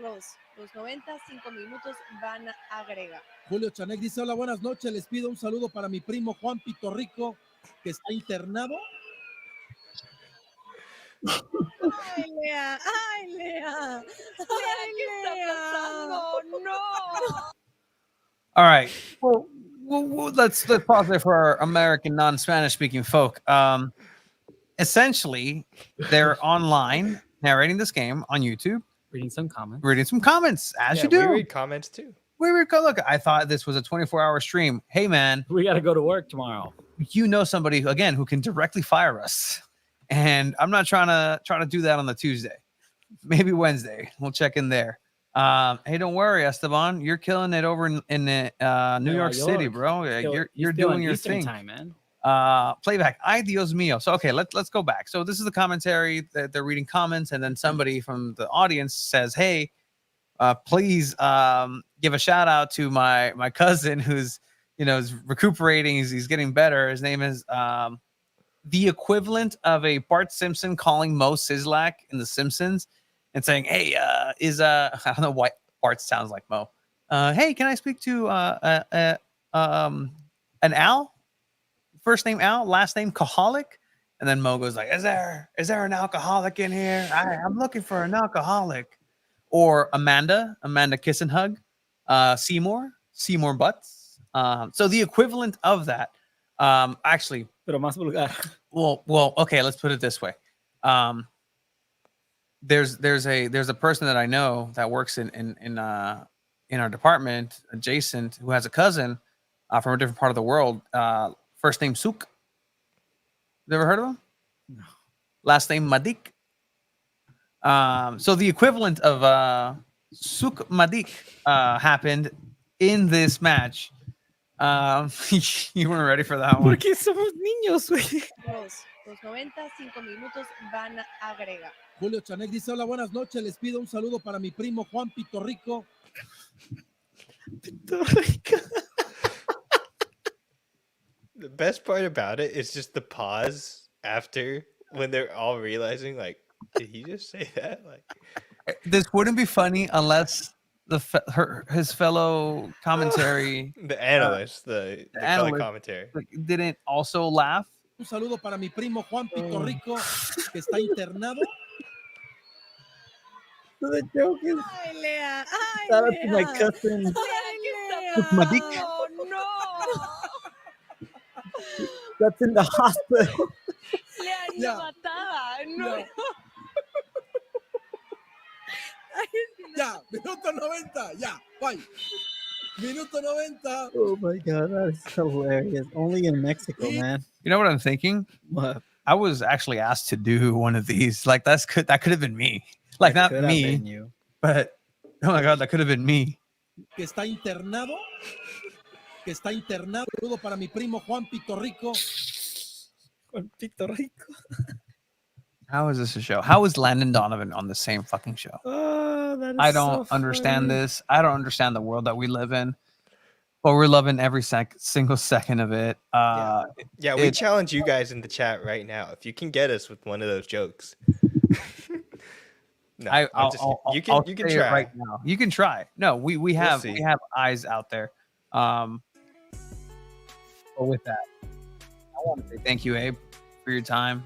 Los 95 minutos van a agregar. Julio Chanek dice, hola, buenas noches, les pido un saludo para mi primo Juan Pito Rico, que está internado. Ay, Lea, ay, Lea. ¿Qué está pasando? No. All right. Well, let's pause there for our American non-Spanish speaking folk. Essentially, they're online narrating this game on YouTube. Reading some comments, as you do. We read comments too. Look, I thought this was a 24-hour stream. Hey, man. We got to go to work tomorrow. You know somebody, again, who can directly fire us. And I'm not trying to do that on the Tuesday. Maybe Wednesday. We'll check in there. Hey, don't worry, Esteban. You're killing it over in New York City, bro. You're doing your thing. Time, man. Playback. Ay, Dios mío. So, okay, let's go back. So this is the commentary that they're reading comments, and then somebody from the audience says, hey, please give a shout out to my cousin who's, is recuperating. He's getting better. His name is the equivalent of a Bart Simpson calling Mo Sizlak in The Simpsons and saying, hey, I don't know why Bart sounds like Mo. Hey, can I speak to an Al? First name Al, last name Kaholic. And then Mo goes like, is there an alcoholic in here? I'm looking for an alcoholic. Or Amanda Kiss and Hug. Seymour Butts. So the equivalent of that, actually. Pero más vulgar. Well, okay, let's put it this way. there's a person that I know that works in our department adjacent who has a cousin from a different part of the world. First name Suk. You ever heard of him? No. Last name Madik. So the equivalent of Suk Madik happened in this match. You weren't ready for that one. Porque somos niños, güey. Los 95 minutos van a agregar. Julio Chanek dice, hola, buenas noches. Les pido un saludo para mi primo Juan Pitorrico. The best part about it is just the pause after when they're all realizing, like, did he just say that? Like, This wouldn't be funny unless his fellow commentary the analyst, the color analyst, commentary. didn't also laugh. Un saludo para mi primo Juan Pitorrico, que está internado. So the joke is Ay, Lea. Ay, shout out Lea. to my cousin. Lea, ¿qué está Madik. pasando? No. That's in the hospital. Lea, Ya. matada. No. Ya. Ya, minuto 90, ya, bye. Minuto 90. Oh my god, that is hilarious. Only in Mexico, man. You know what I'm thinking? What? I was actually asked to do one of these. Like that could have been me. Like not Could have me, been you. but oh my god, that could have been me. Que está internado. Que está internado. Saludo para mi primo Juan Pitorrico. Juan Pitorrico. How is this a show? How is Landon Donovan on the same fucking show? Oh, that is I don't so understand funny. this. I don't understand the world that we live in. But we're loving every single second of it. Yeah, we it- challenge you guys in the chat right now. If you can get us with one of those jokes. No, I'm just kidding. You can say it try. right now. You can try. No, we have see. we have eyes out there. But with that, I want to say thank you, Abe, for your time.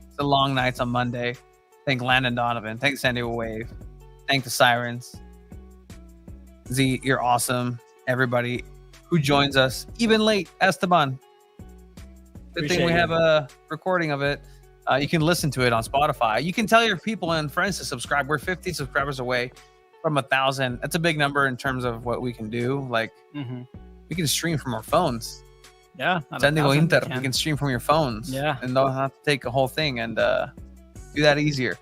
It's a long nights on Monday. Thank Landon Donovan. Thank San Diego Wave. Thank the Sirens. Z, you're awesome. Everybody who joins us, even late, Esteban. Good thing Appreciate we you. have a recording of it. You can listen to it on Spotify. You can tell your people and friends to subscribe. We're 50 subscribers away from 1,000. That's a big number in terms of what we can do. Like we can stream from our phones. Yeah. San Diego Inter. You can stream from your phones. Yeah. And don't have to take a whole thing and do that easier.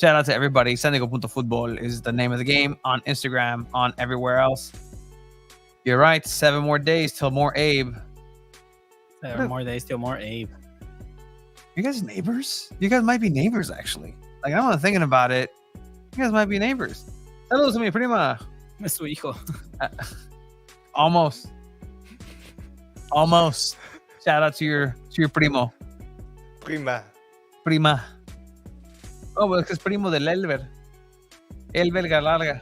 Shout out to everybody. San Diego.Futbol is the name of the game on Instagram, on everywhere else. You're right. 7 more days till more Abe. 7 more days, still more Abe. You guys neighbors? You guys might be neighbors, actually. Like, I'm not thinking about it. You guys might be neighbors. Saludos a mi prima. Es su hijo. Almost. Almost. Shout out to your primo. Prima. Prima. Oh, well, it's primo del Elver. Elver Galarga.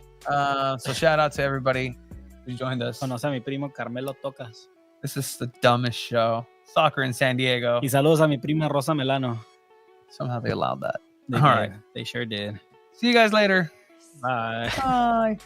So shout out to everybody who joined us. Conoce a mi primo Carmelo Tocas. This is the dumbest show. Soccer in San Diego. Y saludos a mi prima Rosa Melano. Somehow they allowed that. They All did. right. They sure did. See you guys later. Bye. Bye.